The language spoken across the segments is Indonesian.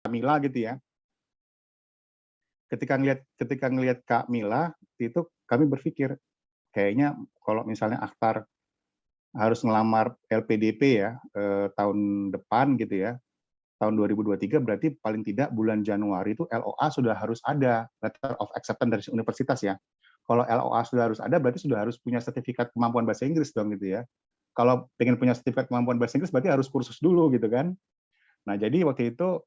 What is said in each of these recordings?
Mila gitu ya. Ketika ngelihat Kak Mila itu kami berpikir kayaknya kalau misalnya Akhtar harus ngelamar LPDP ya tahun depan gitu ya, tahun 2023 berarti paling tidak bulan Januari itu LOA sudah harus ada, letter of acceptance dari universitas ya. Kalau LOA sudah harus ada berarti sudah harus punya sertifikat kemampuan bahasa Inggris dong gitu ya. Kalau pengen punya sertifikat kemampuan bahasa Inggris berarti harus kursus dulu gitu kan. Nah, jadi waktu itu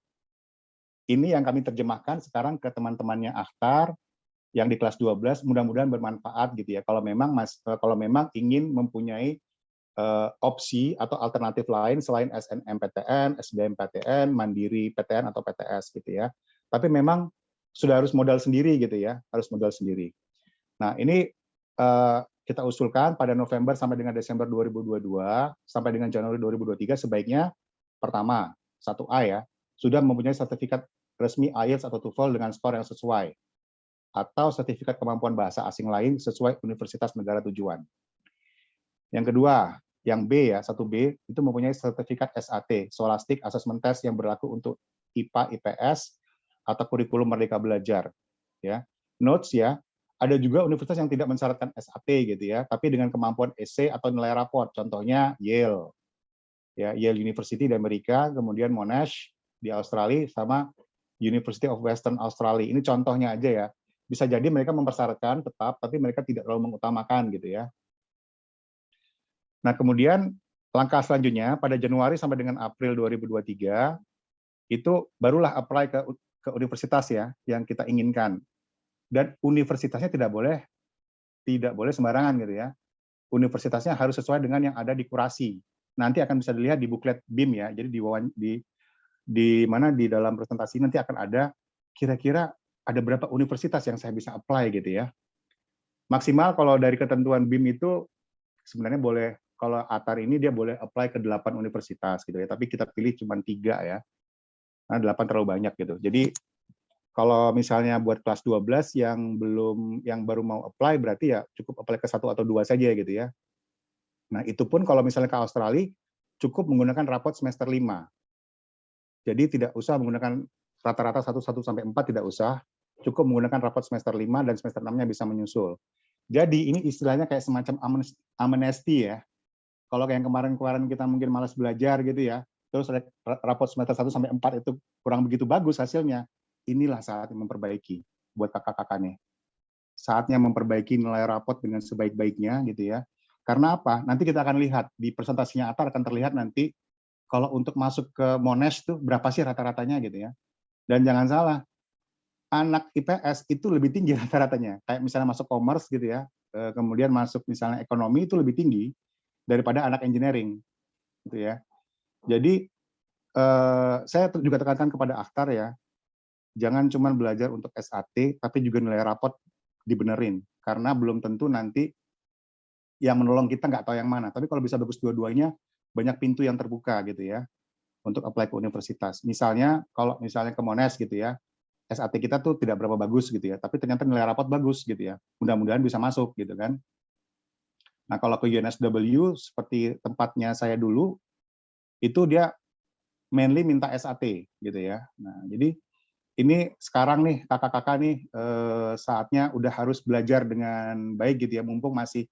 ini yang kami terjemahkan sekarang ke teman-temannya Akhtar yang di kelas 12, mudah-mudahan bermanfaat gitu ya. Kalau memang ingin mempunyai opsi atau alternatif lain selain SNMPTN, SBMPTN, Mandiri PTN atau PTS gitu ya. Tapi memang sudah harus modal sendiri gitu ya, harus modal sendiri. Nah, ini kita usulkan pada November sampai dengan Desember 2022 sampai dengan Januari 2023 sebaiknya pertama 1A ya, sudah mempunyai sertifikat resmi IELTS atau TOEFL dengan skor yang sesuai atau sertifikat kemampuan bahasa asing lain sesuai universitas negara tujuan. Yang kedua, yang B ya, 1B itu mempunyai sertifikat SAT, Scholastic Assessment Test yang berlaku untuk IPA, IPS atau kurikulum Merdeka Belajar ya. Notes ya, ada juga universitas yang tidak mensyaratkan SAT gitu ya, tapi dengan kemampuan essay atau nilai raport, contohnya Yale. Ya, Yale University di Amerika, kemudian Monash di Australia sama University of Western Australia. Ini contohnya aja ya. Bisa jadi mereka mempersyaratkan tetap, tapi mereka tidak terlalu mengutamakan gitu ya. Nah, kemudian langkah selanjutnya pada Januari sampai dengan April 2023 itu barulah apply ke universitas ya yang kita inginkan. Dan universitasnya tidak boleh sembarangan gitu ya. Universitasnya harus sesuai dengan yang ada di kurasi. Nanti akan bisa dilihat di buklet BIM ya. Jadi di mana di dalam presentasi nanti akan ada kira-kira ada berapa universitas yang saya bisa apply gitu ya. Maksimal kalau dari ketentuan BIM itu sebenarnya boleh, kalau Atar ini dia boleh apply ke 8 universitas gitu ya, tapi kita pilih cuma 3 ya. Nah, 8 terlalu banyak gitu. Jadi kalau misalnya buat kelas 12 yang baru mau apply berarti ya cukup apply ke 1 atau 2 saja gitu ya. Nah, itu pun kalau misalnya ke Australia cukup menggunakan rapot semester 5. Jadi tidak usah menggunakan rata-rata 1 sampai 4 tidak usah, cukup menggunakan rapot semester 5 dan semester 6-nya bisa menyusul. Jadi ini istilahnya kayak semacam amnesti ya. Kalau kayak yang kemarin-kemarin kita mungkin malas belajar gitu ya, terus rapot semester 1 sampai 4 itu kurang begitu bagus hasilnya, inilah saatnya memperbaiki buat kakak-kakak nih. Saatnya memperbaiki nilai rapot dengan sebaik-baiknya gitu ya. Karena apa? Nanti kita akan lihat di presentasinya Atar akan terlihat nanti kalau untuk masuk ke Monash tuh berapa sih rata-ratanya gitu ya. Dan jangan salah, anak IPS itu lebih tinggi rata-ratanya. Kayak misalnya masuk commerce gitu ya, kemudian masuk misalnya ekonomi itu lebih tinggi daripada anak engineering gitu ya. Jadi saya juga tekankan kepada Akhtar ya, jangan cuma belajar untuk SAT tapi juga nilai rapot dibenerin karena belum tentu nanti yang menolong kita nggak tahu yang mana. Tapi kalau bisa bagus dua-duanya, banyak pintu yang terbuka gitu ya untuk apply ke universitas. Misalnya kalau misalnya ke Monash gitu ya, SAT kita tuh tidak berapa bagus gitu ya, tapi ternyata nilai rapot bagus gitu ya. Mudah-mudahan bisa masuk gitu kan. Nah, kalau ke UNSW seperti tempatnya saya dulu, itu dia mainly minta SAT gitu ya. Nah, jadi ini sekarang nih kakak-kakak nih saatnya udah harus belajar dengan baik gitu ya, mumpung masih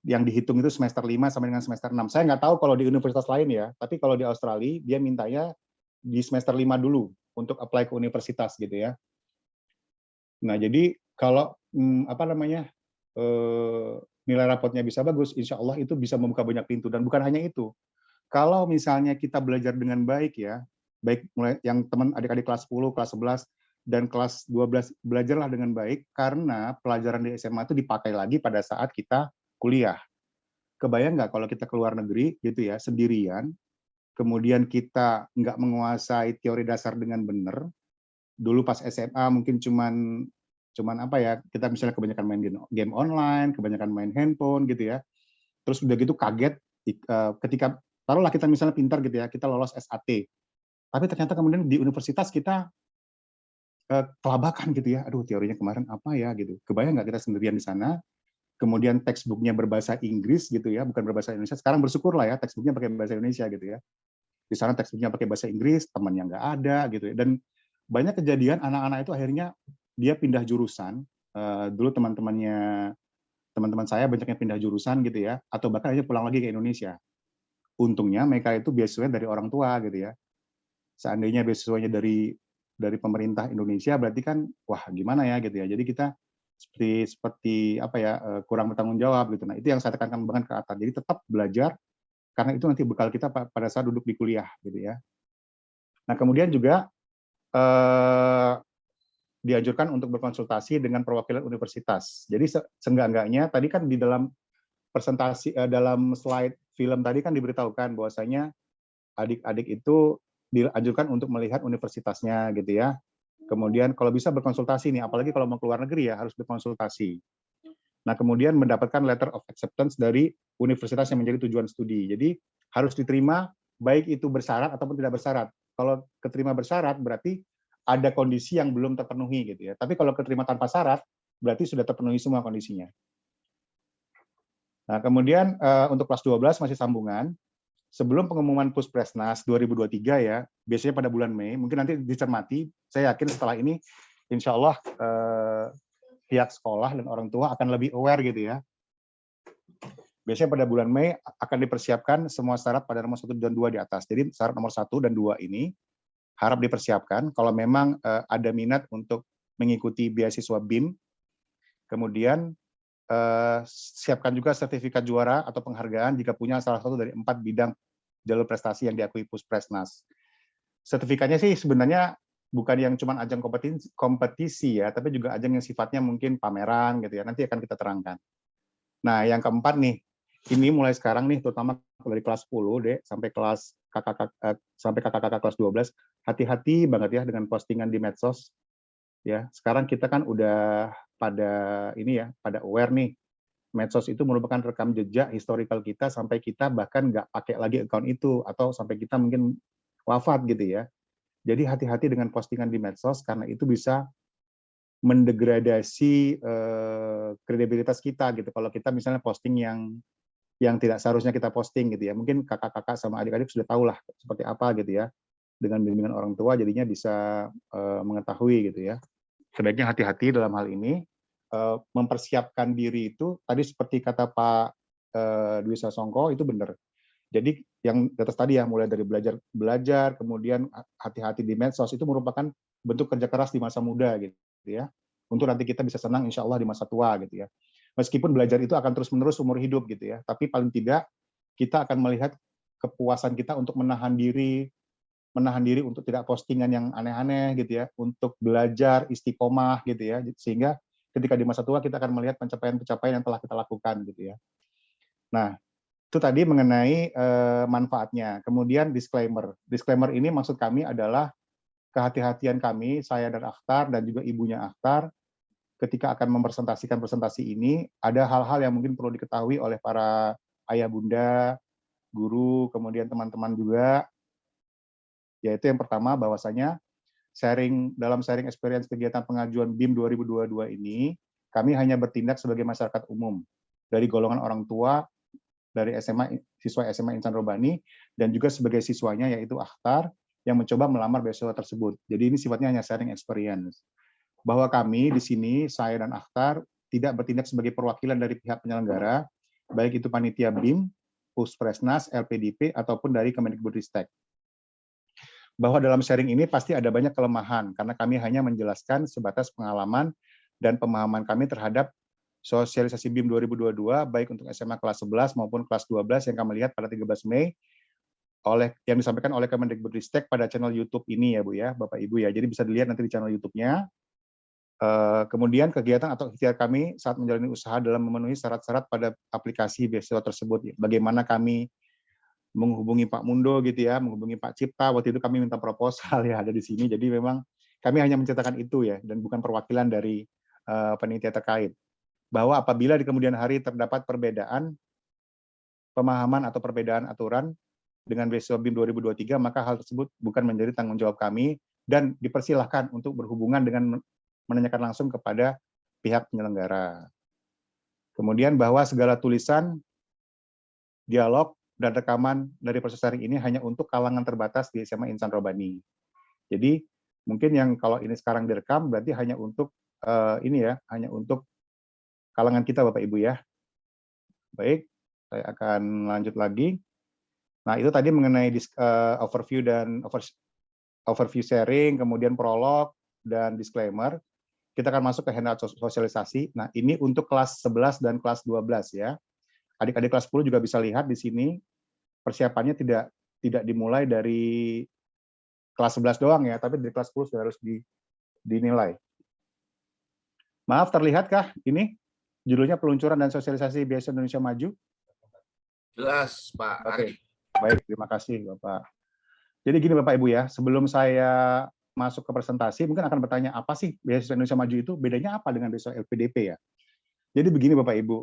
yang dihitung itu semester 5 sampai dengan semester 6. Saya nggak tahu kalau di universitas lain ya, tapi kalau di Australia dia mintanya di semester 5 dulu untuk apply ke universitas gitu ya. Nah, jadi kalau apa namanya nilai rapotnya bisa bagus, insya Allah itu bisa membuka banyak pintu. Dan bukan hanya itu, kalau misalnya kita belajar dengan baik ya, baik mulai yang teman adik-adik kelas 10, kelas 11, dan kelas 12 belajarlah dengan baik karena pelajaran di SMA itu dipakai lagi pada saat kita kuliah. Kebayang nggak kalau kita keluar negeri gitu ya sendirian, kemudian kita nggak menguasai teori dasar dengan benar. Dulu pas SMA mungkin cuman apa ya, kita misalnya kebanyakan main game online, kebanyakan main handphone gitu ya. Terus udah gitu kaget ketika taruhlah kita misalnya pintar gitu ya, kita lolos SAT. Tapi ternyata kemudian di universitas kita kelabakan gitu ya. Aduh, teorinya kemarin apa ya gitu. Kebayang nggak kita sendirian di sana, kemudian textbook-nya berbahasa Inggris gitu ya, bukan berbahasa Indonesia. Sekarang bersyukurlah ya textbook-nya pakai bahasa Indonesia gitu ya. di sana textbook-nya pakai bahasa Inggris, temannya nggak ada gitu ya. Dan banyak kejadian anak-anak itu akhirnya dia pindah jurusan. Dulu teman-teman saya banyak yang pindah jurusan gitu ya, atau bahkan aja pulang lagi ke Indonesia. Untungnya mereka itu beasiswanya dari orang tua gitu ya. Seandainya beasiswanya dari pemerintah Indonesia, berarti kan wah gimana ya gitu ya. Jadi kita seperti apa ya, kurang bertanggung jawab gitu. Nah itu yang saya tekankan banget ke atas. Jadi tetap belajar karena itu nanti bekal kita pada saat duduk di kuliah gitu ya. Nah kemudian juga dianjurkan untuk berkonsultasi dengan perwakilan universitas. Jadi seenggak-enggaknya tadi kan di dalam presentasi, dalam slide film tadi kan diberitahukan bahwasanya adik-adik itu dianjurkan untuk melihat universitasnya gitu ya. Kemudian kalau bisa berkonsultasi nih, apalagi kalau mau keluar negeri ya harus berkonsultasi. Nah kemudian mendapatkan letter of acceptance dari universitas yang menjadi tujuan studi. Jadi harus diterima baik itu bersyarat ataupun tidak bersyarat. Kalau keterima bersyarat berarti ada kondisi yang belum terpenuhi gitu ya. Tapi kalau keterima tanpa syarat berarti sudah terpenuhi semua kondisinya. Nah kemudian untuk kelas 12 masih sambungan. Sebelum pengumuman Puspresnas 2023 ya, biasanya pada bulan Mei, mungkin nanti dicermati, saya yakin setelah ini, insya Allah pihak sekolah dan orang tua akan lebih aware gitu ya. Biasanya pada bulan Mei akan dipersiapkan semua syarat pada nomor 1 dan 2 di atas. Jadi syarat nomor 1 dan 2 ini harap dipersiapkan kalau memang ada minat untuk mengikuti beasiswa BIM, kemudian siapkan juga sertifikat juara atau penghargaan jika punya salah satu dari 4 bidang jalur prestasi yang diakui Puspresnas. Sertifikatnya sih sebenarnya bukan yang cuma ajang kompetisi ya, tapi juga ajang yang sifatnya mungkin pameran gitu ya. Nanti akan kita terangkan. Nah, yang keempat nih, ini mulai sekarang nih, terutama dari kelas 10 deh sampai kakak-kakak kelas 12, hati-hati banget ya dengan postingan di medsos. Ya, sekarang kita kan udah pada ini ya, pada aware nih. Medsos itu merupakan rekam jejak historical kita sampai kita bahkan nggak pakai lagi account itu atau sampai kita mungkin wafat gitu ya. Jadi hati-hati dengan postingan di medsos karena itu bisa mendegradasi kredibilitas kita gitu. Kalau kita misalnya posting yang tidak seharusnya kita posting gitu ya. Mungkin kakak-kakak sama adik-adik sudah tahu lah seperti apa gitu ya. Dengan bimbingan orang tua jadinya bisa mengetahui gitu ya. Sebaiknya hati-hati dalam hal ini. Mempersiapkan diri itu tadi seperti kata Pak Dwi Sasongko itu benar. Jadi yang di atas tadi ya mulai dari belajar kemudian hati-hati di medsos itu merupakan bentuk kerja keras di masa muda gitu ya. Untuk nanti kita bisa senang insya Allah di masa tua gitu ya. Meskipun belajar itu akan terus-menerus umur hidup gitu ya, tapi paling tidak kita akan melihat kepuasan kita untuk menahan diri untuk tidak postingan yang aneh-aneh gitu ya, untuk belajar istiqomah gitu ya, sehingga ketika di masa tua kita akan melihat pencapaian-pencapaian yang telah kita lakukan gitu ya. Nah, itu tadi mengenai manfaatnya. Kemudian disclaimer. Disclaimer ini maksud kami adalah kehati-hatian kami, saya dan Akhtar dan juga ibunya Akhtar ketika akan mempresentasikan presentasi ini, ada hal-hal yang mungkin perlu diketahui oleh para ayah bunda, guru, kemudian teman-teman juga. Yaitu yang pertama bahwasanya dalam sharing experience kegiatan pengajuan BIM 2022 ini, kami hanya bertindak sebagai masyarakat umum dari golongan orang tua, dari siswa SMA Insan Robani, dan juga sebagai siswanya yaitu Akhtar yang mencoba melamar beasiswa tersebut. Jadi ini sifatnya hanya sharing experience. Bahwa kami di sini, saya dan Akhtar, tidak bertindak sebagai perwakilan dari pihak penyelenggara, baik itu panitia BIM, Puspresnas, LPDP, ataupun dari Kemendikbudristek. Bahwa dalam sharing ini pasti ada banyak kelemahan, karena kami hanya menjelaskan sebatas pengalaman dan pemahaman kami terhadap sosialisasi BIM 2022, baik untuk SMA kelas 11 maupun kelas 12 yang kami lihat pada 13 Mei, yang disampaikan oleh Kemendikbudristek pada channel YouTube ini ya Bu ya, Bapak Ibu ya. Jadi bisa dilihat nanti di channel YouTube-nya. Kemudian kegiatan atau ikhtiar kami saat menjalani usaha dalam memenuhi syarat-syarat pada aplikasi beasiswa tersebut. Bagaimana kami menghubungi Pak Mundo gitu ya, menghubungi Pak Cipta, waktu itu kami minta proposal ya ada di sini. Jadi memang kami hanya menceritakan itu ya, dan bukan perwakilan dari panitia terkait. Bahwa apabila di kemudian hari terdapat perbedaan pemahaman atau perbedaan aturan dengan beasiswa BIM 2023, maka hal tersebut bukan menjadi tanggung jawab kami dan dipersilahkan untuk berhubungan dengan menanyakan langsung kepada pihak penyelenggara. Kemudian bahwa segala tulisan, dialog, dan rekaman dari proses sharing ini hanya untuk kalangan terbatas di SMA Insan Robani. Jadi mungkin yang kalau ini sekarang direkam berarti hanya untuk ini ya, hanya untuk kalangan kita Bapak Ibu ya. Baik, saya akan lanjut lagi. Nah, itu tadi mengenai overview dan overview sharing, kemudian prolog dan disclaimer. Kita akan masuk ke handout sosialisasi. Nah, ini untuk kelas 11 dan kelas 12 ya. Adik-adik kelas 10 juga bisa lihat di sini persiapannya tidak dimulai dari kelas 11 doang ya, tapi dari kelas 10 sudah harus dinilai. Maaf, terlihatkah ini judulnya peluncuran dan sosialisasi Beasiswa Indonesia Maju? Jelas, Pak. Oke, baik, terima kasih Bapak. Jadi gini Bapak Ibu ya, sebelum saya masuk ke presentasi, mungkin akan bertanya apa sih Beasiswa Indonesia Maju itu, bedanya apa dengan beasiswa LPDP ya? Jadi begini Bapak Ibu,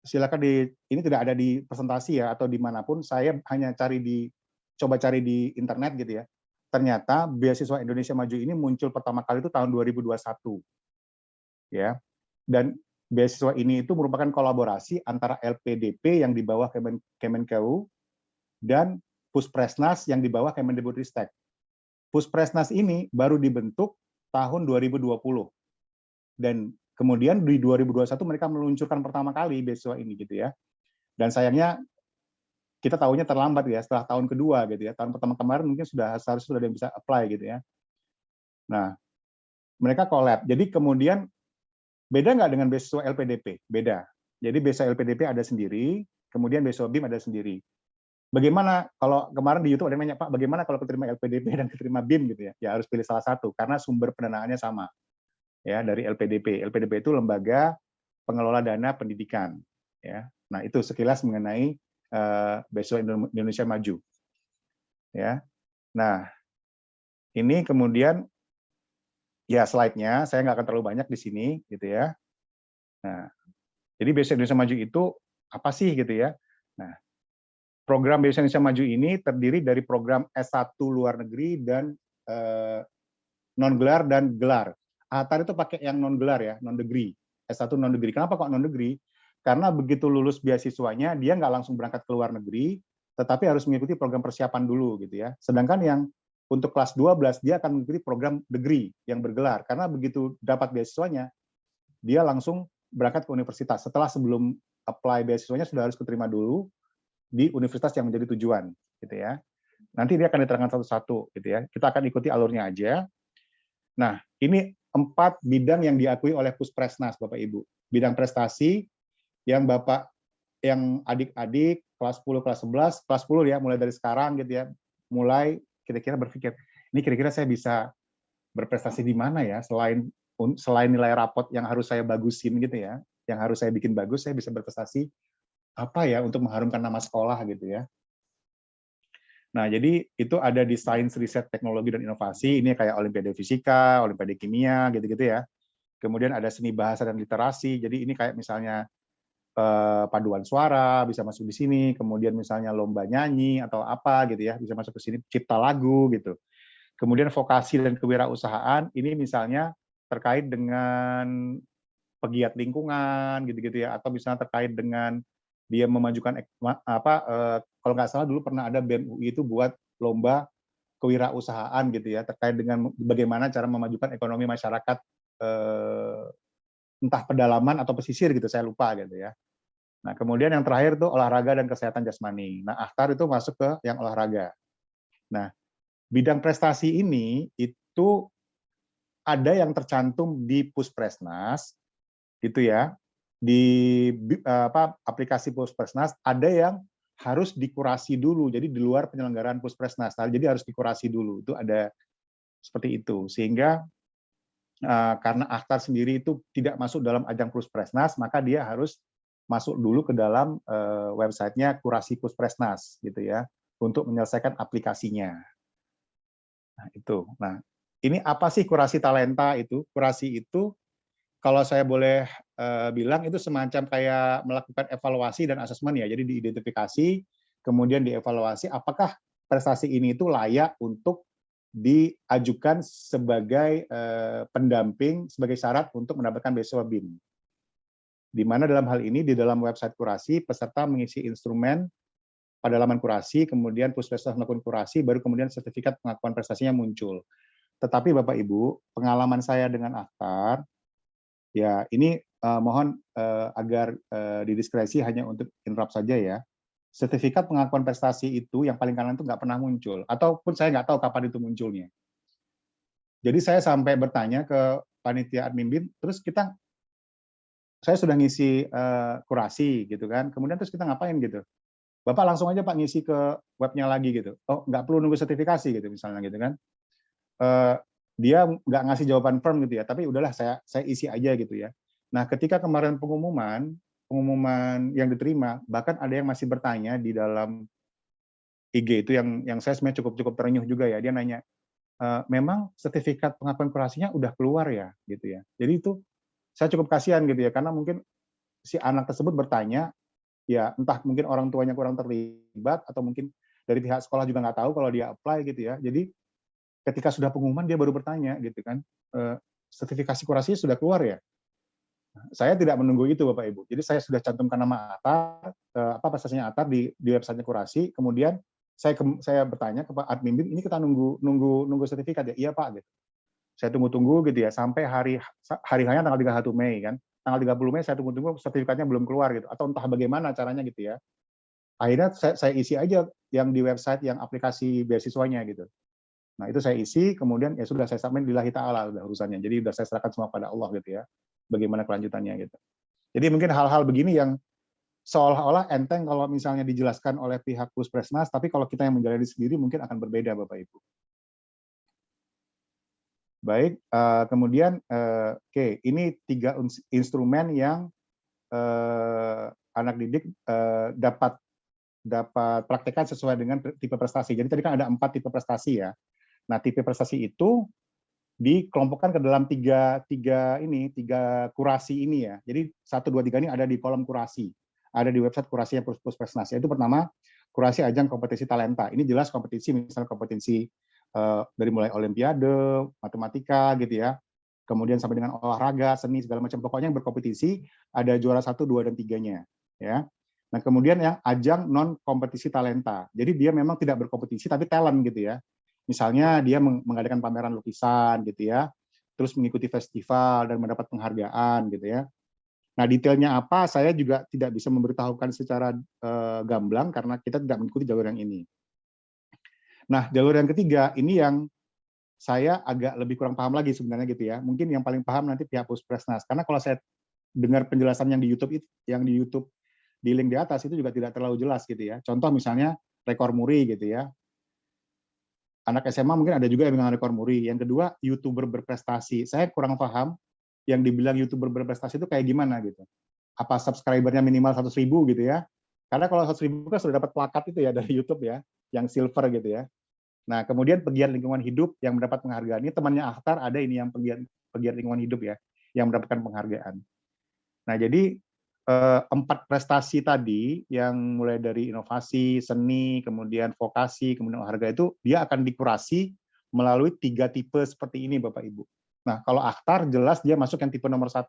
silakan ini tidak ada di presentasi ya atau dimanapun, saya hanya coba cari di internet gitu ya. Ternyata Beasiswa Indonesia Maju ini muncul pertama kali itu tahun 2021 ya. Dan beasiswa ini itu merupakan kolaborasi antara LPDP yang di bawah Kemenkeu dan Puspresnas yang di bawah Kemendikbudristek. Puspresnas ini baru dibentuk tahun 2020. Dan kemudian di 2021 mereka meluncurkan pertama kali beasiswa ini gitu ya. Dan sayangnya kita tahunya terlambat ya, setelah tahun kedua gitu ya. Tahun pertama kemarin mungkin seharusnya sudah ada yang bisa apply gitu ya. Nah, mereka collab. Jadi kemudian beda nggak dengan beasiswa LPDP? Beda. Jadi beasiswa LPDP ada sendiri, kemudian beasiswa BIM ada sendiri. Bagaimana kalau kemarin di YouTube ada yang nanya, Pak, bagaimana kalau keterima LPDP dan keterima BIM gitu ya? Ya harus pilih salah satu karena sumber pendanaannya sama. Ya, dari LPDP. LPDP itu lembaga pengelola dana pendidikan, ya. Nah, itu sekilas mengenai beasiswa Indonesia Maju. Ya. Nah, ini kemudian ya slide-nya saya nggak akan terlalu banyak di sini gitu ya. Nah, jadi beasiswa Indonesia Maju itu apa sih gitu ya? Nah, program Beasiswa Indonesia Maju ini terdiri dari program S1 luar negeri dan non-gelar dan gelar. Atar itu pakai yang non-gelar ya, non-degree. S1 non-degree. Kenapa kok non-degree? Karena begitu lulus beasiswanya, dia nggak langsung berangkat ke luar negeri, tetapi harus mengikuti program persiapan dulu gitu ya. Sedangkan yang untuk kelas 12, dia akan mengikuti program degree yang bergelar. Karena begitu dapat beasiswanya, dia langsung berangkat ke universitas. Sebelum apply beasiswanya sudah harus keterima dulu di universitas yang menjadi tujuan, gitu ya. Nanti dia akan diterangkan satu-satu, gitu ya. Kita akan ikuti alurnya aja. Nah, ini 4 bidang yang diakui oleh Puspresnas, Bapak Ibu. Bidang prestasi yang adik-adik kelas 10, kelas 11, kelas 10 ya, mulai dari sekarang gitu ya. Mulai kira-kira berpikir, ini kira-kira saya bisa berprestasi di mana ya selain nilai rapot yang harus saya bagusin gitu ya, yang harus saya bikin bagus, saya bisa berprestasi apa ya untuk mengharumkan nama sekolah gitu ya. Nah, jadi itu ada di Sains, Riset, Teknologi, dan Inovasi. Ini kayak Olimpiade Fisika, Olimpiade Kimia, gitu-gitu ya. Kemudian ada Seni Bahasa dan Literasi. Jadi ini kayak misalnya paduan suara, bisa masuk di sini. Kemudian misalnya lomba nyanyi atau apa gitu ya, bisa masuk ke sini. Cipta lagu gitu. Kemudian vokasi dan kewirausahaan. Ini misalnya terkait dengan pegiat lingkungan, gitu-gitu ya. Atau misalnya terkait dengan dia memajukan kalau nggak salah dulu pernah ada BEM UI itu buat lomba kewirausahaan gitu ya, terkait dengan bagaimana cara memajukan ekonomi masyarakat entah pedalaman atau pesisir gitu, saya lupa gitu ya. Nah, kemudian yang terakhir tuh olahraga dan kesehatan jasmani. Nah, Akhtar itu masuk ke yang olahraga. Nah, bidang prestasi ini itu ada yang tercantum di Puspresnas gitu ya. Di aplikasi Puspresnas ada yang harus dikurasi dulu, jadi di luar penyelenggaraan Puspresnas. Jadi harus dikurasi dulu, itu ada seperti itu. Sehingga karena Akhtar sendiri itu tidak masuk dalam ajang Puspresnas, maka dia harus masuk dulu ke dalam websitenya Kurasi Puspresnas, gitu ya, untuk menyelesaikan aplikasinya. Nah, itu. Nah, ini apa sih kurasi talenta itu? Kurasi itu kalau saya boleh bilang itu semacam kayak melakukan evaluasi dan asesmen ya. Jadi diidentifikasi, kemudian dievaluasi apakah prestasi ini itu layak untuk diajukan sebagai pendamping, sebagai syarat untuk mendapatkan beasiswa BIM. Di mana dalam hal ini di dalam website kurasi peserta mengisi instrumen pada laman kurasi, kemudian Puspesnas melakukan kurasi, baru kemudian sertifikat pengakuan prestasinya muncul. Tetapi Bapak Ibu, pengalaman saya dengan Aktar, ya ini mohon agar didiskresi hanya untuk interrupt saja ya. Sertifikat pengakuan prestasi itu yang paling kanan itu nggak pernah muncul, ataupun saya nggak tahu kapan itu munculnya. Jadi saya sampai bertanya ke panitia admin BIM, terus saya sudah ngisi kurasi gitu kan, kemudian terus kita ngapain gitu? Bapak langsung aja Pak ngisi ke webnya lagi gitu. Oh nggak perlu nunggu sertifikasi gitu misalnya gitu kan. Dia nggak ngasih jawaban firm gitu ya, tapi udahlah saya isi aja gitu ya. Nah ketika kemarin pengumuman yang diterima, bahkan ada yang masih bertanya di dalam IG itu yang saya sebenarnya cukup terenyuh juga ya. Dia nanya, memang sertifikat pengakuan kurasinya udah keluar ya gitu ya. Jadi itu saya cukup kasihan gitu ya, karena mungkin si anak tersebut bertanya, ya entah mungkin orang tuanya kurang terlibat, atau mungkin dari pihak sekolah juga nggak tahu kalau dia apply gitu ya. Jadi ketika sudah pengumuman dia baru bertanya gitu kan, sertifikasi kurasinya sudah keluar ya? Saya tidak menunggu itu Bapak Ibu. Jadi saya sudah cantumkan nama Atar, prestasinya Atar di website kurasi, kemudian saya bertanya ke Pak admin BIM, ini kita nunggu sertifikat ya? Iya Pak gitu. Saya tunggu-tunggu gitu ya, sampai hari hanya tanggal 31 Mei kan. Tanggal 30 Mei saya tunggu-tunggu sertifikatnya belum keluar gitu, atau entah bagaimana caranya gitu ya. Akhirnya saya isi aja yang di website yang aplikasi beasiswanya gitu. Nah itu saya isi, kemudian ya sudah saya submit lillahi ta'ala udah urusannya. Jadi udah saya serahkan semua pada Allah gitu ya, bagaimana kelanjutannya gitu. Jadi mungkin hal-hal begini yang seolah-olah enteng kalau misalnya dijelaskan oleh pihak Puspesnas, tapi kalau kita yang menjalani sendiri mungkin akan berbeda Bapak Ibu. Baik, kemudian oke, ini 3 instrumen yang anak didik dapat praktekkan sesuai dengan tipe prestasi. Jadi tadi kan ada 4 tipe prestasi ya. Nah, tipe prestasi itu dikelompokkan ke dalam tiga kurasi ini ya. Jadi 1, 2, 3 ini ada di kolom kurasi. Ada di website kurasinya Puspesnas. Itu pertama, kurasi ajang kompetisi talenta. Ini jelas kompetisi, misalnya kompetensi dari mulai olimpiade, matematika gitu ya. Kemudian sampai dengan olahraga, seni, segala macam. Pokoknya yang berkompetisi ada juara 1, 2, dan 3-nya. Ya. Nah, kemudian yang ajang non kompetisi talenta. Jadi dia memang tidak berkompetisi tapi talent gitu ya. Misalnya dia mengadakan pameran lukisan gitu ya, terus mengikuti festival dan mendapat penghargaan gitu ya. Nah, detailnya apa saya juga tidak bisa memberitahukan secara gamblang karena kita tidak mengikuti jalur yang ini. Nah, jalur yang ketiga ini yang saya agak lebih kurang paham lagi sebenarnya gitu ya. Mungkin yang paling paham nanti pihak Puspesnas. Karena kalau saya dengar penjelasan yang di YouTube di link di atas itu juga tidak terlalu jelas gitu ya. Contoh misalnya rekor muri gitu ya. Anak SMA mungkin ada juga yang dengan rekor muri. Yang kedua, YouTuber berprestasi. Saya kurang paham yang dibilang YouTuber berprestasi itu kayak gimana gitu. Apa subscribernya minimal 100.000 gitu ya. Karena kalau 100.000 kan sudah dapat plakat itu ya dari YouTube ya, yang silver gitu ya. Nah, kemudian pegiat lingkungan hidup yang mendapat penghargaan. Ini temannya Akhtar ada ini yang pegiat lingkungan hidup ya, yang mendapatkan penghargaan. Nah, jadi 4 prestasi tadi yang mulai dari inovasi, seni, kemudian vokasi, kemudian olahraga itu dia akan dikurasi melalui 3 tipe seperti ini Bapak Ibu. Nah, kalau Akhtar jelas dia masuk yang tipe nomor 1.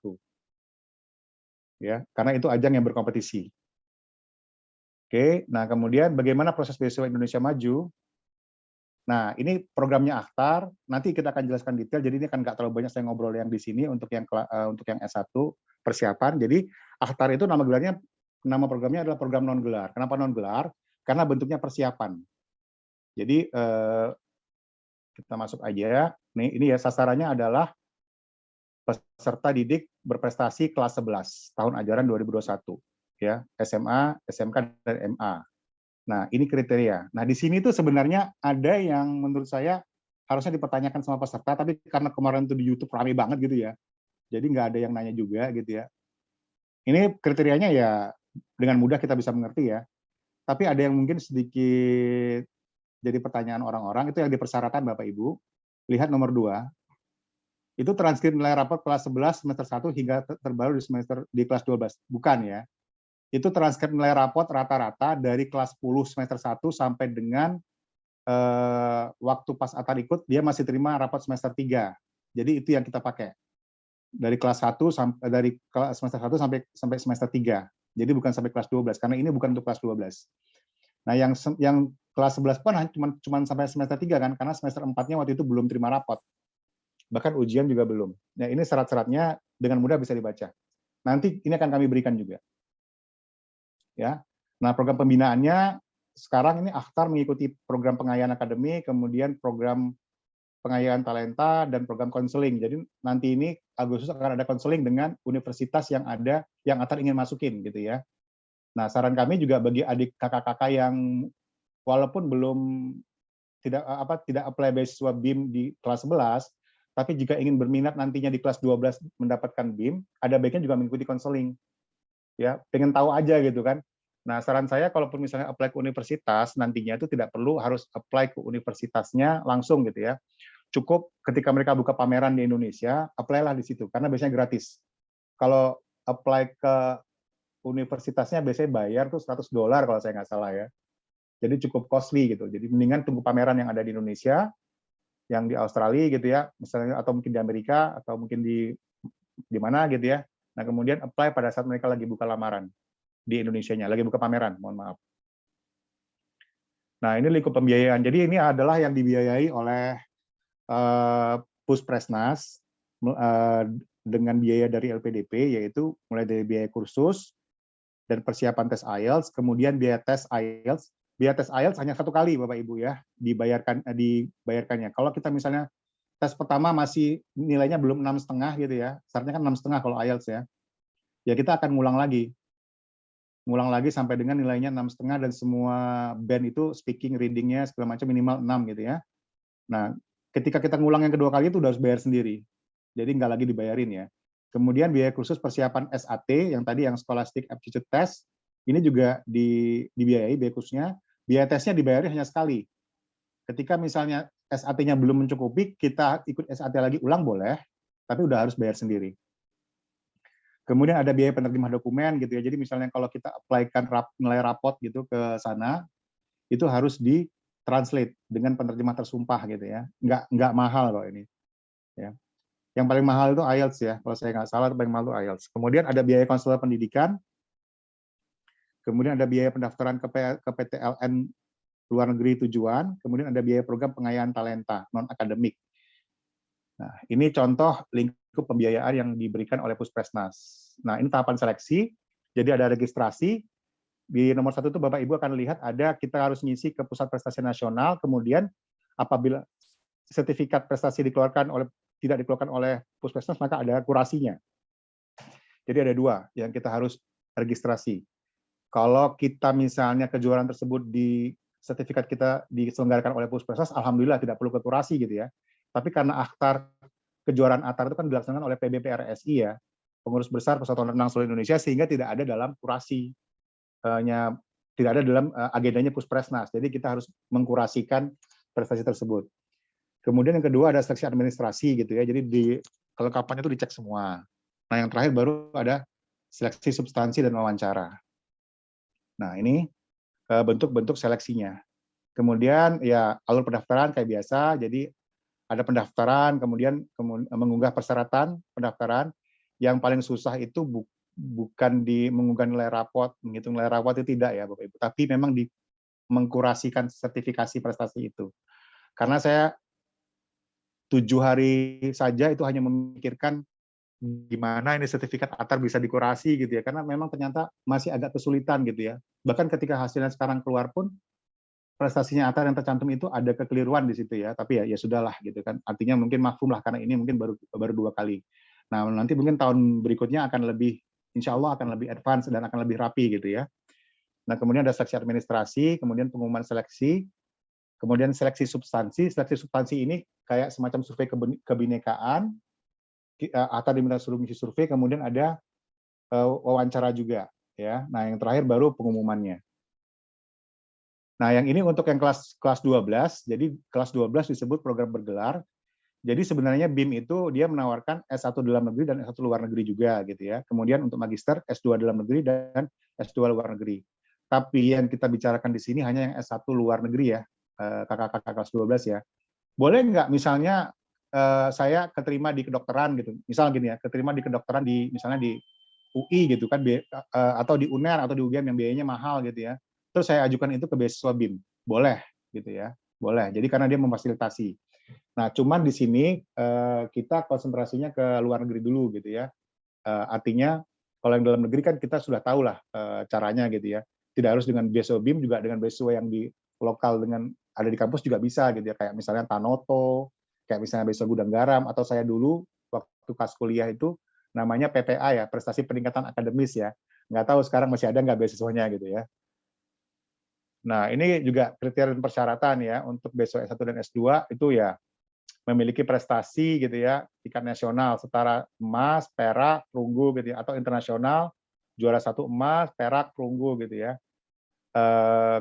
Ya, karena itu ajang yang berkompetisi. Oke, nah kemudian bagaimana proses beasiswa Indonesia Maju? Nah, ini programnya Akhtar. Nanti kita akan jelaskan detail. Jadi ini kan nggak terlalu banyak saya ngobrol yang di sini untuk yang S1 persiapan. Jadi Akhtar itu nama programnya adalah program non gelar. Kenapa non gelar? Karena bentuknya persiapan. Jadi kita masuk aja. Nih, ini ya sasarannya adalah peserta didik berprestasi kelas 11 tahun ajaran 2021 ya, SMA, SMK dan MA. Nah, ini kriteria. Nah, di sini tuh sebenarnya ada yang menurut saya harusnya dipertanyakan sama peserta, tapi karena kemarin tuh di YouTube ramai banget gitu ya, jadi nggak ada yang nanya juga gitu ya. Ini kriterianya ya dengan mudah kita bisa mengerti ya, tapi ada yang mungkin sedikit jadi pertanyaan orang-orang, itu yang dipersyaratkan Bapak Ibu. Lihat nomor 2, itu transkrip nilai rapor kelas 11 semester 1 hingga terbaru di kelas 12. Bukan ya. Itu transkrip nilai rapot rata-rata dari kelas 10 semester 1 sampai dengan waktu pas Atar ikut, dia masih terima rapot semester 3. Jadi itu yang kita pakai. Dari kelas 1 dari semester 1 sampai semester 3. Jadi bukan sampai kelas 12 karena ini bukan untuk kelas 12. Nah, yang kelas 11 pun cuma sampai semester 3 kan, karena semester 4-nya waktu itu belum terima rapot. Bahkan ujian juga belum. Nah, ini syarat-syaratnya dengan mudah bisa dibaca. Nanti ini akan kami berikan juga. Ya. Nah, program pembinaannya sekarang ini Akhtar mengikuti program pengayaan akademik, kemudian program pengayaan talenta, dan program konseling. Jadi nanti ini Agustus akan ada konseling dengan universitas yang ada, yang Akhtar ingin masukin gitu ya. Nah, saran kami juga bagi adik kakak-kakak yang walaupun belum tidak apply beasiswa BIM di kelas 11, tapi jika ingin berminat nantinya di kelas 12 mendapatkan BIM, ada baiknya juga mengikuti konseling. Ya, pengen tahu aja gitu kan. Nah, saran saya kalaupun misalnya apply ke universitas, nantinya itu tidak perlu harus apply ke universitasnya langsung gitu ya. Cukup ketika mereka buka pameran di Indonesia, apply-lah di situ, karena biasanya gratis. Kalau apply ke universitasnya biasanya bayar tuh $100 kalau saya nggak salah ya. Jadi cukup costly gitu. Jadi mendingan tunggu pameran yang ada di Indonesia, yang di Australia gitu ya, misalnya, atau mungkin di Amerika, atau mungkin di mana gitu ya. Nah, kemudian apply pada saat mereka lagi buka lamaran di Indonesianya, lagi buka pameran, mohon maaf. Nah, ini lingkup pembiayaan. Jadi ini adalah yang dibiayai oleh Puspresnas dengan biaya dari LPDP, yaitu mulai dari biaya kursus dan persiapan tes IELTS, kemudian biaya tes IELTS. Biaya tes IELTS hanya 1 kali, Bapak Ibu ya, dibayarkannya. Kalau kita misalnya tes pertama masih nilainya belum 6,5 gitu ya, syaratnya kan 6,5 kalau IELTS ya, ya kita akan ngulang lagi sampai dengan nilainya 6,5 dan semua band itu speaking, reading-nya segala macam minimal 6 gitu ya. Nah, ketika kita ngulang yang kedua kali itu udah harus bayar sendiri. Jadi nggak lagi dibayarin ya. Kemudian biaya khusus persiapan SAT yang tadi yang Scholastic Aptitude Test ini juga dibiayai biaya khususnya. Biaya tesnya dibayari hanya sekali. Ketika misalnya SAT-nya belum mencukupi, kita ikut SAT lagi ulang boleh, tapi udah harus bayar sendiri. Kemudian ada biaya penerjemah dokumen gitu ya. Jadi misalnya kalau kita apply-kan nilai rapot gitu ke sana, itu harus di-translate dengan penerjemah tersumpah gitu ya. Nggak mahal kok ini. Ya. Yang paling mahal itu IELTS ya. Kalau saya nggak salah, paling mahal itu IELTS. Kemudian ada biaya konselor pendidikan. Kemudian ada biaya pendaftaran ke PTLN luar negeri tujuan. Kemudian ada biaya program pengayaan talenta non-akademik. Nah, ini contoh lingkup pembiayaan yang diberikan oleh Puspresnas. Nah, ini tahapan seleksi. Jadi ada registrasi. Di nomor 1 itu Bapak Ibu akan lihat ada kita harus ngisi ke Pusat Prestasi Nasional. Kemudian apabila sertifikat prestasi tidak dikeluarkan oleh Puspresnas, maka ada kurasinya. Jadi ada 2 yang kita harus registrasi. Kalau kita misalnya kejuaraan tersebut sertifikat kita diselenggarakan oleh Puspresnas, alhamdulillah tidak perlu ke kurasi gitu ya. Tapi karena kejuaraan AKTAR itu kan dilaksanakan oleh PBPRSI ya, Pengurus Besar Persatuan Renang Seluruh Indonesia, sehingga tidak ada dalam kurasi, tidak ada dalam agendanya Puspresnas. Jadi kita harus mengkurasikan prestasi tersebut. Kemudian yang kedua ada seleksi administrasi gitu ya. Jadi kelengkapannya itu dicek semua. Nah, yang terakhir baru ada seleksi substansi dan wawancara. Nah, ini bentuk-bentuk seleksinya. Kemudian ya alur pendaftaran kayak biasa. Jadi ada pendaftaran, kemudian mengunggah persyaratan pendaftaran. Yang paling susah itu bukan di mengunggah nilai rapot, menghitung nilai rapot itu tidak ya Bapak Ibu, tapi memang di mengkurasikan sertifikasi prestasi itu. Karena saya 7 hari saja itu hanya memikirkan gimana ini sertifikat AKTAR bisa dikurasi gitu ya, karena memang ternyata masih agak kesulitan gitu ya. Bahkan ketika hasilnya sekarang keluar pun prestasinya AKTAR yang tercantum itu ada kekeliruan di situ ya, tapi ya sudahlah gitu kan. Artinya mungkin mafhum lah karena ini mungkin baru 2 kali. Nah, nanti mungkin tahun berikutnya akan lebih, insya Allah akan lebih advance dan akan lebih rapi gitu ya. Nah, kemudian ada seleksi administrasi, kemudian pengumuman seleksi, kemudian seleksi substansi. Seleksi substansi ini kayak semacam survei kebinekaan, AKTAR diminta suruh mengisi survei, kemudian ada wawancara juga ya. Nah, yang terakhir baru pengumumannya. Nah, yang ini untuk yang kelas 12. Jadi kelas 12 disebut program bergelar. Jadi sebenarnya BIM itu dia menawarkan S1 dalam negeri dan S1 luar negeri juga gitu ya. Kemudian untuk magister S2 dalam negeri dan S2 luar negeri. Tapi yang kita bicarakan di sini hanya yang S1 luar negeri ya, kakak-kakak kelas 12 ya. Boleh nggak misalnya saya keterima di kedokteran gitu. Misal gini ya, keterima di kedokteran misalnya di UI gitu kan, atau di UNER atau di UGM yang biayanya mahal gitu ya. terus saya ajukan itu ke beasiswa BIM. Boleh, gitu ya. Boleh. Jadi karena dia memfasilitasi. Nah, cuman di sini kita konsentrasinya ke luar negeri dulu, gitu ya. Artinya kalau yang dalam negeri kan kita sudah tahu lah caranya, gitu ya. Tidak harus dengan beasiswa BIM, juga dengan beasiswa yang di lokal dengan ada di kampus juga bisa, gitu ya. Kayak misalnya Tanoto, kayak misalnya beasiswa Gudang Garam, atau saya dulu waktu pas kuliah itu namanya PPA ya, Prestasi Peningkatan Akademis ya. Nggak tahu sekarang masih ada nggak beasiswanya, gitu ya. Nah, ini juga kriteria dan persyaratan ya untuk beasiswa S1 dan S2 itu ya memiliki prestasi gitu ya, tingkat nasional setara emas, perak, perunggu gitu ya, atau internasional juara 1 emas, perak, perunggu gitu ya.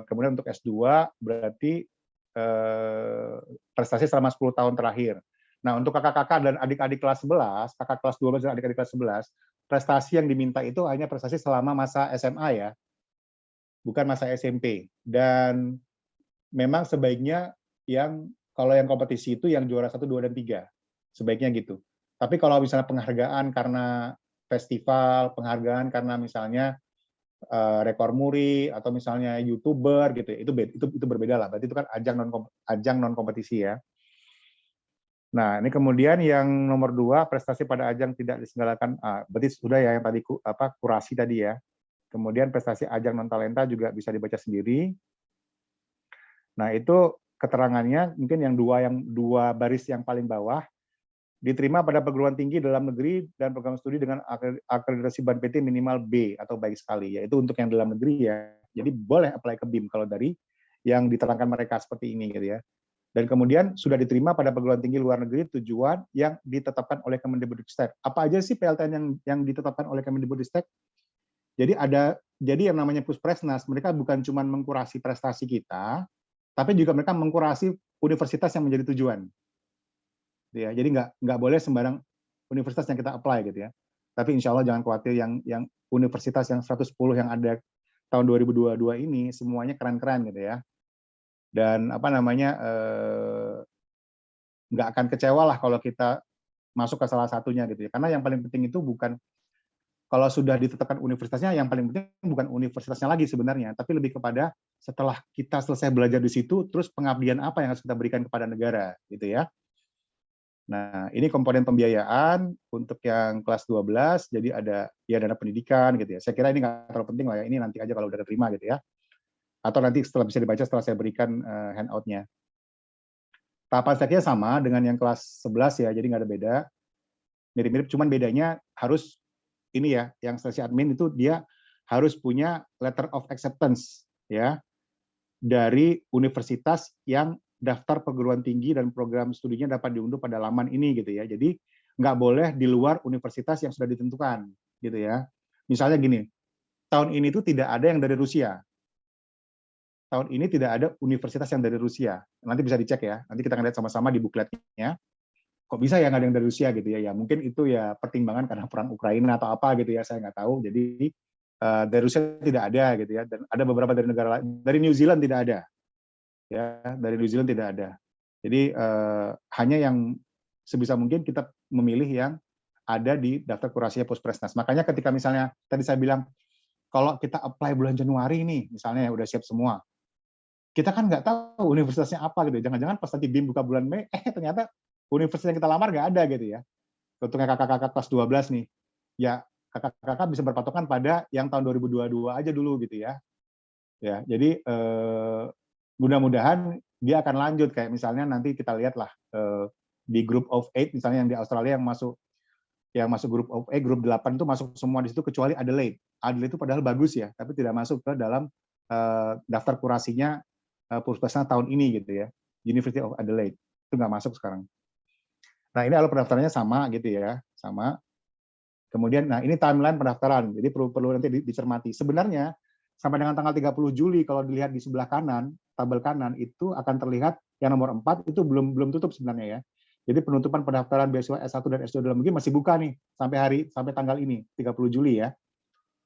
Kemudian untuk S2 berarti prestasi selama 10 tahun terakhir. Nah, untuk kakak-kakak dan adik-adik kelas 11, kakak kelas 12 dan adik-adik kelas 11, prestasi yang diminta itu hanya prestasi selama masa SMA ya, bukan masa SMP. Dan memang sebaiknya kalau yang kompetisi itu yang juara 1, 2, dan 3. Sebaiknya gitu. Tapi kalau misalnya penghargaan karena festival, penghargaan karena misalnya rekor muri atau misalnya YouTuber gitu, itu berbeda lah. Berarti itu kan ajang non kompetisi ya. Nah, ini kemudian yang nomor 2, prestasi pada ajang tidak diselenggarakan. Berarti sudah ya yang tadi kurasi tadi ya. Kemudian prestasi ajang non talenta juga bisa dibaca sendiri. Nah, itu keterangannya mungkin yang dua baris yang paling bawah, diterima pada perguruan tinggi dalam negeri dan program studi dengan akreditasi BAN-PT minimal B atau baik sekali, yaitu untuk yang dalam negeri ya. Jadi boleh apply ke BIM kalau dari yang diterangkan mereka seperti ini gitu ya. Dan kemudian sudah diterima pada perguruan tinggi luar negeri tujuan yang ditetapkan oleh Kemendikbudristek. Apa aja sih PLTN yang ditetapkan oleh Kemendikbudristek? Jadi yang namanya Puspresnas, mereka bukan cuma mengkurasi prestasi kita, tapi juga mereka mengkurasi universitas yang menjadi tujuan. Ya, jadi nggak boleh sembarang universitas yang kita apply gitu ya. Tapi insya Allah jangan khawatir yang universitas yang 110 yang ada tahun 2022 ini semuanya keren-keren gitu ya. Dan apa namanya nggak akan kecewa lah kalau kita masuk ke salah satunya gitu ya. Karena yang paling penting itu bukan kalau sudah ditetapkan universitasnya, yang paling penting bukan universitasnya lagi sebenarnya, tapi lebih kepada setelah kita selesai belajar di situ, terus pengabdian apa yang harus kita berikan kepada negara gitu ya. Nah, ini komponen pembiayaan untuk yang kelas 12, jadi ada ya dana pendidikan gitu ya. Saya kira ini nggak terlalu penting lah ya, ini nanti aja kalau udah terima gitu ya. Atau nanti setelah bisa dibaca setelah saya berikan handout-nya. Tahapan seleksinya sama dengan yang kelas 11 ya, jadi nggak ada beda. Mirip-mirip, cuman bedanya harus ini ya, yang seleksi admin itu dia harus punya letter of acceptance ya dari universitas yang daftar perguruan tinggi dan program studinya dapat diunduh pada laman ini gitu ya. Jadi nggak boleh di luar universitas yang sudah ditentukan gitu ya. Misalnya gini, tahun ini tuh tidak ada yang dari Rusia. Tahun ini tidak ada universitas yang dari Rusia. Nanti bisa dicek ya. Nanti kita akan lihat sama-sama di bukletnya. Kok bisa ya nggak ada yang dari Rusia gitu ya? Ya mungkin itu ya pertimbangan karena perang Ukraina atau apa gitu ya. Saya nggak tahu. Jadi dari Rusia tidak ada gitu ya. Dan ada beberapa dari negara lain. Dari New Zealand tidak ada. Ya, dari New Zealand tidak ada. Jadi hanya yang sebisa mungkin kita memilih yang ada di daftar kurasinya Puspresnas. Makanya ketika misalnya tadi saya bilang kalau kita apply bulan Januari nih, misalnya ya udah siap semua, kita kan nggak tahu universitasnya apa gitu. Jangan-jangan pas nanti BIM buka bulan Mei, ternyata universitas yang kita lamar nggak ada gitu ya. Contohnya kakak-kakak kelas 12 nih, ya kakak-kakak bisa berpatokan pada yang tahun 2022 aja dulu gitu ya. Ya, jadi mudah-mudahan dia akan lanjut kayak misalnya nanti kita lihatlah di group of 8 misalnya yang di Australia yang masuk group of 8, group 8 itu masuk semua di situ kecuali Adelaide. Adelaide itu padahal bagus ya, tapi tidak masuk ke dalam daftar kurasinya Puspresnas tahun ini gitu ya. University of Adelaide itu nggak masuk sekarang. Nah, ini alur pendaftarannya sama gitu ya, sama. Kemudian nah ini timeline pendaftaran. Jadi perlu nanti dicermati. Sebenarnya sampai dengan tanggal 30 Juli kalau dilihat di sebelah kanan, tabel kanan itu akan terlihat yang nomor 4 itu belum tutup sebenarnya ya. Jadi penutupan pendaftaran beasiswa S1 dan S2 dalam negeri masih buka nih sampai tanggal ini 30 Juli ya.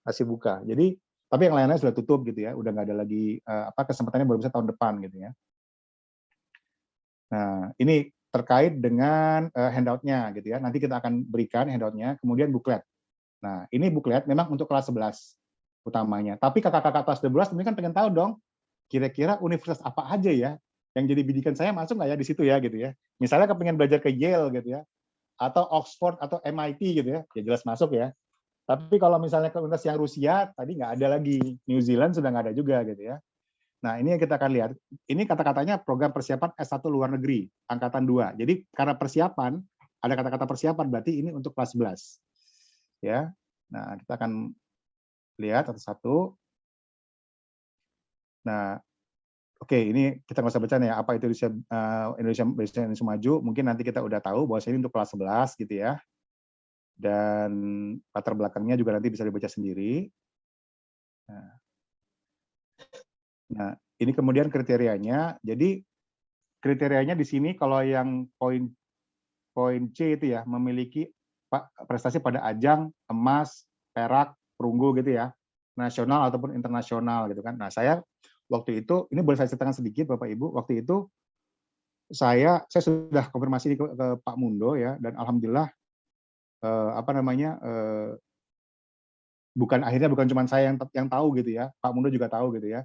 Masih buka. Jadi tapi yang lain-lain sudah tutup gitu ya, udah nggak ada lagi kesempatannya baru bisa tahun depan gitu ya. Nah, ini terkait dengan handout-nya gitu ya. Nanti kita akan berikan handout-nya, kemudian buklet. Nah, ini buklet memang untuk kelas 11. utamanya. Tapi kakak-kakak kelas 12 ini kan pengen tahu dong, kira-kira universitas apa aja ya yang jadi bidikan saya, masuk nggak ya di situ ya gitu ya. Misalnya kepengen belajar ke Yale gitu ya, atau Oxford atau MIT gitu ya jelas masuk ya. Tapi kalau misalnya ke universitas yang Rusia, tadi nggak ada lagi. New Zealand sudah nggak ada juga gitu ya. Nah, ini yang kita akan lihat. Ini kata-katanya program persiapan S1 luar negeri, angkatan 2. Jadi karena persiapan, ada kata-kata persiapan, berarti ini untuk kelas 11. Ya. Nah, kita akan lihat satu-satu. Nah, oke, ini kita nggak usah baca ya, apa itu Indonesia Maju. Mungkin nanti kita udah tahu bahwa ini untuk kelas 11 gitu ya. Dan latar belakangnya juga nanti bisa dibaca sendiri. Nah, ini kemudian kriterianya. Jadi kriterianya di sini kalau yang poin C itu ya, memiliki prestasi pada ajang emas, perak, perunggu gitu ya, nasional ataupun internasional gitu kan. Nah, saya waktu itu, ini boleh saya ceritakan sedikit Bapak Ibu, waktu itu saya sudah konfirmasi ke Pak Mundo ya, dan alhamdulillah akhirnya bukan cuma saya yang tahu gitu ya, Pak Mundo juga tahu gitu ya.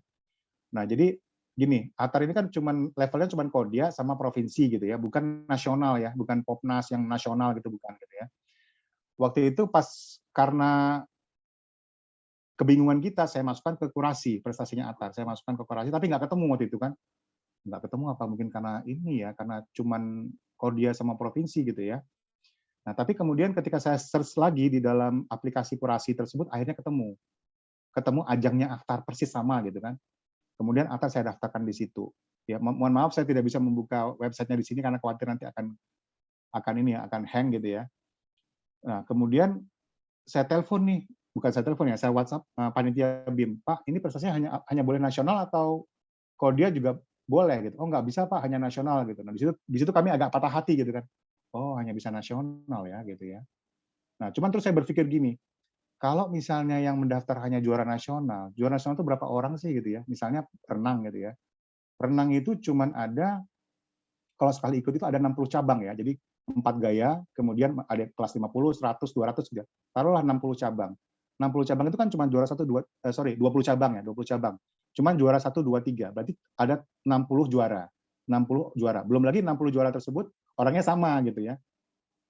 Nah, jadi gini, ATAR ini kan levelnya cuman Kodia sama provinsi gitu ya, bukan nasional ya, bukan Popnas yang nasional gitu, bukan gitu ya. Waktu itu karena kebingungan kita, saya masukkan ke kurasi prestasinya ATAR, saya masukkan ke kurasi, tapi nggak ketemu waktu itu kan, nggak ketemu apa mungkin karena ini ya, karena cuman Kodia sama provinsi gitu ya. Nah, tapi kemudian ketika saya search lagi di dalam aplikasi kurasi tersebut, akhirnya ketemu ajangnya ATAR persis sama gitu kan. Kemudian ATAR saya daftarkan di situ. Ya, mohon maaf saya tidak bisa membuka websitenya di sini karena khawatir nanti akan hang gitu ya. Nah, kemudian saya telepon nih, bukan saya telepon ya, saya WhatsApp panitia BIM, Pak, ini prestasinya hanya boleh nasional atau kalau dia juga boleh gitu? Oh nggak bisa Pak, hanya nasional gitu. Nah di situ kami agak patah hati gitu kan. Oh hanya bisa nasional ya gitu ya. Nah cuman terus saya berpikir gini, kalau misalnya yang mendaftar hanya juara nasional itu berapa orang sih gitu ya? Misalnya renang gitu ya. Renang itu cuman ada, kalau sekali ikut itu ada 60 cabang ya. Jadi 4 gaya, kemudian ada kelas 50, 100, 200 juga. Taruhlah 60 cabang. 60 cabang itu kan cuma juara 1 20 cabang ya, 20 cabang. Cuman juara 1 2 3. Berarti ada 60 juara. 60 juara. Belum lagi 60 juara tersebut orangnya sama gitu ya.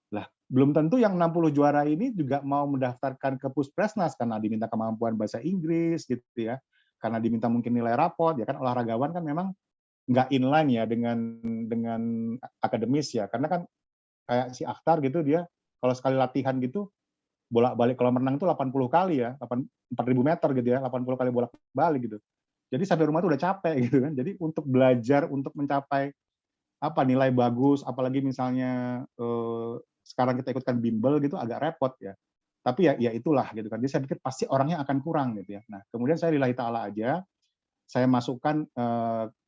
Lah, belum tentu yang 60 juara ini juga mau mendaftarkan ke Puspresnas karena diminta kemampuan bahasa Inggris gitu ya. Karena diminta mungkin nilai raport, ya kan olahragawan kan memang nggak inline ya dengan akademis ya, karena kan kayak si Akhtar gitu, dia kalau sekali latihan gitu bolak-balik kolam renang itu 80 kali ya, 4.000 meter gitu ya, 80 kali bolak-balik gitu. Jadi sampai rumah tuh udah capek gitu kan. Jadi untuk belajar untuk mencapai nilai bagus, apalagi misalnya sekarang kita ikutkan bimbel gitu agak repot ya. Tapi ya itulah gitu kan. Jadi saya pikir pasti orangnya akan kurang gitu ya. Nah, kemudian saya lillahi ta'ala aja, saya masukkan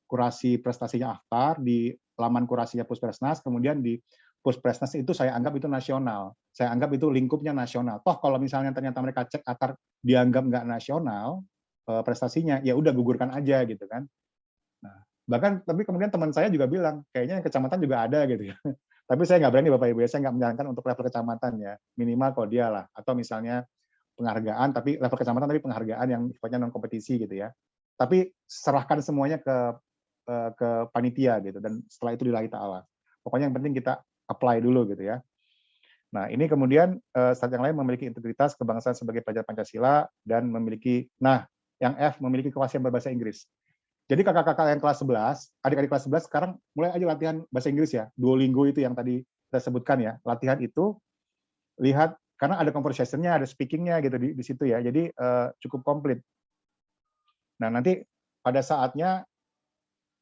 kurasi prestasinya Akhtar di laman kurasinya Puspresnas, kemudian di Puspresnas itu saya anggap itu nasional. Saya anggap itu lingkupnya nasional. Toh kalau misalnya ternyata mereka cek Akhtar dianggap nggak nasional prestasinya, ya udah gugurkan aja gitu kan. Nah, bahkan tapi kemudian teman saya juga bilang, kayaknya yang kecamatan juga ada gitu ya. Tapi saya nggak berani Bapak Ibu ya, saya nggak menyarankan untuk level kecamatan ya. Minimal kalau dia lah, atau misalnya penghargaan, tapi level kecamatan tapi penghargaan yang sifatnya non kompetisi gitu ya. Tapi serahkan semuanya ke panitia gitu, dan setelah itu lillahi ta'ala. Pokoknya yang penting kita apply dulu gitu ya. Nah ini kemudian syarat yang lain memiliki integritas kebangsaan sebagai pelajar Pancasila dan yang F memiliki kefasihan berbahasa Inggris. Jadi kakak-kakak yang kelas 11, adik-adik kelas 11 sekarang mulai aja latihan bahasa Inggris ya. Duolingo itu yang tadi saya sebutkan ya. Latihan itu lihat karena ada conversation-nya, ada speaking-nya gitu di situ ya. Jadi cukup komplit. Nah, nanti pada saatnya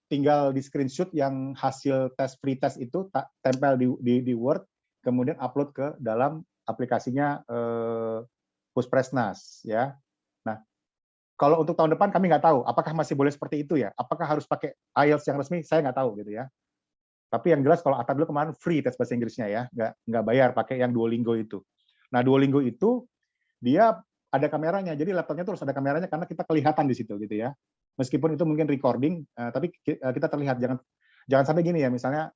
tinggal di screenshot yang hasil free test itu tempel di Word, kemudian upload ke dalam aplikasinya Puspresnas ya. Nah, kalau untuk tahun depan kami nggak tahu apakah masih boleh seperti itu ya. Apakah harus pakai IELTS yang resmi? Saya nggak tahu gitu ya. Tapi yang jelas kalau Atta dulu kemarin free tes bahasa Inggrisnya ya, nggak bayar pakai yang Duolingo itu. Nah, Duolingo itu dia ada kameranya, jadi laptopnya terus ada kameranya karena kita kelihatan di situ gitu ya. Meskipun itu mungkin recording, tapi kita terlihat. Jangan sampai gini ya, misalnya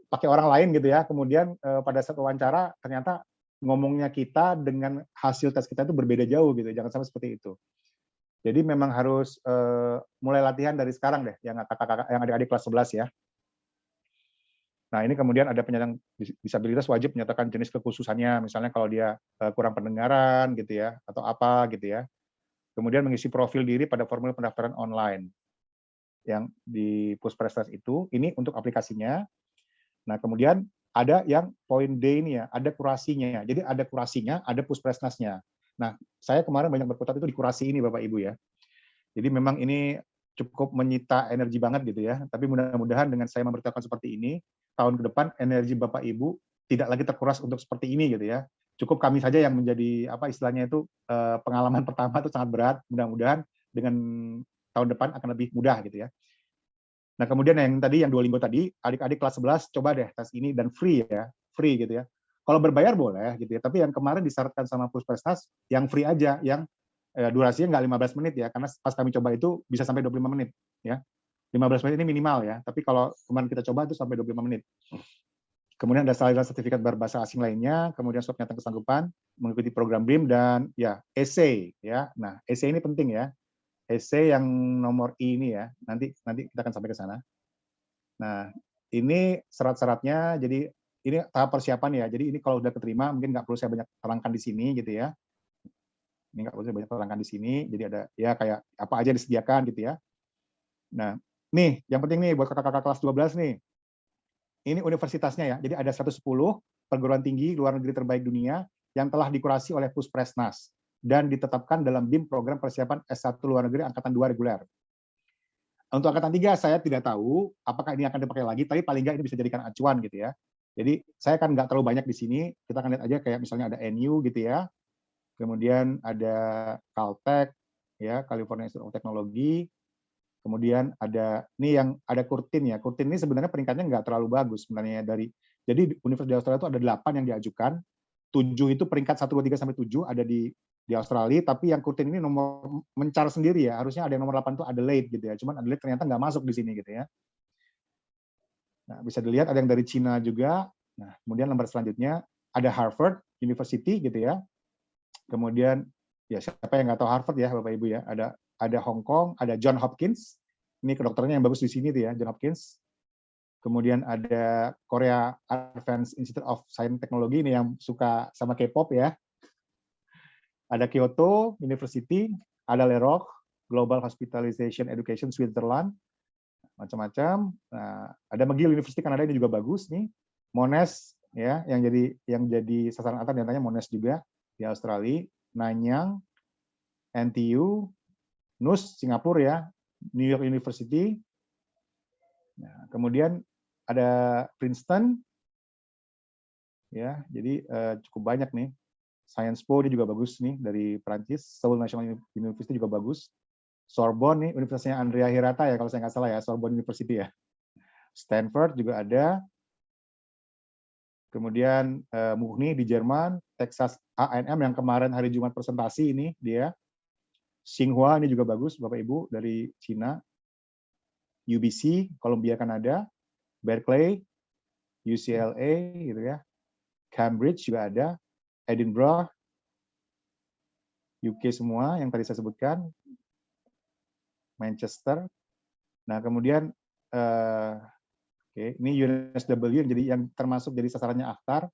pakai orang lain gitu ya, kemudian pada saat wawancara ternyata ngomongnya kita dengan hasil tes kita itu berbeda jauh gitu, jangan sampai seperti itu. Jadi memang harus mulai latihan dari sekarang deh, yang kakak-kakak, yang adik-adik kelas 11 ya. Nah, ini kemudian ada penyandang disabilitas wajib menyatakan jenis kekhususannya, misalnya kalau dia kurang pendengaran gitu ya, atau apa gitu ya. Kemudian mengisi profil diri pada formulir pendaftaran online yang di Puspresnas itu, ini untuk aplikasinya. Nah, kemudian ada yang poin D ini ya, ada kurasinya. Jadi ada kurasinya, ada Puspresnasnya. Nah, saya kemarin banyak berkutat itu di kurasi ini Bapak Ibu ya. Jadi memang ini cukup menyita energi banget gitu ya. Tapi mudah-mudahan dengan saya memberitahukan seperti ini, tahun ke depan energi Bapak Ibu tidak lagi terkuras untuk seperti ini gitu ya. Cukup kami saja yang menjadi apa istilahnya itu pengalaman pertama itu sangat berat. Mudah-mudahan dengan tahun depan akan lebih mudah gitu ya. Nah, kemudian yang tadi yang Duolingo tadi, adik-adik kelas 11 coba deh tes ini dan free ya, free gitu ya. Kalau berbayar boleh gitu ya, tapi yang kemarin disyaratkan sama Puspresnas yang free aja, yang durasinya nggak 15 menit ya, karena pas kami coba itu bisa sampai 25 menit ya. 15 menit ini minimal ya, tapi kalau kemarin kita coba itu sampai 25 menit. Kemudian ada salinan sertifikat berbahasa asing lainnya, kemudian surat nyata kesanggupan, mengikuti program BIM dan ya essay ya. Nah, essay ini penting ya. Essay yang nomor I ini ya, nanti kita akan sampai ke sana. Nah, ini syarat-syaratnya, jadi ini tahap persiapan ya. Jadi ini kalau udah keterima, mungkin nggak perlu saya banyak terangkan di sini gitu ya. Ini nggak perlu saya banyak terangkan di sini. Jadi ada ya kayak apa aja disediakan gitu ya. Nah, nih yang penting nih buat kakak-kakak kelas 12 nih. Ini universitasnya ya. Jadi ada 110 perguruan tinggi luar negeri terbaik dunia yang telah dikurasi oleh Puspresnas dan ditetapkan dalam BIM program persiapan S1 luar negeri angkatan 2 reguler. Untuk angkatan 3 saya tidak tahu apakah ini akan dipakai lagi, tapi paling nggak ini bisa jadikan acuan gitu ya. Jadi saya kan nggak terlalu banyak di sini, kita akan lihat aja kayak misalnya ada NU gitu ya, kemudian ada Caltech, ya California Institute of Technology, kemudian ada ini yang ada Curtin ya. Curtin ini sebenarnya peringkatnya nggak terlalu bagus sebenarnya dari. Jadi Universitas di Australia itu ada 8 yang diajukan, 7 itu peringkat 1, 2, 3 sampai 7 ada di Australia, tapi yang Curtin ini nomor mencar sendiri ya, harusnya ada yang nomor 8 itu Adelaide gitu ya, cuman Adelaide ternyata nggak masuk di sini gitu ya. Nah, bisa dilihat ada yang dari Cina juga. Nah, kemudian lembar selanjutnya ada Harvard University gitu ya. Kemudian ya siapa yang nggak tahu Harvard ya Bapak Ibu ya, ada Hong Kong, ada John Hopkins. Ini kedokterannya yang bagus di sini tuh ya, John Hopkins. Kemudian ada Korea Advanced Institute of Science Technology, ini yang suka sama K-pop ya. Ada Kyoto University, ada Leroy, Global Hospitalization Education Switzerland, macam-macam. Nah, ada McGill University Kanada ini juga bagus nih. Monash ya, yang jadi sasaran atas diantaranya Monash juga di Australia, Nanyang, NTU, NUS Singapura ya, New York University. Nah, kemudian ada Princeton, ya, jadi cukup banyak nih. Sciences Po ini juga bagus nih dari Prancis, Seoul National University juga bagus. Sorbonne nih, Universitasnya Andrea Hirata ya kalau saya nggak salah ya, Sorbonne University ya. Stanford juga ada. Kemudian Muhni di Jerman, Texas A&M yang kemarin hari Jumat presentasi ini dia. Tsinghua ini juga bagus Bapak Ibu dari Cina. UBC, Columbia Kanada, Berkeley, UCLA gitu ya. Cambridge juga ada, Edinburgh, UK semua yang tadi saya sebutkan, Manchester. Nah, kemudian ini UNSW yang termasuk jadi sasarannya Akhtar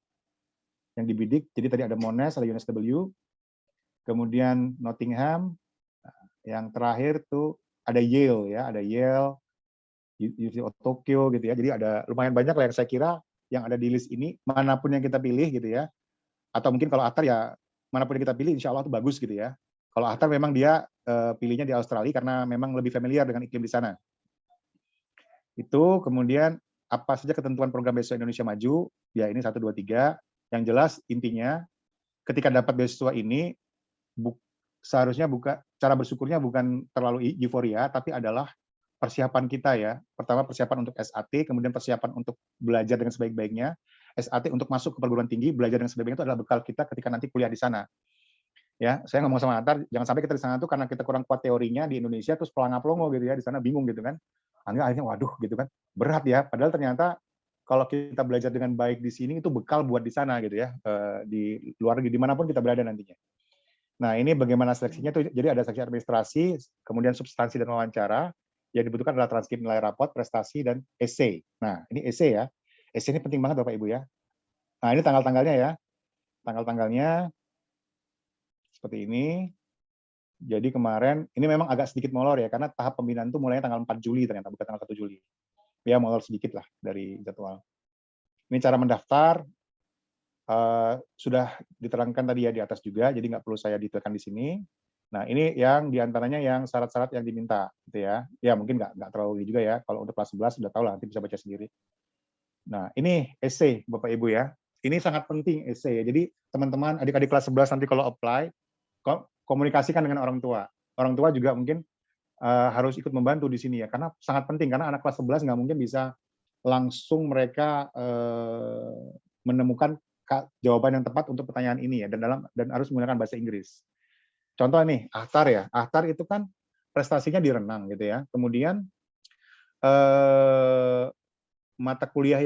yang dibidik. Jadi tadi ada Monash, ada UNSW, kemudian Nottingham, yang terakhir tuh ada Yale ya, ada Yale, University of Tokyo gitu ya. Jadi ada lumayan banyak lah yang saya kira yang ada di list ini, manapun yang kita pilih gitu ya. Atau mungkin kalau Akhtar ya manapun yang kita pilih insya Allah itu bagus gitu ya. Kalau Akhtar memang dia pilihnya di Australia karena memang lebih familiar dengan iklim di sana. Itu kemudian apa saja ketentuan program beasiswa Indonesia Maju, ya ini 1, 2, 3. Yang jelas intinya ketika dapat beasiswa ini seharusnya cara bersyukurnya bukan terlalu euforia, tapi adalah persiapan kita ya. Pertama persiapan untuk SAT, kemudian persiapan untuk belajar dengan sebaik-baiknya. SAT untuk masuk ke perguruan tinggi, belajar dengan sebaik-baiknya itu adalah bekal kita ketika nanti kuliah di sana. Ya, saya ngomong sama Antar, jangan sampai kita di sana tuh karena kita kurang kuat teorinya di Indonesia terus pelangap-pelongo gitu ya, di sana bingung gitu kan. Akhirnya waduh gitu kan, berat ya. Padahal ternyata kalau kita belajar dengan baik di sini itu bekal buat di sana gitu ya, di luar negeri dimanapun kita berada nantinya. Nah ini bagaimana seleksinya tuh, jadi ada seleksi administrasi, kemudian substansi dan wawancara, yang dibutuhkan adalah transkrip nilai rapot, prestasi, dan esai. Nah ini esai ya, esai ini penting banget Bapak Ibu ya. Nah ini tanggal-tanggalnya ya, tanggal-tanggalnya seperti ini. Jadi kemarin, ini memang agak sedikit molor ya, karena tahap pembinaan itu mulainya tanggal 4 Juli ternyata, bukan tanggal 1 Juli. Ya molor sedikit lah dari jadwal. Ini cara mendaftar, sudah diterangkan tadi ya di atas juga, jadi nggak perlu saya detailkan di sini. Nah ini yang diantaranya yang syarat-syarat yang diminta, gitu ya. Ya mungkin nggak terlalu juga ya, kalau untuk kelas 11 sudah tahu lah, nanti bisa baca sendiri. Nah ini essay Bapak Ibu ya, ini sangat penting essay ya. Jadi teman-teman adik-adik kelas 11 nanti kalau apply, komunikasikan dengan orang tua. Orang tua juga mungkin harus ikut membantu di sini ya, karena sangat penting, karena anak kelas 11 nggak mungkin bisa langsung mereka menemukan jawaban yang tepat untuk pertanyaan ini ya, dan harus menggunakan bahasa Inggris. Contoh nih, Ahtar ya, Ahtar itu kan prestasinya di renang gitu ya, kemudian mata kuliah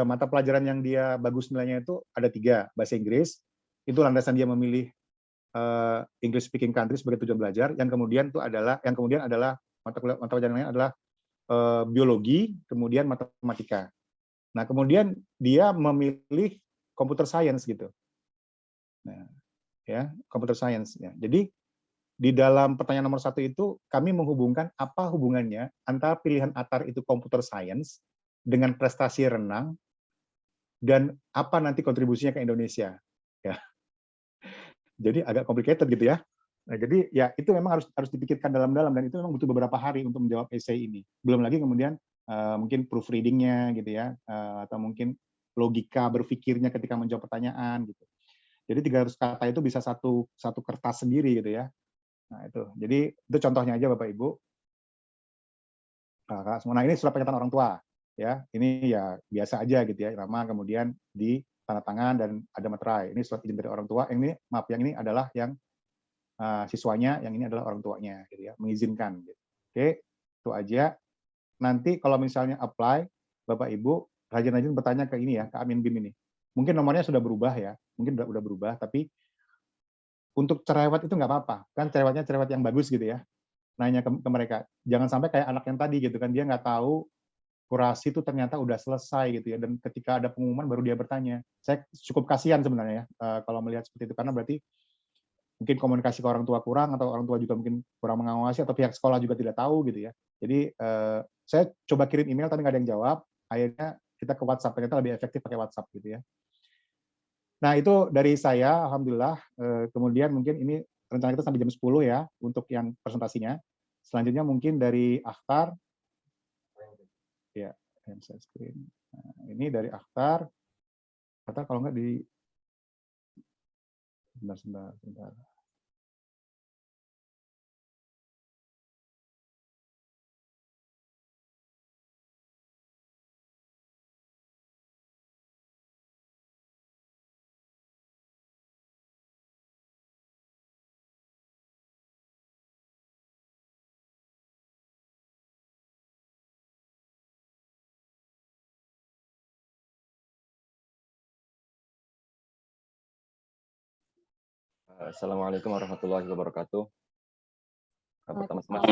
mata pelajaran yang dia bagus nilainya itu ada 3, bahasa Inggris, itu landasan dia memilih English speaking country sebagai tujuan belajar. Yang kemudian adalah mata pelajaran lainnya adalah biologi, kemudian matematika. Nah, kemudian dia memilih computer science gitu. Nah, ya, computer science ya. Jadi di dalam pertanyaan nomor 1 itu kami menghubungkan apa hubungannya antara pilihan Ahtar itu computer science dengan prestasi renang dan apa nanti kontribusinya ke Indonesia. Ya. Jadi agak complicated gitu ya. Nah, jadi ya itu memang harus dipikirkan dalam-dalam, dan itu memang butuh beberapa hari untuk menjawab essay ini. Belum lagi kemudian mungkin proofreading-nya gitu ya, atau mungkin logika berpikirnya ketika menjawab pertanyaan gitu. Jadi 300 kata itu bisa satu kertas sendiri gitu ya. Nah itu, jadi itu contohnya aja Bapak Ibu. Nah ini surat pernyataan orang tua ya. Ini ya biasa aja gitu ya, nama kemudian di tanda tangan dan ada materai. Ini surat izin dari orang tua. Yang ini adalah yang siswanya, yang ini adalah orang tuanya, gitu ya, mengizinkan. Gitu. Oke, itu aja. Nanti kalau misalnya apply, Bapak Ibu rajin-rajin bertanya ke ini ya, ke admin BIM ini. Mungkin nomornya sudah berubah ya, mungkin udah berubah, tapi untuk cerewet itu nggak apa-apa, kan cerewetnya cerewet yang bagus gitu ya. Nanya ke mereka, jangan sampai kayak anak yang tadi gitu kan, dia nggak tahu kurasi itu ternyata udah selesai gitu ya, dan ketika ada pengumuman baru dia bertanya. Saya cukup kasihan sebenarnya ya, kalau melihat seperti itu, karena berarti mungkin komunikasi ke orang tua kurang, atau orang tua juga mungkin kurang mengawasi, atau pihak sekolah juga tidak tahu gitu ya. Jadi saya coba kirim email tapi nggak ada yang jawab, akhirnya kita ke WhatsApp, ternyata lebih efektif pakai WhatsApp gitu ya. Nah itu dari saya, alhamdulillah. Kemudian mungkin ini rencana kita sampai jam 10 ya untuk yang presentasinya. Selanjutnya mungkin dari Akhtar, ya, share screen. Nah, ini dari Akhtar. Akhtar kalau nggak di, sebentar. Assalamualaikum warahmatullahi wabarakatuh. Pertama-tama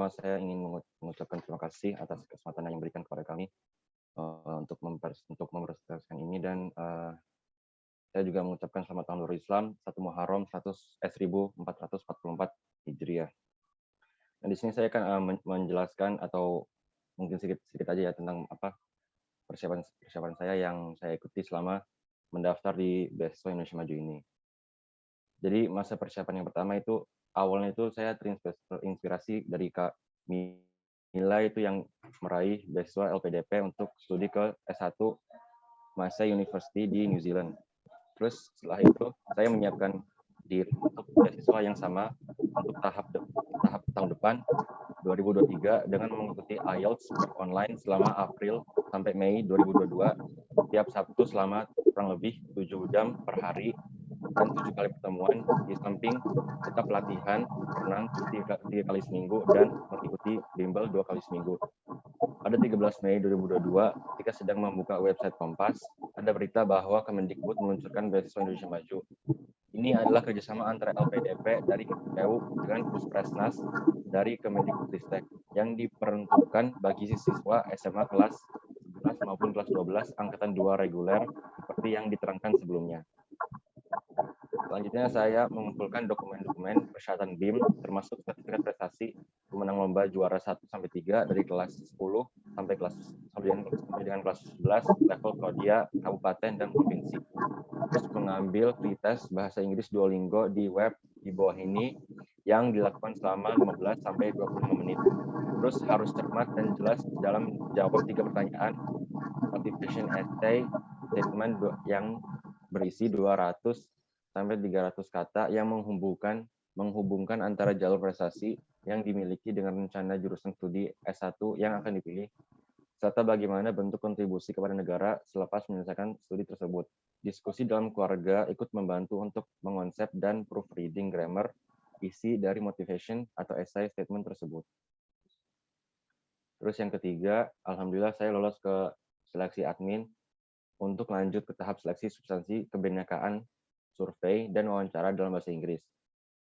saya ingin mengucapkan terima kasih atas kesempatan yang diberikan kepada kami untuk mempresentasikan ini, dan saya juga mengucapkan selamat tahun baru Islam 1 Muharram 1444 Hijriah. Dan di sini saya akan menjelaskan atau mungkin sedikit aja ya tentang persiapan saya yang saya ikuti selama mendaftar di beasiswa Indonesia Maju ini. Jadi masa persiapan yang pertama itu awalnya itu saya terinspirasi dari Kak Mila itu yang meraih beasiswa LPDP untuk studi ke S1 Massey University di New Zealand. Terus setelah itu saya menyiapkan diri untuk beasiswa yang sama untuk tahap tahun depan 2023 dengan mengikuti IELTS online selama April sampai Mei 2022 tiap Sabtu selama kurang lebih 7 jam per hari dan 7 kali pertemuan, di samping tetap latihan renang 3 kali seminggu dan mengikuti bimbel 2 kali seminggu. Pada 13 Mei 2022, ketika sedang membuka website Kompas, ada berita bahwa Kemendikbud meluncurkan beasiswa Indonesia Maju. Ini adalah kerjasama antara LPDP dari KPU dengan Puspresnas dari Kemendikbudristek yang diperuntukkan bagi siswa SMA kelas 11 maupun kelas 12 angkatan 2 reguler seperti yang diterangkan sebelumnya. Selanjutnya saya mengumpulkan dokumen-dokumen persyaratan BIM termasuk sertifikat prestasi pemenang lomba juara 1-3 dari kelas 10 sampai dengan kelas 11 level Prodia, kabupaten dan provinsi. Terus mengambil pretest bahasa Inggris Duolingo di web di bawah ini yang dilakukan selama 15 sampai 25 menit. Terus harus cermat dan jelas dalam jawab 3 pertanyaan motivation essay statement yang berisi 200 sampai 300 kata yang menghubungkan antara jalur prestasi yang dimiliki dengan rencana jurusan studi S1 yang akan dipilih, serta bagaimana bentuk kontribusi kepada negara selepas menyelesaikan studi tersebut. Diskusi dalam keluarga ikut membantu untuk mengonsep dan proofreading grammar isi dari motivation atau essay statement tersebut. Terus yang ketiga, alhamdulillah saya lolos ke seleksi admin untuk lanjut ke tahap seleksi substansi kebinekaan survei dan wawancara dalam bahasa Inggris.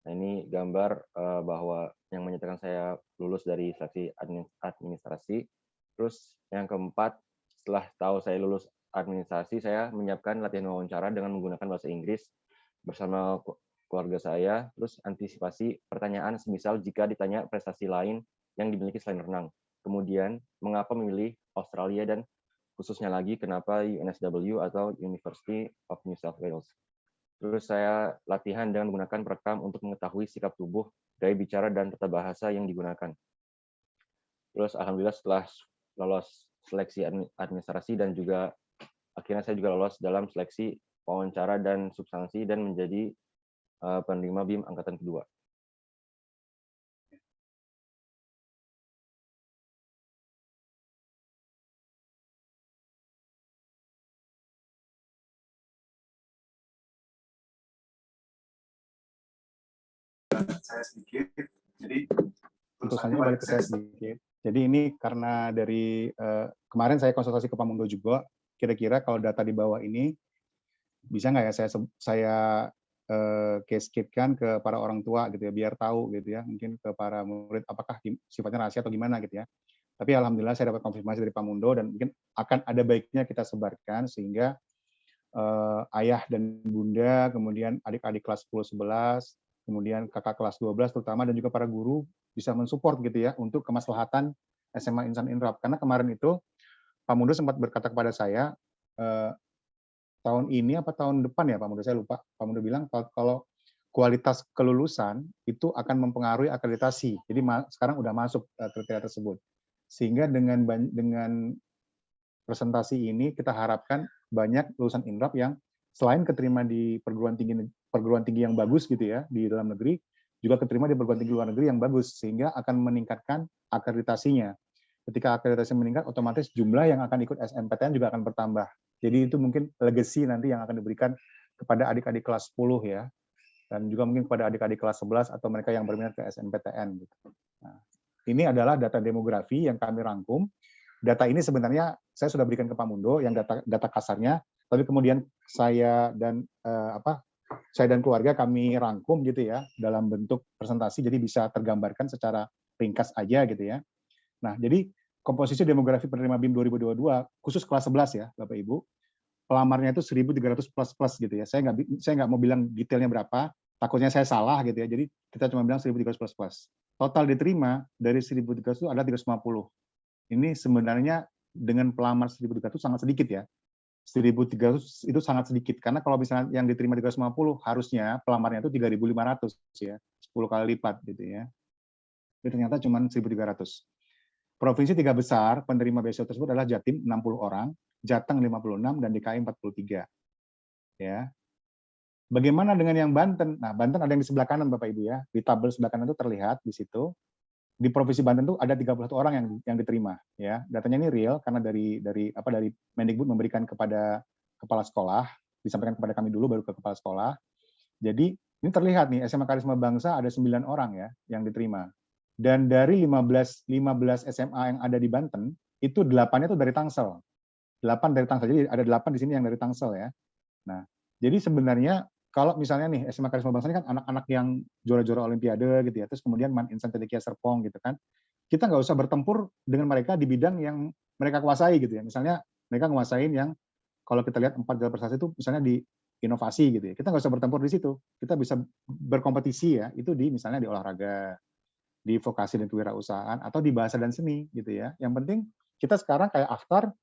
Nah, ini gambar bahwa yang menyatakan saya lulus dari seleksi administrasi. Terus yang keempat, setelah tahu saya lulus administrasi, saya menyiapkan latihan wawancara dengan menggunakan bahasa Inggris bersama keluarga saya. Terus antisipasi pertanyaan semisal jika ditanya prestasi lain yang dimiliki selain renang. Kemudian, mengapa memilih Australia dan khususnya lagi kenapa UNSW atau University of New South Wales. Terus saya latihan dengan menggunakan perekam untuk mengetahui sikap tubuh, gaya bicara, dan tata bahasa yang digunakan. Terus alhamdulillah setelah lolos seleksi administrasi dan juga akhirnya saya juga lolos dalam seleksi wawancara dan substansi dan menjadi penerima BIM angkatan kedua. Saya sedikit, jadi urusannya balik ke saya sedikit. Jadi ini karena dari kemarin saya konsultasi ke Pamundo juga, kira-kira kalau data di bawah ini bisa nggak ya saya cascade-kan ke para orang tua gitu ya, biar tahu gitu ya, mungkin ke para murid apakah sifatnya rahasia atau gimana gitu ya. Tapi alhamdulillah saya dapat konfirmasi dari Pamundo dan mungkin akan ada baiknya kita sebarkan sehingga ayah dan bunda, kemudian adik-adik kelas 10-11, kemudian kakak kelas 12 terutama dan juga para guru bisa mensupport gitu ya untuk kemaslahatan SMA Insan Inrap. Karena kemarin itu Pak Mundo sempat berkata kepada saya, tahun ini apa tahun depan ya Pak Mundo, saya lupa. Pak Mundo bilang kalau kualitas kelulusan itu akan mempengaruhi akreditasi. Jadi sekarang udah masuk kriteria tersebut. Sehingga dengan presentasi ini kita harapkan banyak lulusan Inrap yang selain keterima di perguruan tinggi yang bagus gitu ya di dalam negeri, juga keterima di perguruan tinggi luar negeri yang bagus sehingga akan meningkatkan akreditasinya. Ketika akreditasi meningkat, otomatis jumlah yang akan ikut SNMPTN juga akan bertambah. Jadi itu mungkin legacy nanti yang akan diberikan kepada adik-adik kelas 10 ya, dan juga mungkin kepada adik-adik kelas 11 atau mereka yang berminat ke SNMPTN. Gitu. Nah, ini adalah data demografi yang kami rangkum. Data ini sebenarnya saya sudah berikan ke Pamundo yang data kasarnya, tapi kemudian saya dan keluarga kami rangkum gitu ya dalam bentuk presentasi, jadi bisa tergambarkan secara ringkas aja gitu ya. Nah, jadi komposisi demografi penerima BIM 2022 khusus kelas 11 ya, Bapak Ibu. Pelamarnya itu 1.300 plus gitu ya. Saya nggak mau bilang detailnya berapa, takutnya saya salah gitu ya. Jadi kita cuma bilang 1.300 plus. Total diterima dari 1.300 itu ada 350. Ini sebenarnya dengan pelamar 1.300 sangat sedikit ya. 1.300 itu sangat sedikit karena kalau misalnya yang diterima 350 harusnya pelamarnya itu 3.500 ya, 10 kali lipat gitu ya. Tapi ternyata cuma 1.300. Provinsi 3 besar penerima beasiswa tersebut adalah Jatim 60 orang, Jateng 56 dan DKI 43. Ya. Bagaimana dengan yang Banten? Nah, Banten ada yang di sebelah kanan Bapak Ibu ya. Di tabel sebelah kanan itu terlihat di situ. Di Provinsi Banten itu ada 31 orang yang diterima ya. Datanya ini real karena dari Mendikbud memberikan kepada kepala sekolah, disampaikan kepada kami dulu baru ke kepala sekolah. Jadi ini terlihat nih SMA Karisma Bangsa ada 9 orang ya yang diterima. Dan dari 15 SMA yang ada di Banten itu 8-nya itu dari Tangsel. 8 dari Tangsel. Jadi ada 8 di sini yang dari Tangsel ya. Nah, jadi sebenarnya kalau misalnya nih SMA Karisma Bangsa ini kan anak-anak yang juara-juara Olimpiade gitu ya, terus kemudian Man Insan Cendekia Serpong gitu kan, kita nggak usah bertempur dengan mereka di bidang yang mereka kuasai gitu ya. Misalnya mereka nguasain yang kalau kita lihat 4 jalur prestasi itu misalnya di inovasi gitu ya. Kita nggak usah bertempur di situ. Kita bisa berkompetisi ya, itu di misalnya di olahraga, di vokasi dan kewirausahaan, atau di bahasa dan seni gitu ya. Yang penting kita sekarang kayak Aktar,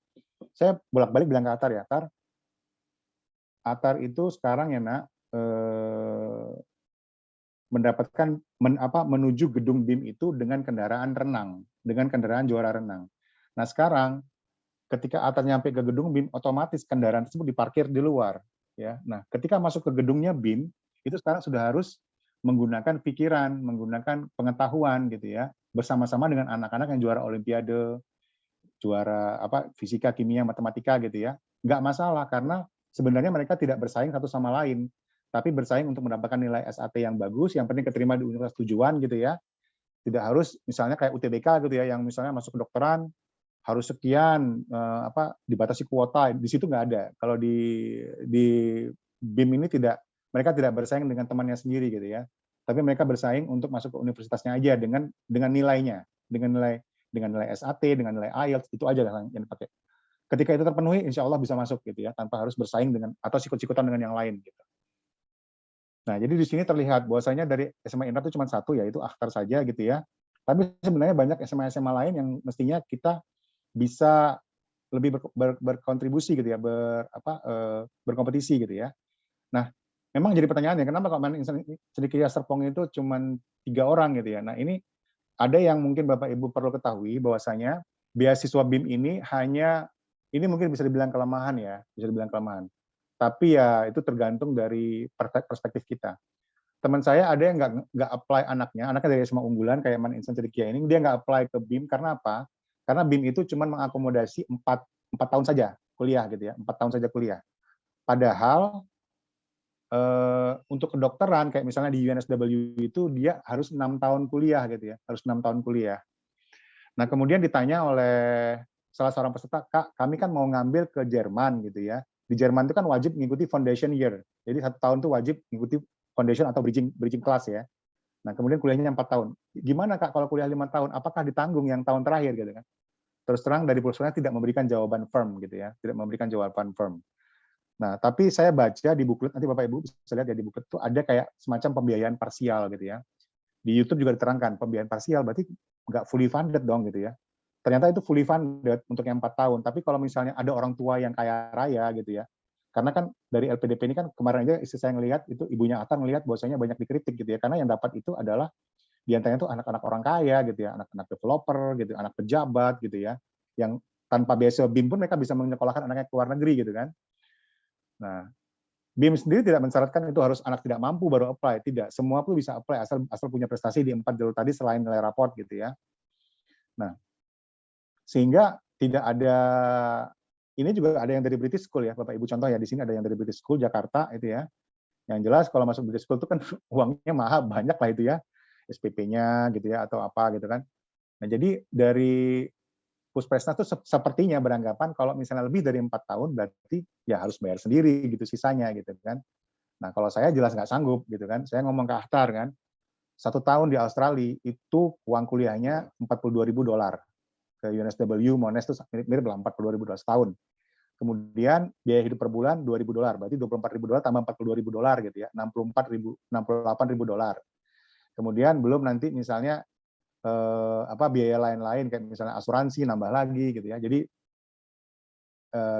saya bolak-balik bilang ke Aktar ya, Aktar itu sekarang ya nak, mendapatkan menuju gedung BIM itu dengan kendaraan renang, dengan kendaraan juara renang. Nah sekarang ketika Atar nyampe ke gedung BIM, otomatis kendaraan tersebut diparkir di luar. Ya, nah ketika masuk ke gedungnya BIM, itu sekarang sudah harus menggunakan pikiran, menggunakan pengetahuan gitu ya, bersama-sama dengan anak-anak yang juara Olimpiade, juara fisika, kimia, matematika gitu ya. Nggak masalah karena sebenarnya mereka tidak bersaing satu sama lain, tapi bersaing untuk mendapatkan nilai SAT yang bagus, yang penting keterima di universitas tujuan gitu ya. Tidak harus misalnya kayak UTBK gitu ya, yang misalnya masuk kedokteran harus sekian dibatasi kuota, di situ nggak ada. Kalau di BIM ini tidak, mereka tidak bersaing dengan temannya sendiri gitu ya. Tapi mereka bersaing untuk masuk ke universitasnya aja dengan nilainya, dengan nilai SAT, dengan nilai IELTS, itu aja yang dipakai. Ketika itu terpenuhi, insya Allah bisa masuk gitu ya, tanpa harus bersaing dengan atau sikut-sikutan dengan yang lain gitu. Nah, jadi di sini terlihat bahwasanya dari SMA Indra itu cuma satu, yaitu Aktar saja gitu ya. Tapi sebenarnya banyak SMA-SMA lain yang mestinya kita bisa lebih berkontribusi gitu ya, berkompetisi gitu ya. Nah, memang jadi pertanyaannya, kenapa kok Man Insan Cendekia Serpong itu cuma 3 orang gitu ya. Nah, ini ada yang mungkin Bapak Ibu perlu ketahui bahwasanya beasiswa BIM ini ini mungkin bisa dibilang kelemahan ya, bisa dibilang kelemahan. Tapi ya itu tergantung dari perspektif kita. Teman saya ada yang nggak apply anaknya dari SMA unggulan kayak Man Insan Cendekia ini, dia nggak apply ke BIM karena apa? Karena BIM itu cuma mengakomodasi 4 tahun saja kuliah gitu ya, 4 tahun saja kuliah. Padahal untuk kedokteran kayak misalnya di UNSW itu dia harus 6 tahun kuliah gitu ya, harus 6 tahun kuliah. Nah kemudian ditanya oleh salah seorang peserta, Kak, kami kan mau ngambil ke Jerman gitu ya. Di Jerman itu kan wajib mengikuti foundation year. Jadi 1 tahun itu wajib mengikuti foundation atau bridging class ya. Nah kemudian kuliahnya 4 tahun. Gimana Kak kalau kuliah 5 tahun? Apakah ditanggung yang tahun terakhir gitu kan? Terus terang dari perusahaan tidak memberikan jawaban firm gitu ya, tidak memberikan jawaban firm. Nah, tapi saya baca di buklet, nanti Bapak Ibu bisa lihat ya di buklet itu ada kayak semacam pembiayaan parsial gitu ya. Di YouTube juga diterangkan pembiayaan parsial berarti nggak fully funded dong gitu ya. Ternyata itu fully funded untuk yang 4 tahun. Tapi kalau misalnya ada orang tua yang kaya raya gitu ya, karena kan dari LPDP ini kan kemarin aja istri saya ngelihat itu ibunya Atar ngelihat bahwasanya banyak dikritik gitu ya, karena yang dapat itu adalah di antaranya tuh anak-anak orang kaya gitu ya, anak-anak developer gitu, anak pejabat gitu ya, yang tanpa beasiswa BIM pun mereka bisa menyekolahkan anaknya ke luar negeri gitu kan. Nah, BIM sendiri tidak mensyaratkan itu harus anak tidak mampu baru apply, tidak. Semua pun bisa apply asal punya prestasi di 4 jalur tadi selain nilai raport gitu ya. Nah, sehingga tidak ada, ini juga ada yang dari British School ya, Bapak Ibu contoh ya, di sini ada yang dari British School Jakarta itu ya. Yang jelas kalau masuk British School itu kan uangnya mahal, banyak lah itu ya, SPP-nya gitu ya atau apa gitu kan. Nah, jadi dari Puspesnas itu sepertinya beranggapan kalau misalnya lebih dari 4 tahun berarti ya harus bayar sendiri gitu sisanya gitu kan. Nah kalau saya jelas nggak sanggup gitu kan. Saya ngomong ke Aktar kan, 1 tahun di Australia itu uang kuliahnya $42.000 ke UNSW, Monash itu mirip lah $42.000 setahun. Kemudian biaya hidup per bulan $2.000, berarti $24.000 tambah $42.000 gitu ya, $68.000. Kemudian belum nanti misalnya biaya lain-lain kayak misalnya asuransi nambah lagi gitu ya. Jadi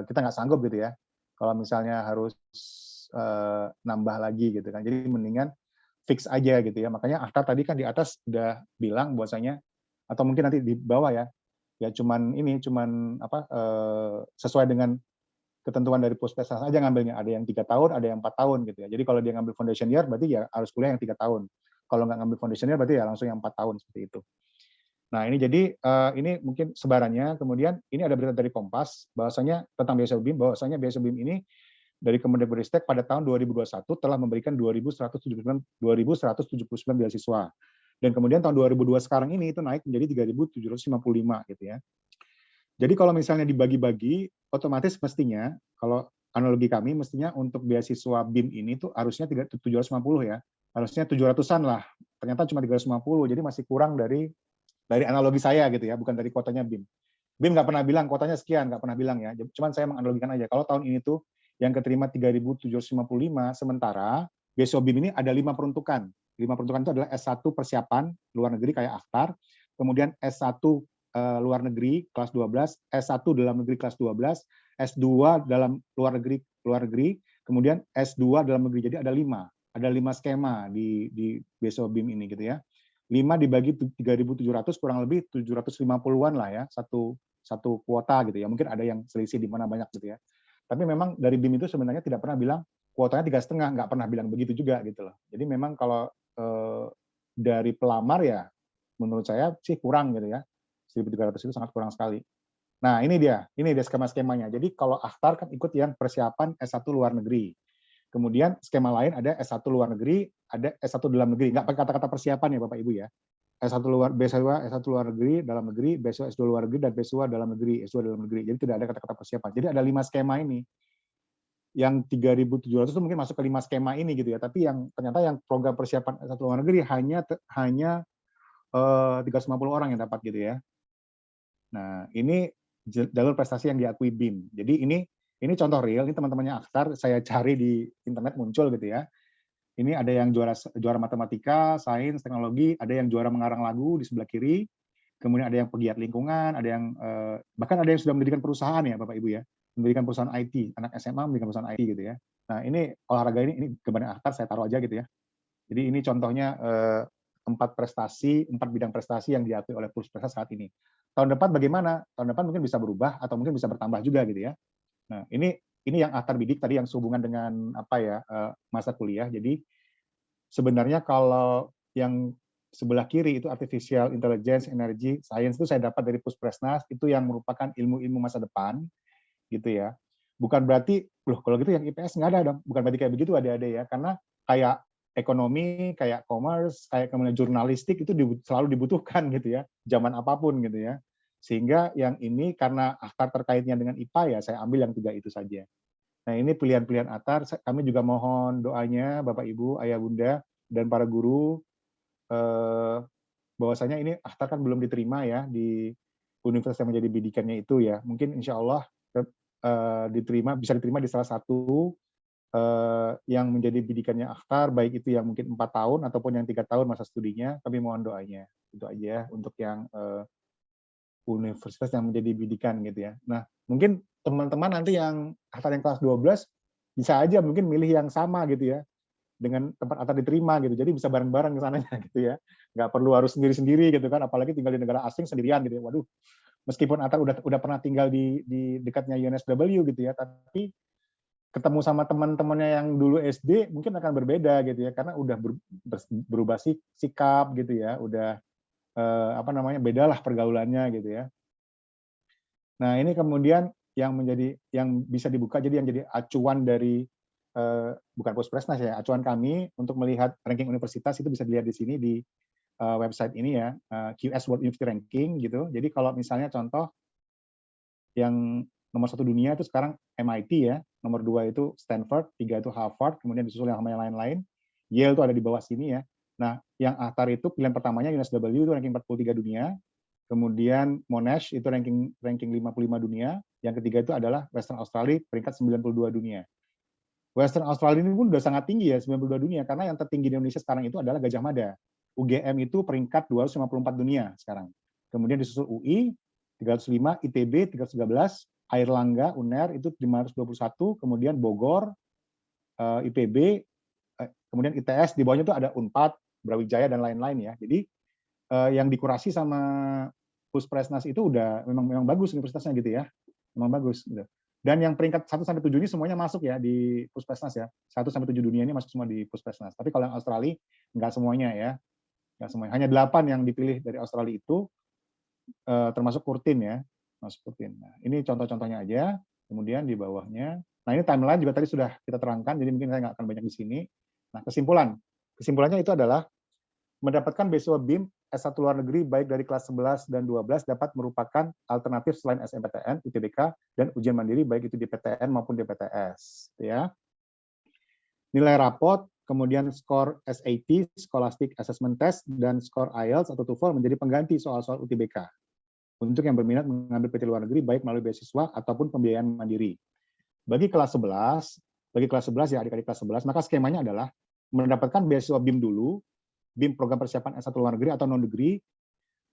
kita nggak sanggup gitu ya kalau misalnya harus nambah lagi gitu kan. Jadi mendingan fix aja gitu ya. Makanya Aktar tadi kan di atas udah bilang bahwasanya, atau mungkin nanti di bawah ya cuman sesuai dengan ketentuan dari Puspesnas aja ngambilnya. Ada yang 3 tahun, ada yang 4 tahun gitu ya. Jadi kalau dia ngambil foundation year berarti ya harus kuliah yang 3 tahun. Kalau nggak ngambil foundation year berarti ya langsung yang 4 tahun seperti itu. Nah ini jadi ini mungkin sebarannya. Kemudian ini ada berita dari Kompas bahwasanya tentang beasiswa BIM, bahwasanya beasiswa BIM ini dari Kemendikbudristek pada tahun 2021 telah memberikan 2.179 beasiswa. Dan kemudian tahun 2002 sekarang ini itu naik menjadi 3.755 gitu ya. Jadi kalau misalnya dibagi-bagi, otomatis mestinya, kalau analogi kami, mestinya untuk beasiswa BIM ini tuh harusnya 750 ya. Harusnya 700-an lah. Ternyata cuma 350, jadi masih kurang dari analogi saya gitu ya, bukan dari kuotanya BIM. BIM nggak pernah bilang kuotanya sekian, nggak pernah bilang ya. Cuman saya menganalogikan aja. Kalau tahun ini tuh yang keterima 3.755, sementara beasiswa BIM ini ada 5 peruntukan. 5 peruntukan itu adalah S1 persiapan luar negeri kayak Akhtar, kemudian S1 luar negeri kelas 12, S1 dalam negeri kelas 12, S2 dalam luar negeri, kemudian S2 dalam negeri. Jadi ada 5 skema di beasiswa BIM ini gitu ya. 5 dibagi 3.700 kurang lebih 750-an lah ya, satu kuota gitu ya. Mungkin ada yang selisih di mana banyak gitu ya. Tapi memang dari BIM itu sebenarnya tidak pernah bilang kuotanya 3,5, nggak pernah bilang begitu juga gitu loh. Jadi memang kalau dari pelamar ya menurut saya sih kurang gitu ya. 1.300 itu sangat kurang sekali. Nah, ini dia skema-skemanya. Jadi kalau Akhtar kan ikut yang persiapan S1 luar negeri. Kemudian skema lain ada S1 luar negeri, ada S1 dalam negeri. Nggak pakai kata-kata persiapan ya Bapak Ibu ya. S1 beasiswa S1 luar negeri, dalam negeri, beasiswa S2 luar negeri, dan beasiswa dalam negeri, S2 dalam negeri. Jadi tidak ada kata-kata persiapan. Jadi ada 5 skema ini. Yang 3.700 itu mungkin masuk ke 5 skema ini gitu ya. Tapi yang ternyata yang program persiapan S1 luar negeri hanya 350 orang yang dapat gitu ya. Nah, ini jalur prestasi yang diakui BIM. Jadi ini contoh real, ini teman-temannya Akhtar, saya cari di internet muncul gitu ya. Ini ada yang juara matematika, sains, teknologi, ada yang juara mengarang lagu di sebelah kiri, kemudian ada yang pegiat lingkungan, ada yang bahkan ada yang sudah mendirikan perusahaan ya Bapak Ibu ya, mendirikan perusahaan IT, anak SMA mendirikan perusahaan IT gitu ya. Nah ini olahraga ini gambarnya Akhtar, saya taruh aja gitu ya. Jadi ini contohnya 4 bidang prestasi yang diakui oleh Puspresa saat ini. Tahun depan bagaimana? Tahun depan mungkin bisa berubah atau mungkin bisa bertambah juga gitu ya. Nah, ini yang Akhtar bidik tadi yang sehubungan dengan apa ya masa kuliah. Jadi sebenarnya kalau yang sebelah kiri itu artificial intelligence, energy, science itu saya dapat dari Puspresnas, itu yang merupakan ilmu-ilmu masa depan gitu ya. Bukan berarti loh kalau gitu yang IPS nggak ada dong. Bukan berarti kayak begitu ada ya. Karena kayak ekonomi, kayak commerce, kayak kemudian jurnalistik itu selalu dibutuhkan gitu ya, zaman apapun gitu ya. Sehingga yang ini karena Akhtar terkaitnya dengan IPA ya saya ambil yang 3 itu saja. Nah ini pilihan-pilihan Akhtar, kami juga mohon doanya Bapak Ibu, Ayah Bunda, dan para guru, bahwasanya ini Akhtar kan belum diterima ya di universitas yang menjadi bidikannya itu ya. Mungkin insya Allah bisa diterima di salah satu yang menjadi bidikannya Akhtar, baik itu yang mungkin 4 tahun ataupun yang 3 tahun masa studinya, kami mohon doanya. Itu aja untuk yang universitas yang menjadi bidikan gitu ya. Nah, mungkin teman-teman nanti yang Akhtar yang kelas 12 bisa aja mungkin milih yang sama gitu ya, dengan tempat Akhtar diterima gitu. Jadi bisa bareng-bareng ke sananya gitu ya. Nggak perlu harus sendiri-sendiri gitu kan, apalagi tinggal di negara asing sendirian gitu ya. Waduh, meskipun Akhtar udah pernah tinggal di dekatnya UNSW gitu ya, tapi ketemu sama teman-temannya yang dulu SD mungkin akan berbeda gitu ya, karena udah berubah sikap gitu ya, udah bedalah pergaulannya gitu ya. Nah ini kemudian yang bisa dibuka, jadi yang jadi acuan dari bukan Puspresnas ya, acuan kami untuk melihat ranking universitas itu bisa dilihat di sini di website ini ya, QS World University Ranking gitu. Jadi kalau misalnya contoh yang nomor 1 dunia itu sekarang MIT ya, nomor 2 itu Stanford, 3 itu Harvard, kemudian disusul yang lain-lain. Yale itu ada di bawah sini ya. Nah, yang Akhtar itu pilihan pertamanya UNSW itu ranking 43 dunia, kemudian Monash itu ranking 55 dunia, yang ketiga itu adalah Western Australia peringkat 92 dunia. Western Australia ini pun udah sangat tinggi ya, 92 dunia, karena yang tertinggi di Indonesia sekarang itu adalah Gajah Mada. UGM itu peringkat 254 dunia sekarang. Kemudian disusul UI 305, ITB 313, Airlangga, UNER itu 521, kemudian Bogor, IPB, kemudian ITS, di bawahnya itu ada Unpad, Brawijaya, dan lain-lain ya. Jadi yang dikurasi sama Puspresnas itu udah memang bagus universitasnya gitu ya. Memang bagus gitu. Dan yang peringkat 1 sampai 7 ini semuanya masuk ya di Puspresnas ya. 1 sampai 7 dunia ini masuk semua di Puspresnas. Tapi kalau yang Australia nggak semuanya ya. Nggak semuanya. Hanya 8 yang dipilih dari Australia itu termasuk Kurtin ya. Masuk Kurtin. Nah, ini contoh-contohnya aja. Kemudian di bawahnya. Nah, ini timeline juga tadi sudah kita terangkan, jadi mungkin saya nggak akan banyak di sini. Nah, kesimpulannya itu adalah mendapatkan beasiswa BIM S1 luar negeri baik dari kelas 11 dan 12 dapat merupakan alternatif selain SNMPTN, UTBK, dan ujian mandiri baik itu di PTN maupun di PTS. Ya. Nilai rapot, kemudian skor SAT, Scholastic Assessment Test, dan skor IELTS atau TOEFL menjadi pengganti soal-soal UTBK untuk yang berminat mengambil PT luar negeri baik melalui beasiswa ataupun pembiayaan mandiri. Bagi kelas 11 ya adik-adik kelas 11, maka skemanya adalah mendapatkan beasiswa BIM dulu, BIM program persiapan S1 luar negeri atau non-degree,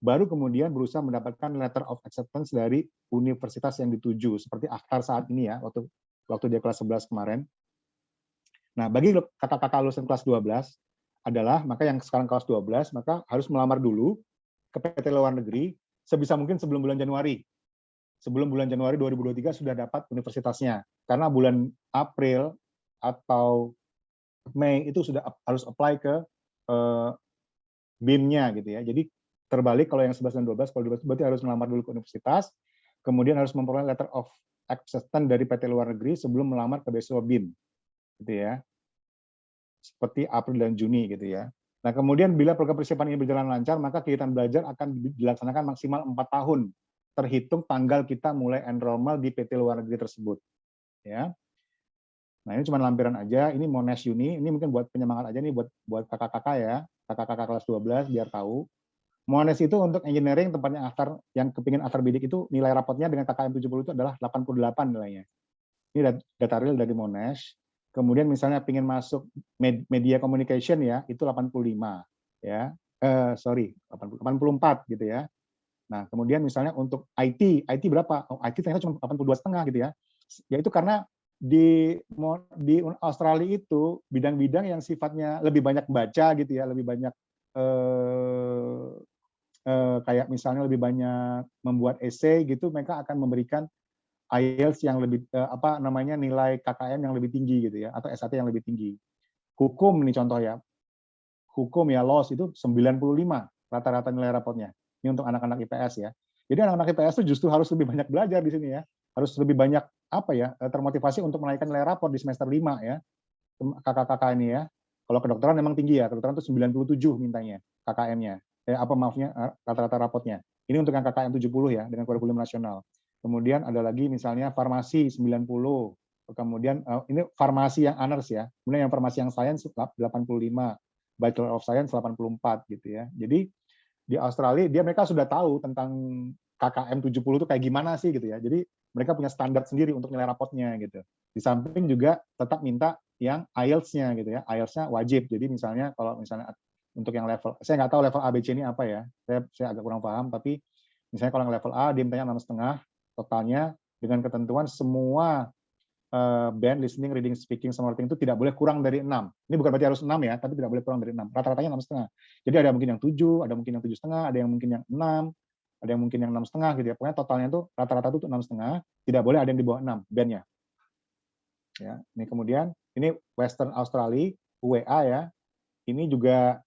baru kemudian berusaha mendapatkan letter of acceptance dari universitas yang dituju, seperti Akhtar saat ini ya, waktu dia kelas 11 kemarin. Nah, bagi kakak-kakak lulusan kelas 12 adalah, maka yang sekarang kelas 12, maka harus melamar dulu ke PT luar negeri, sebisa mungkin sebelum bulan Januari. Sebelum bulan Januari 2023 sudah dapat universitasnya. Karena bulan April atau Mei itu sudah harus apply ke BIM-nya gitu ya. Jadi terbalik kalau yang 11 dan 12, kalau 12 berarti harus melamar dulu ke universitas, kemudian harus memperoleh letter of acceptance dari PT luar negeri sebelum melamar ke beasiswa BIM. Gitu ya. Seperti April dan Juni gitu ya. Nah, kemudian bila program persiapan ini berjalan lancar, maka kegiatan belajar akan dilaksanakan maksimal 4 tahun terhitung tanggal kita mulai enrollment di PT luar negeri tersebut. Ya. Nah, ini cuma lampiran aja, ini Monash Uni, ini mungkin buat penyemangat aja nih buat kakak-kakak ya, kakak-kakak kelas 12 biar tahu. Monash itu untuk engineering tempatnya Akhtar yang kepingin Akhtar bidik itu nilai rapotnya dengan KKM 70 itu adalah 88 nilainya. Ini data real dari Monash. Kemudian misalnya ingin masuk media communication ya, itu 85 ya. 84 gitu ya. Nah, kemudian misalnya untuk IT berapa? Oh, IT ternyata cuma 82,5 gitu ya. Yaitu karena di Australia itu bidang-bidang yang sifatnya lebih banyak baca gitu ya, lebih banyak kayak misalnya lebih banyak membuat essay gitu, mereka akan memberikan IELTS yang lebih nilai KKM yang lebih tinggi gitu ya, atau SAT yang lebih tinggi. Hukum nih contoh ya. Hukum ya laws itu 95 rata-rata nilai rapotnya. Ini untuk anak-anak IPS ya. Jadi anak-anak IPS itu justru harus lebih banyak belajar di sini ya. Harus lebih banyak termotivasi untuk menaikkan nilai raport di semester 5 ya. Kakak-kakak ini ya. Kalau kedokteran memang tinggi ya. Kedokteran itu 97 mintanya KKM-nya. Rata-rata rapotnya. Ini untuk yang KKM 70 ya dengan kurikulum nasional. Kemudian ada lagi misalnya farmasi 90. Kemudian ini farmasi yang honors ya. Kemudian yang farmasi yang sains 85. Bachelor of Science 84 gitu ya. Jadi di Australia mereka sudah tahu tentang KKM 70 itu kayak gimana sih gitu ya. Jadi mereka punya standar sendiri untuk nilai rapotnya gitu. Di samping juga tetap minta yang IELTS-nya gitu ya. IELTS-nya wajib. Jadi misalnya kalau misalnya untuk yang level, saya nggak tahu level ABC ini apa ya. Saya agak kurang paham, tapi misalnya kalau yang level A dia mintanya 6,5 totalnya dengan ketentuan semua band, listening, reading, speaking, sama writing itu tidak boleh kurang dari 6. Ini bukan berarti harus 6 ya, tapi tidak boleh kurang dari 6. Rata-ratanya 6,5. Jadi ada mungkin yang 7, ada mungkin yang 7,5, ada yang mungkin yang 6, ada yang mungkin yang 6,5 gitu ya. Pokoknya totalnya itu rata-rata itu 6,5, tidak boleh ada yang di bawah 6 bandnya. Ya, ini kemudian ini Western Australia, UEA ya. Ini juga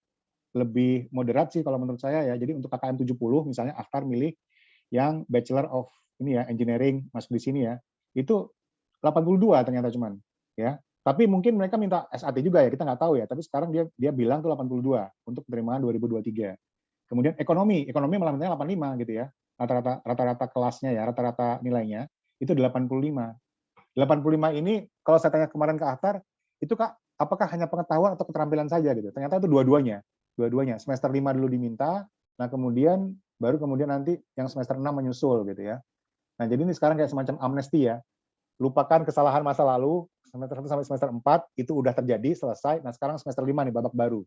lebih moderat sih kalau menurut saya ya. Jadi untuk KKM 70 misalnya Akhtar milih yang Bachelor of ini ya, Engineering masuk di sini ya. Itu 82 ternyata cuman ya. Tapi mungkin mereka minta SAT juga ya, kita nggak tahu ya. Tapi sekarang dia bilang tuh 82 untuk penerimaan 2023. Kemudian ekonomi malah mintanya 85 gitu ya. Rata-rata kelasnya ya, rata-rata nilainya itu 85. 85 ini kalau saya tanya kemarin ke Akhtar, itu Kak, apakah hanya pengetahuan atau keterampilan saja gitu. Ternyata itu dua-duanya. Semester 5 dulu diminta, nah kemudian nanti yang semester 6 menyusul gitu ya. Nah, jadi ini sekarang kayak semacam amnesti ya. Lupakan kesalahan masa lalu, semester 1 sampai semester 4 itu udah terjadi, selesai. Nah, sekarang semester 5 nih, babak baru.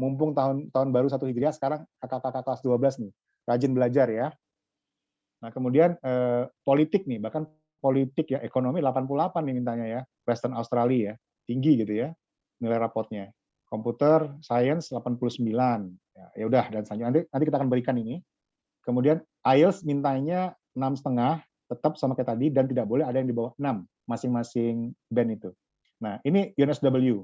Mumpung tahun baru 1 Hijriah, sekarang kakak-kakak kelas 12 nih, rajin belajar ya. Nah, kemudian politik nih, bahkan politik ya, ekonomi 88 nih mintanya ya, Western Australia ya, tinggi gitu ya, nilai rapotnya. Komputer, Science 89. Ya udah, dan selanjutnya nanti kita akan berikan ini. Kemudian IELTS mintanya 6,5, tetap sama kayak tadi, dan tidak boleh ada yang di bawah 6, masing-masing band itu. Nah, ini UNSW.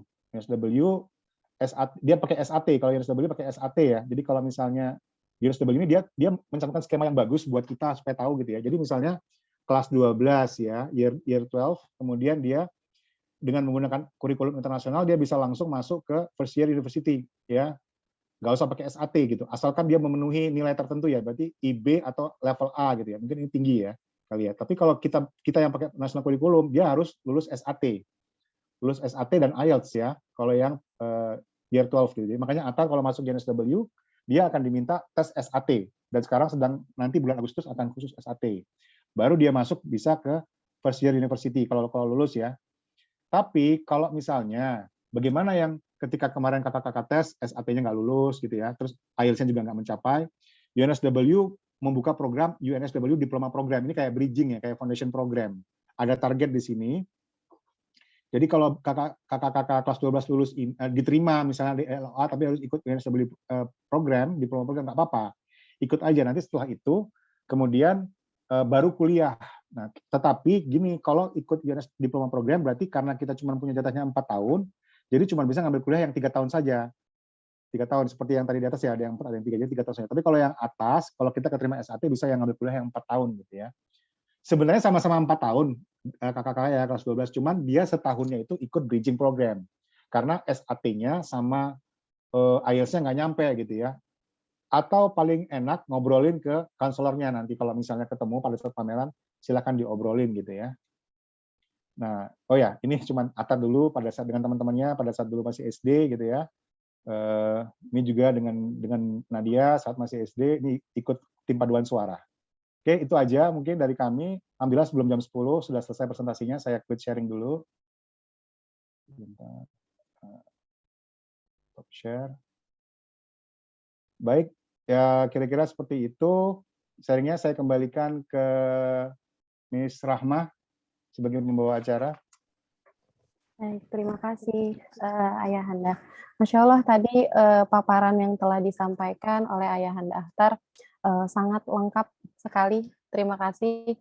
Dia pakai SAT, kalau UNSW pakai SAT ya. Jadi kalau misalnya UNSW ini dia mencantumkan skema yang bagus buat kita supaya tahu gitu ya. Jadi misalnya kelas 12 ya, year 12, kemudian dia dengan menggunakan kurikulum internasional dia bisa langsung masuk ke first year university ya. nggak usah pakai SAT gitu, asalkan dia memenuhi nilai tertentu ya, berarti IB atau level A gitu ya, mungkin ini tinggi ya kali ya. Tapi kalau kita yang pakai national curriculum, dia harus lulus SAT dan IELTS ya, kalau yang year 12 gitu. Jadi makanya Atta kalau masuk UNSW, dia akan diminta tes SAT, dan sekarang nanti bulan Agustus akan khusus SAT. Baru dia masuk bisa ke first year university kalau lulus ya. Tapi kalau misalnya bagaimana yang ketika kemarin kakak-kakak tes SAT-nya nggak lulus gitu ya, terus IELTS-nya juga nggak mencapai, UNSW membuka program UNSW Diploma Program. Ini kayak bridging ya, kayak foundation program. Ada target di sini. Jadi kalau kakak-kakak kelas 12 lulus diterima misalnya di LOA tapi harus ikut UNSW program, Diploma Program, nggak apa-apa. Ikut aja, nanti setelah itu kemudian baru kuliah. Nah, tetapi gini, kalau ikut UNS Diploma Program berarti karena kita cuma punya jatahnya 4 tahun, jadi cuma bisa ngambil kuliah yang 3 tahun saja. 3 tahun, seperti yang tadi di atas ya, ada yang 4, ada yang 3, jadi 3 tahun saja. Tapi kalau yang atas, kalau kita keterima SAT bisa yang ngambil kuliah yang 4 tahun gitu ya. Sebenarnya sama-sama 4 tahun, kakak-kakak ya kelas 12, cuman dia setahunnya itu ikut bridging program. Karena SAT-nya sama IELTS-nya nggak nyampe gitu ya. Atau paling enak ngobrolin ke konselornya nanti kalau misalnya ketemu pada saat pameran, silakan diobrolin gitu ya. Nah, oh ya, ini cuma Atta dulu pada saat dengan teman-temannya pada saat dulu masih SD gitu ya. Ini juga dengan Nadia saat masih SD, ini ikut tim paduan suara. Oke, itu aja mungkin dari kami. Alhamdulillah sebelum jam 10 sudah selesai presentasinya, saya quit sharing dulu. Stop share. Baik, ya kira-kira seperti itu. Sharingnya saya kembalikan ke Miss Rahma sebagai pembawa acara. Baik, terima kasih Ayahanda. Masya Allah tadi paparan yang telah disampaikan oleh Ayahanda Akhtar sangat lengkap sekali. Terima kasih.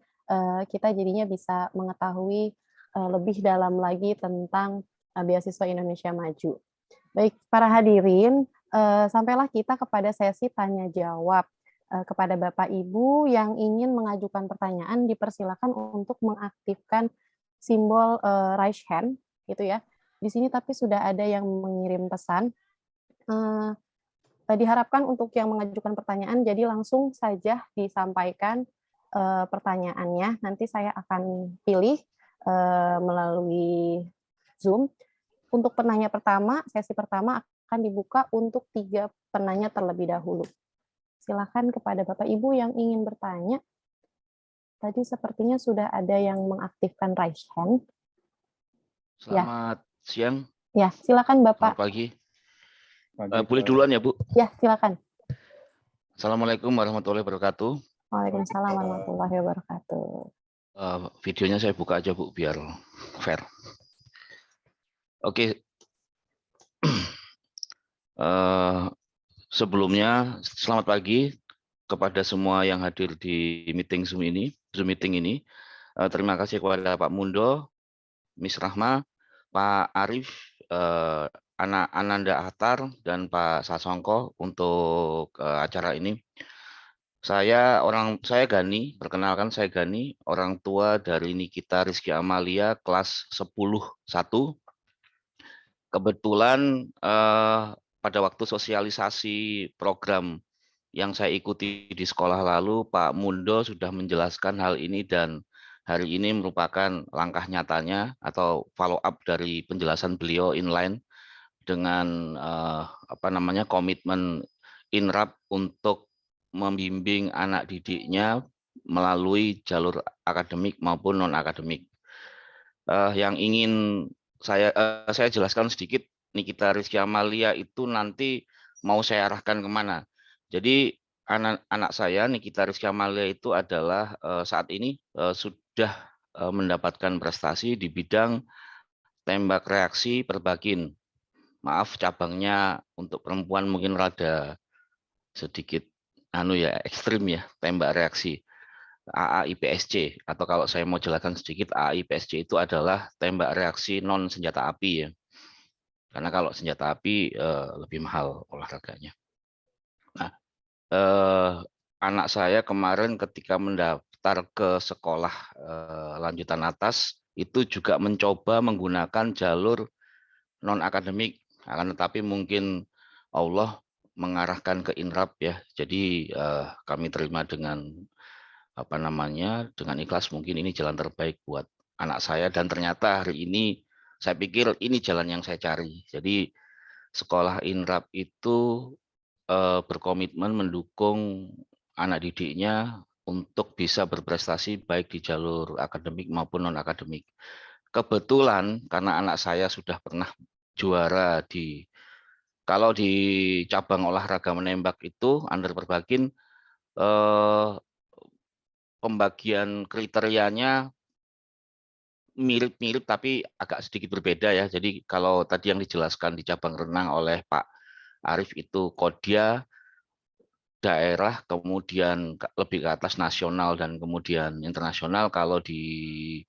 Kita jadinya bisa mengetahui lebih dalam lagi tentang beasiswa Indonesia Maju. Baik, para hadirin, sampailah kita kepada sesi tanya jawab. Kepada Bapak Ibu yang ingin mengajukan pertanyaan, dipersilakan untuk mengaktifkan simbol raise hand, gitu ya. Di sini tapi sudah ada yang mengirim pesan. Diharapkan untuk yang mengajukan pertanyaan, jadi langsung saja disampaikan pertanyaannya. Nanti saya akan pilih melalui Zoom. Untuk penanya pertama, sesi pertama akan dibuka untuk 3 penanya terlebih dahulu. Silakan kepada Bapak Ibu yang ingin bertanya. Tadi sepertinya sudah ada yang mengaktifkan raise hand. Selamat siang. Ya, silakan Bapak. Selamat pagi. Pagi, Boleh duluan ya, Bu? Ya, silakan. Assalamualaikum warahmatullahi wabarakatuh. Waalaikumsalam warahmatullahi wabarakatuh. Videonya saya buka aja, Bu, biar fair. Oke. Sebelumnya, selamat pagi kepada semua yang hadir di Zoom meeting ini. Terima kasih kepada Pak Mundo, Miss Rahma, Pak Arif, Ananda Akhtar, dan Pak Sasongko untuk acara ini. Saya Gani, perkenalkan saya Gani, orang tua dari Nikita Rizky Amalia, kelas 10-1. Kebetulan pada waktu sosialisasi program yang saya ikuti di sekolah lalu, Pak Mundo sudah menjelaskan hal ini dan hari ini merupakan langkah nyatanya atau follow up dari penjelasan beliau inline dengan komitmen INRAP untuk membimbing anak didiknya melalui jalur akademik maupun non akademik. Yang ingin saya jelaskan sedikit, Nikita Rizky Amalia itu nanti mau saya arahkan kemana. Jadi anak saya Nikita Rizky Amalia itu adalah saat ini sudah mendapatkan prestasi di bidang tembak reaksi perbakin. Maaf, cabangnya untuk perempuan mungkin rada sedikit ekstrim ya, tembak reaksi. AAIPSC, atau kalau saya mau jelaskan sedikit, AAIPSC itu adalah tembak reaksi non senjata api ya. Karena kalau senjata api lebih mahal olahraganya. Nah, anak saya kemarin ketika mendaftar ke sekolah lanjutan atas itu juga mencoba menggunakan jalur non akademik, akan tetapi mungkin Allah mengarahkan ke Inrap ya. Jadi kami terima dengan dengan ikhlas, mungkin ini jalan terbaik buat anak saya, dan ternyata hari ini saya pikir ini jalan yang saya cari. Jadi sekolah Inrap itu berkomitmen mendukung anak didiknya untuk bisa berprestasi baik di jalur akademik maupun non akademik. Kebetulan karena anak saya sudah pernah juara kalau di cabang olahraga menembak itu under Perbakin, pembagian kriterianya mirip-mirip tapi agak sedikit berbeda ya. Jadi kalau tadi yang dijelaskan di cabang renang oleh Pak Arief itu kodia daerah, kemudian lebih ke atas nasional dan kemudian internasional. Kalau di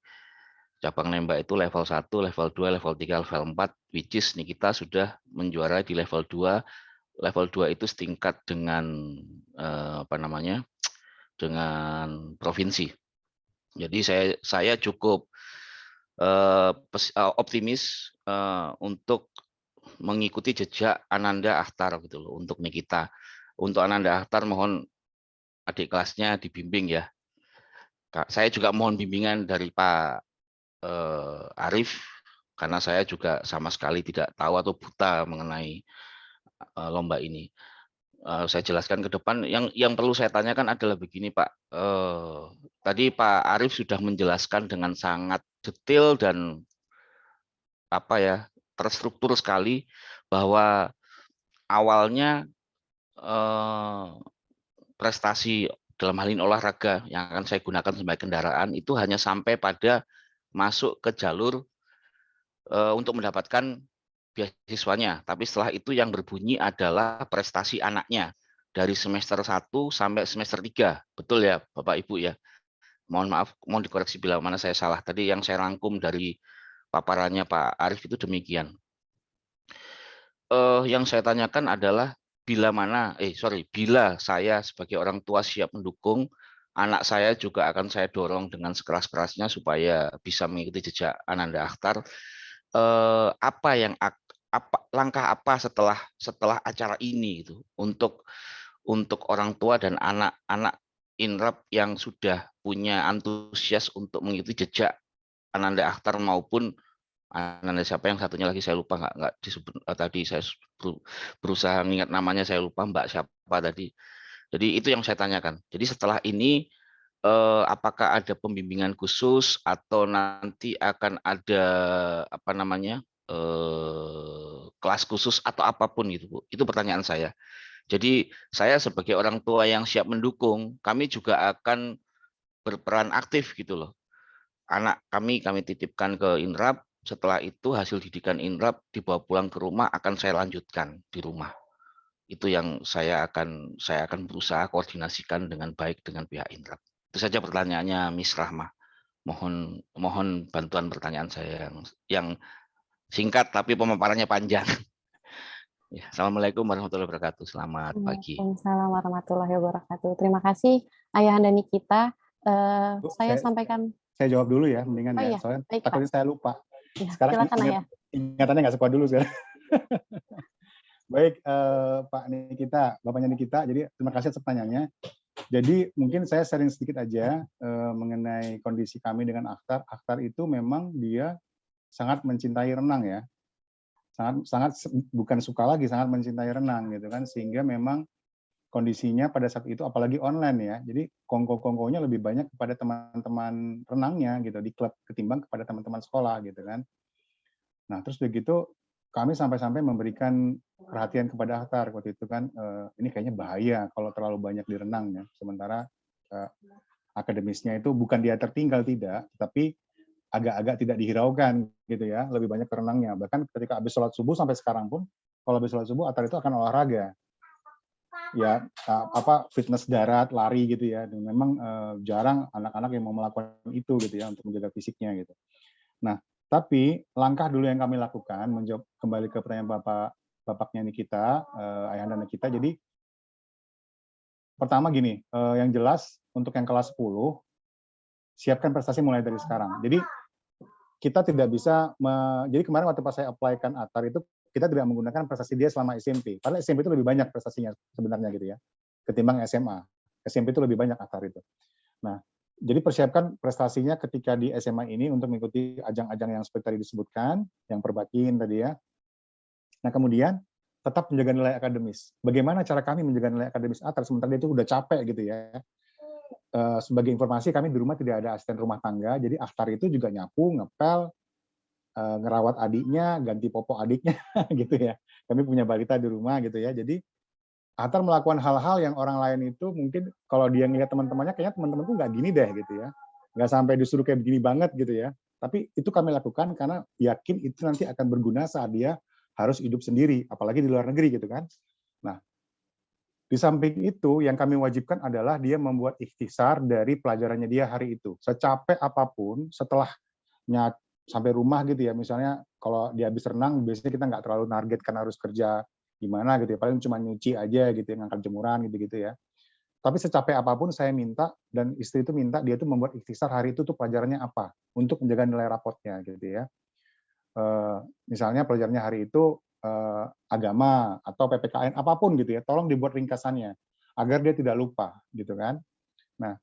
cabang nembak itu level 1, level 2, level 3, level 4, which is Nikita sudah menjuarai di level 2. Level 2 itu setingkat dengan dengan provinsi. Jadi saya cukup optimis untuk mengikuti jejak Ananda Akhtar gitu loh untuk Nikita. Untuk Ananda Akhtar mohon adik kelasnya dibimbing ya. Saya juga mohon bimbingan dari Pak Arief karena saya juga sama sekali tidak tahu atau buta mengenai lomba ini. Saya jelaskan ke depan. Yang perlu saya tanyakan adalah begini Pak. Tadi Pak Arief sudah menjelaskan dengan sangat detail dan terstruktur sekali bahwa awalnya prestasi dalam hal ini olahraga yang akan saya gunakan sebagai kendaraan itu hanya sampai pada masuk ke jalur untuk mendapatkan beasiswanya. Tapi setelah itu yang berbunyi adalah prestasi anaknya dari semester 1 sampai semester 3. Betul ya Bapak Ibu ya? Mohon maaf, mohon dikoreksi bila mana saya salah. Tadi yang saya rangkum dari paparannya Pak Arief itu demikian. Yang saya tanyakan adalah bila saya sebagai orang tua siap mendukung, anak saya juga akan saya dorong dengan sekeras-kerasnya supaya bisa mengikuti jejak Ananda Akhtar. Langkah apa setelah acara ini itu untuk orang tua dan anak-anak Inrap yang sudah punya antusias untuk mengikuti jejak Ananda Akhtar maupun Ananda siapa yang satunya lagi saya lupa, nggak disebut tadi, saya berusaha mengingat namanya saya lupa, Mbak siapa tadi. Jadi itu yang saya tanyakan. Jadi setelah ini apakah ada pembimbingan khusus atau nanti akan ada kelas khusus atau apapun gitu Bu. Itu pertanyaan saya. Jadi saya sebagai orang tua yang siap mendukung, kami juga akan berperan aktif gitu loh. Anak kami titipkan ke Inrap, setelah itu hasil didikan Inrap dibawa pulang ke rumah akan saya lanjutkan di rumah. Itu yang saya akan berusaha koordinasikan dengan baik dengan pihak Inrap. Itu saja pertanyaannya Miss Rahma. Mohon bantuan pertanyaan saya yang singkat tapi pemaparannya panjang. Ya, Assalamualaikum warahmatullahi wabarakatuh. Selamat pagi. Waalaikumsalam warahmatullahi wabarakatuh. Terima kasih Ayahanda Nikita. Saya sampaikan. Saya jawab dulu ya, mendingan Oh, ya. iya. Soalnya Baik, takutnya saya lupa. Ya, Sekarang silakan Ayah. ingatannya nggak sekuat dulu sekarang. Baik, Pak Nikita, Bapaknya Nikita. Jadi terima kasih atas pertanyaannya. Jadi mungkin saya sharing sedikit aja mengenai kondisi kami dengan Akhtar. Akhtar itu memang dia sangat mencintai renang ya. Sangat bukan suka lagi, sangat mencintai renang gitu kan, sehingga memang kondisinya pada saat itu apalagi online ya, jadi kongko-kongkonya lebih banyak kepada teman-teman renangnya gitu di klub ketimbang kepada teman-teman sekolah gitu kan. Nah terus begitu kami sampai-sampai memberikan perhatian kepada Akhtar waktu itu kan, ini kayaknya bahaya kalau terlalu banyak di renang ya, sementara akademisnya itu bukan dia tertinggal tidak, tapi agak-agak tidak dihiraukan gitu ya, lebih banyak ke renangnya. Bahkan ketika habis sholat subuh sampai sekarang pun, kalau habis sholat subuh Akhtar itu akan olahraga. Ya, fitness darat, lari gitu ya. Dan memang jarang anak-anak yang mau melakukan itu gitu ya untuk menjaga fisiknya gitu. Nah, tapi langkah dulu yang kami lakukan menjawab kembali ke pertanyaan bapaknya Nikita, Ayahanda Nikita. Jadi pertama gini, yang jelas untuk yang kelas 10 siapkan prestasi mulai dari sekarang. Jadi kita tidak bisa jadi kemarin waktu pas saya apply-kan Akhtar itu kita tidak menggunakan prestasi dia selama SMP. Padahal SMP itu lebih banyak prestasinya sebenarnya gitu ya, ketimbang SMA. SMP itu lebih banyak Akhtar itu. Nah, jadi persiapkan prestasinya ketika di SMA ini untuk mengikuti ajang-ajang yang seperti tadi disebutkan, yang perbakin tadi ya. Nah, kemudian tetap menjaga nilai akademis. Bagaimana cara kami menjaga nilai akademis Akhtar sementara dia itu udah capek gitu ya. Sebagai informasi, kami di rumah tidak ada asisten rumah tangga, jadi Akhtar itu juga nyapu, ngepel, ngerawat adiknya, ganti popok adiknya gitu ya. Kami punya balita di rumah gitu ya. Jadi Akhtar melakukan hal-hal yang orang lain itu mungkin kalau dia ngeliat teman-temannya, kayaknya teman-temanku nggak gini deh gitu ya. Nggak sampai disuruh kayak begini banget gitu ya. Tapi itu kami lakukan karena yakin itu nanti akan berguna saat dia harus hidup sendiri, apalagi di luar negeri gitu kan. Nah, di samping itu yang kami wajibkan adalah dia membuat ikhtisar dari pelajarannya dia hari itu. Secapek apapun, setelah sampai rumah gitu ya, misalnya kalau dia habis renang, biasanya kita nggak terlalu targetkan harus kerja gimana gitu ya, paling cuma nyuci aja gitu ya, ngangkat jemuran gitu-gitu ya. Tapi secapek apapun saya minta, dan istri itu minta dia tuh membuat ikhtisar hari itu tuh pelajarannya apa, untuk menjaga nilai rapotnya gitu ya. Misalnya pelajarannya hari itu agama atau PPKN apapun gitu ya, tolong dibuat ringkasannya agar dia tidak lupa gitu kan. Nah,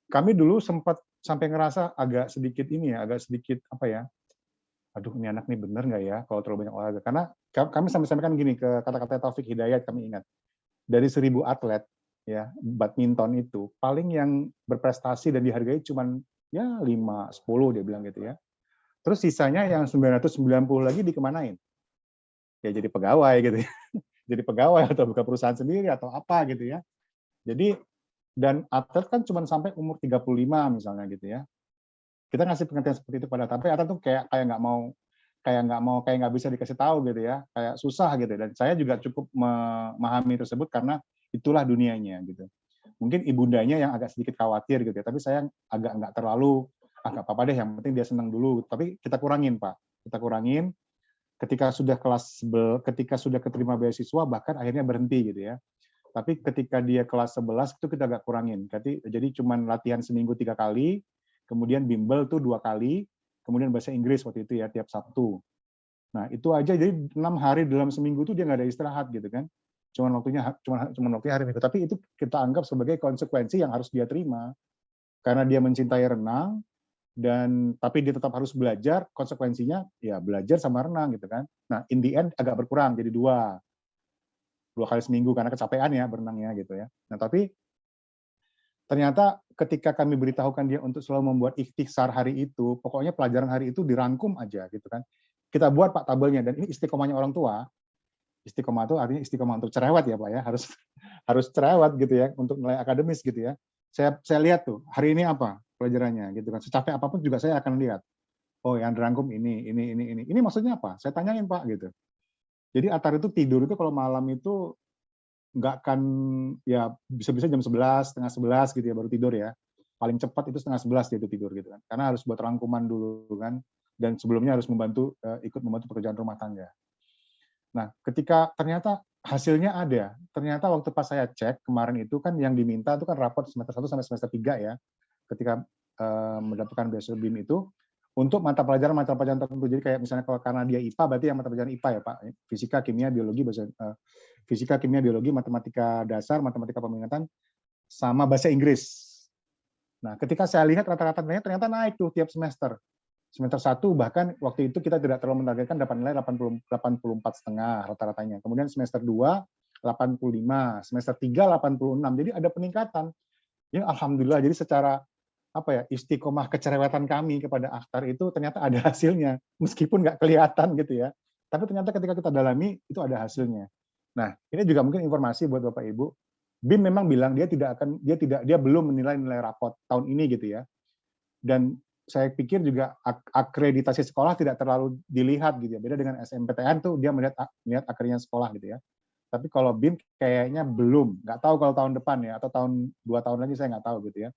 kami dulu sempat sampai ngerasa agak sedikit ini ya, agak sedikit apa ya, aduh ini anak nih bener nggak ya kalau terlalu banyak olahraga. Karena kami sampai-sampaikan gini ke kata-kata Taufik Hidayat, kami ingat dari 1.000 atlet ya badminton itu paling yang berprestasi dan dihargai cuman ya 5-10 dia bilang gitu ya. Terus sisanya yang 990 lagi dikemanain? Ya jadi pegawai gitu ya. Jadi pegawai atau buka perusahaan sendiri atau apa gitu ya. Jadi dan atlet kan cuma sampai umur 35 misalnya gitu ya. Kita ngasih pengertian seperti itu pada tapi atlet tuh kayak kayak nggak bisa dikasih tahu gitu ya, kayak susah gitu. Dan saya juga cukup memahami tersebut karena itulah dunianya gitu. Mungkin ibundanya yang agak sedikit khawatir gitu ya, tapi saya agak nggak terlalu nggak apa-apa deh, yang penting dia senang dulu. Tapi kita kurangin Pak, kita kurangin. Ketika sudah ketika sudah keterima beasiswa bahkan akhirnya berhenti gitu ya. Tapi ketika dia kelas 11 itu kita agak kurangin. Jadi cuman latihan seminggu 3 kali, kemudian bimbel tuh 2 kali, kemudian bahasa Inggris waktu itu ya tiap Sabtu. Nah itu aja, jadi 6 hari dalam seminggu tuh dia nggak ada istirahat gitu kan. Cuman waktunya hari Minggu. Tapi itu kita anggap sebagai konsekuensi yang harus dia terima. Karena dia mencintai renang, tapi dia tetap harus belajar, konsekuensinya ya belajar sama renang gitu kan. Nah in the end agak berkurang jadi 2 kali seminggu karena kecapean ya berenangnya gitu ya. Nah tapi ternyata ketika kami beritahukan dia untuk selalu membuat ikhtisar hari itu, pokoknya pelajaran hari itu dirangkum aja gitu kan. Kita buat Pak tabelnya, dan ini istiqomahnya orang tua. Istiqomah itu artinya istiqomah untuk cerewet ya Pak ya, harus cerewet gitu ya untuk nilai akademis gitu ya. Saya lihat tuh hari ini apa pelajarannya gitu kan. Secapek apapun juga saya akan lihat. Oh yang dirangkum ini. Ini maksudnya apa? Saya tanyain Pak gitu. Jadi Akhtar itu tidur itu kalau malam itu nggak akan ya bisa-bisa jam 11, setengah 11 gitu ya baru tidur ya. Paling cepat itu setengah 11 dia itu tidur gitu kan. Karena harus buat rangkuman dulu kan. Dan sebelumnya harus ikut membantu pekerjaan rumah tangga. Nah, ketika ternyata hasilnya ada, ternyata waktu pas saya cek kemarin itu kan yang diminta itu kan raport semester 1 sampai semester 3 ya. Ketika mendapatkan beasiswa BIM itu untuk mata pelajaran tertentu. Jadi kayak misalnya kalau karena dia IPA berarti yang mata pelajaran IPA ya Pak. Fisika, kimia, biologi, matematika dasar, matematika peminatan, sama bahasa Inggris. Nah, ketika saya lihat rata-rata nilainya ternyata naik tuh tiap semester. Semester 1 bahkan waktu itu kita tidak terlalu mentargetkan dapat nilai 84,5 rata-ratanya. Kemudian semester 2 85, semester 3 86. Jadi ada peningkatan. Ya alhamdulillah. Jadi secara istiqomah kecerewetan kami kepada Akhtar itu ternyata ada hasilnya, meskipun nggak kelihatan gitu ya. Tapi ternyata ketika kita dalami itu ada hasilnya. Nah, ini juga mungkin informasi buat Bapak Ibu. BIM memang bilang dia belum menilai nilai rapot tahun ini gitu ya. Dan saya pikir juga akreditasi sekolah tidak terlalu dilihat gitu ya. Beda dengan SMPTN tuh dia melihat akreditasi sekolah gitu ya. Tapi kalau BIM kayaknya belum. Nggak tahu kalau tahun depan ya atau 2 tahun lagi saya nggak tahu gitu ya.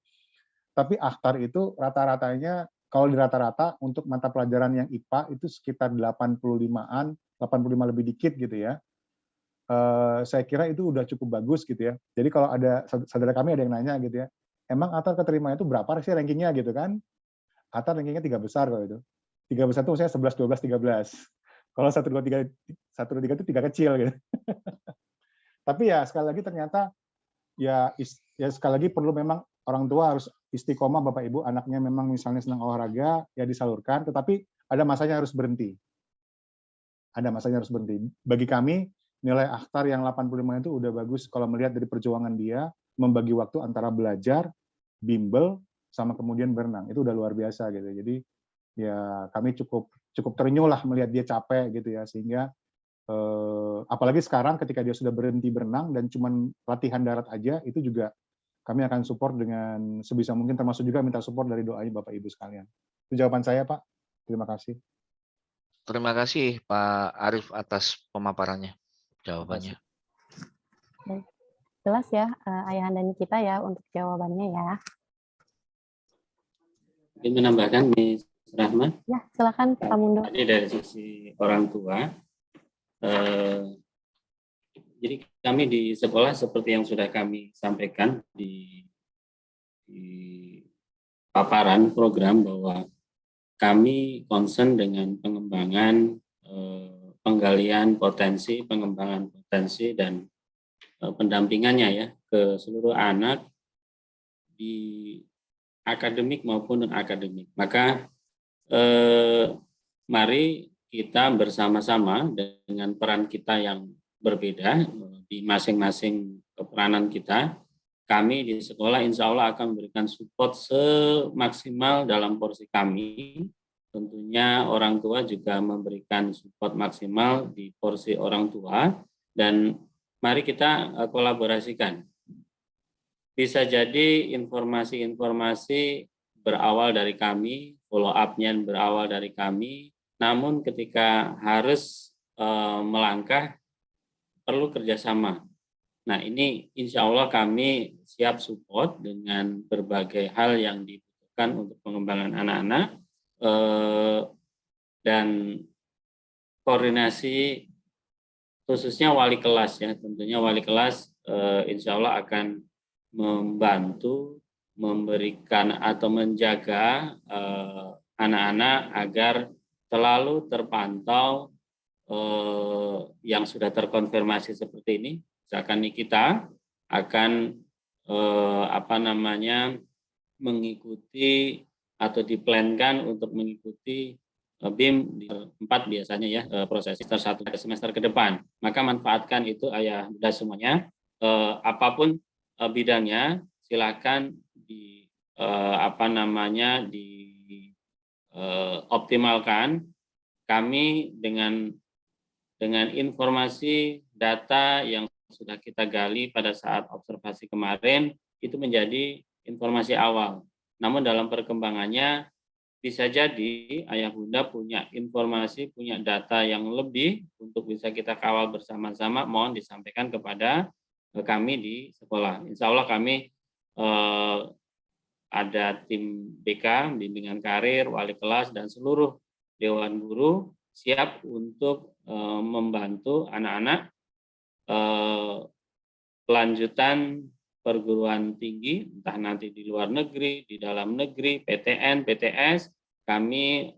Tapi Akhtar itu rata-ratanya kalau di rata-rata untuk mata pelajaran yang IPA itu sekitar 85-an, 85 lebih dikit gitu ya. Saya kira itu udah cukup bagus gitu ya. Jadi kalau ada saudara kami ada yang nanya gitu ya, emang Akhtar keterima itu berapa sih rankingnya gitu kan? Akhtar rankingnya 3 besar kalau itu. 3 besar itu saya 11, 12, 13. Kalau 1, 2, 3 1, 2, 3 itu 3 kecil gitu. Tapi ya sekali lagi ternyata ya sekali lagi perlu memang orang tua harus istiqomah Bapak Ibu, anaknya memang misalnya senang olahraga ya disalurkan, tetapi ada masanya harus berhenti. Ada masanya harus berhenti. Bagi kami nilai akhtar yang 85 itu udah bagus kalau melihat dari perjuangan dia membagi waktu antara belajar, bimbel, sama kemudian berenang. Itu udah luar biasa gitu. Jadi ya kami cukup terenyuh lah melihat dia capek gitu ya, sehingga apalagi sekarang ketika dia sudah berhenti berenang dan cuman latihan darat aja, itu juga kami akan support dengan sebisa mungkin, termasuk juga minta support dari doanya Bapak Ibu sekalian. Itu jawaban saya, Pak. Terima kasih. Terima kasih Pak Arief atas pemaparannya, jawabannya. Baik. Jelas ya, Ayahanda Nikita ya untuk jawabannya ya. Ingin menambahkan, Ms. Rahma? Ya, silakan Pak Mundo. Tadi dari sisi orang tua, jadi kami di sekolah seperti yang sudah kami sampaikan di paparan program bahwa kami concern dengan pengembangan penggalian potensi, pengembangan potensi dan pendampingannya ya ke seluruh anak di akademik maupun non akademik. Maka mari kita bersama-sama dengan peran kita yang berbeda di masing-masing keperanan kita. Kami di sekolah insya Allah akan memberikan support semaksimal dalam porsi kami. Tentunya orang tua juga memberikan support maksimal di porsi orang tua. Dan mari kita kolaborasikan. Bisa jadi informasi-informasi berawal dari kami, follow up-nya berawal dari kami, namun ketika harus melangkah, perlu kerjasama. Nah ini insya Allah kami siap support dengan berbagai hal yang dibutuhkan untuk pengembangan anak-anak dan koordinasi khususnya wali kelas ya, tentunya wali kelas insya Allah akan membantu memberikan atau menjaga anak-anak agar selalu terpantau yang sudah terkonfirmasi seperti ini. Misalkan kita akan mengikuti atau diplankan untuk mengikuti BIM di 4 biasanya ya proses semester ke depan. Maka manfaatkan itu ayah bunda semuanya. Apapun bidangnya silakan optimalkan. Kami dengan informasi data yang sudah kita gali pada saat observasi kemarin itu menjadi informasi awal. Namun dalam perkembangannya bisa jadi ayah bunda punya informasi, punya data yang lebih untuk bisa kita kawal bersama-sama. Mohon disampaikan kepada kami di sekolah. Insya Allah kami ada tim BK, bimbingan karir, wali kelas, dan seluruh dewan guru siap untuk membantu anak-anak pelanjutan perguruan tinggi, entah nanti di luar negeri, di dalam negeri, PTN, PTS, kami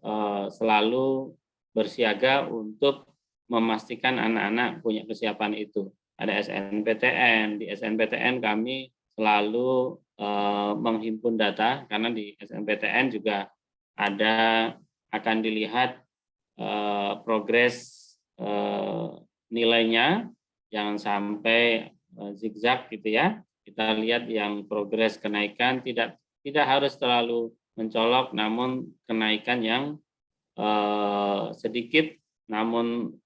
selalu bersiaga untuk memastikan anak-anak punya kesiapan itu. Ada SNPTN, di SNPTN kami selalu menghimpun data, karena di SNPTN juga akan dilihat progres nilainya, jangan sampai zigzag gitu ya. Kita lihat yang progres kenaikan tidak harus terlalu mencolok, namun kenaikan yang sedikit, namun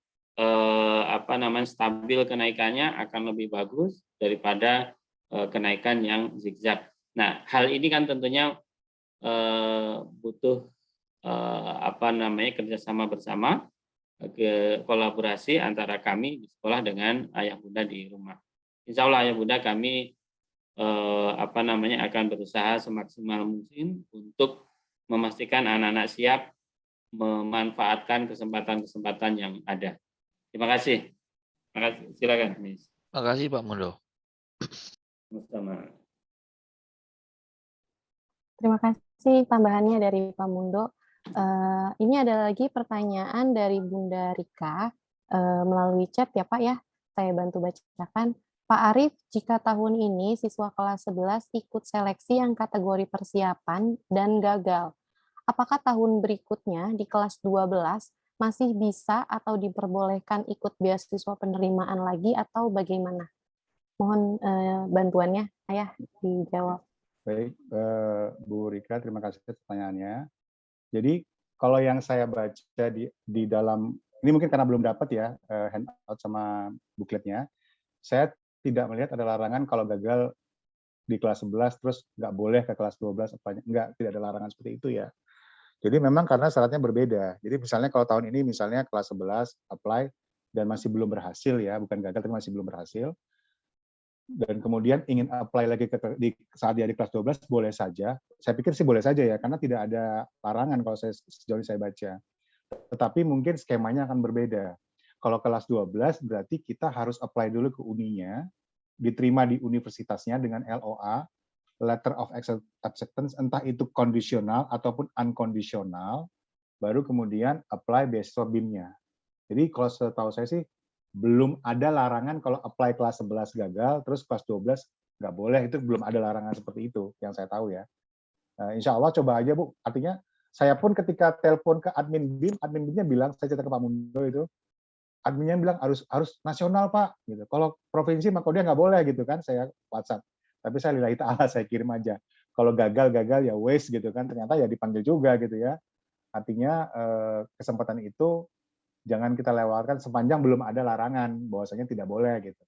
stabil kenaikannya akan lebih bagus daripada kenaikan yang zigzag. Nah, hal ini kan tentunya butuh kerjasama bersama, kolaborasi antara kami di sekolah dengan ayah bunda di rumah. Insya Allah ayah bunda kami akan berusaha semaksimal mungkin untuk memastikan anak-anak siap memanfaatkan kesempatan-kesempatan yang ada. Terima kasih. Silakan, Miss. Terima kasih Pak Mundo. Sama. Terima kasih tambahannya dari Pak Mundo. Ini ada lagi pertanyaan dari Bunda Rika. melalui chat ya Pak ya. Saya bantu bacakan. Pak Arif, jika tahun ini siswa kelas 11 ikut seleksi yang kategori persiapan dan gagal, apakah tahun berikutnya di kelas 12 masih bisa atau diperbolehkan ikut beasiswa penerimaan lagi atau bagaimana? Mohon bantuannya, Ayah, dijawab. Baik, Bu Rika, terima kasih atas pertanyaannya. Jadi kalau yang saya baca di dalam, ini mungkin karena belum dapat ya handout sama bukletnya, saya tidak melihat ada larangan kalau gagal di kelas 11 terus nggak boleh ke kelas 12 apanya. Enggak, tidak ada larangan seperti itu ya. Jadi memang karena syaratnya berbeda. Jadi misalnya kalau tahun ini misalnya kelas 11 apply dan masih belum berhasil ya, bukan gagal tapi masih belum berhasil, dan kemudian ingin apply lagi saat dia di kelas 12 boleh saja. Saya pikir sih boleh saja ya, karena tidak ada larangan kalau sejauh ini saya baca. Tetapi mungkin skemanya akan berbeda. Kalau kelas 12 berarti kita harus apply dulu ke uninya, diterima di universitasnya dengan LOA, letter of acceptance, entah itu kondisional ataupun unconditional, baru kemudian apply beasiswa BIM-nya. Jadi kalau setahu saya sih belum ada larangan kalau apply kelas 11 gagal, terus kelas 12 nggak boleh, itu belum ada larangan seperti itu yang saya tahu ya. Insya Allah coba aja Bu, artinya saya pun ketika telepon ke admin BIM-nya bilang, saya cerita ke Pak Mundo itu, adminnya bilang harus nasional Pak, gitu. Kalau provinsi maka dia nggak boleh gitu kan, saya WhatsApp. Tapi saya lillahi ta'ala, saya kirim aja. Kalau gagal ya waste gitu kan, ternyata ya dipanggil juga gitu ya. Artinya kesempatan itu jangan kita lewatkan sepanjang belum ada larangan bahwasanya tidak boleh gitu.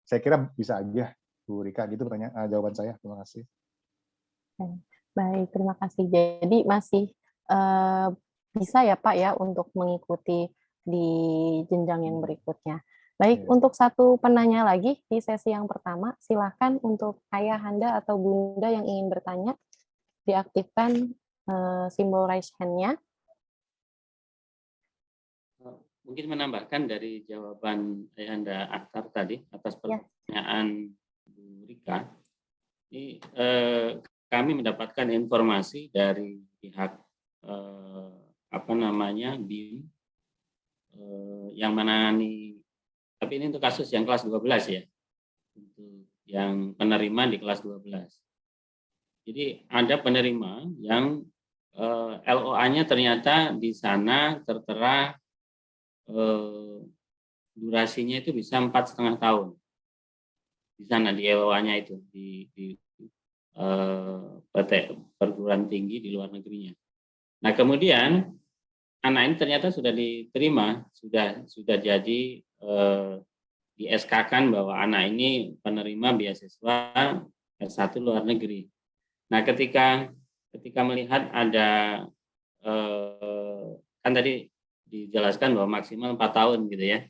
Saya kira bisa aja Bu Rika, gitu jawaban saya. Terima kasih. Baik, terima kasih. Jadi masih bisa ya Pak ya untuk mengikuti di jenjang yang berikutnya. Baik, untuk satu penanya lagi di sesi yang pertama, silakan untuk ayahanda atau bunda yang ingin bertanya, diaktifkan simbol raise hand-nya. Mungkin menambahkan dari jawaban Ayahanda Akhtar tadi atas pertanyaan Bu Rika, ini kami mendapatkan informasi dari pihak BIM yang menangani, tapi ini untuk kasus yang kelas 12 ya, untuk yang penerima di kelas 12. Jadi ada penerima yang LOA-nya ternyata di sana tertera durasinya itu bisa 4,5 tahun di sana di LOA-nya itu di perguruan tinggi di luar negerinya. Nah kemudian anak ini ternyata sudah diterima, sudah jadi di SK-kan bahwa anak ini penerima beasiswa S1 luar negeri. Nah ketika melihat ada kan tadi dijelaskan bahwa maksimal 4 tahun gitu ya.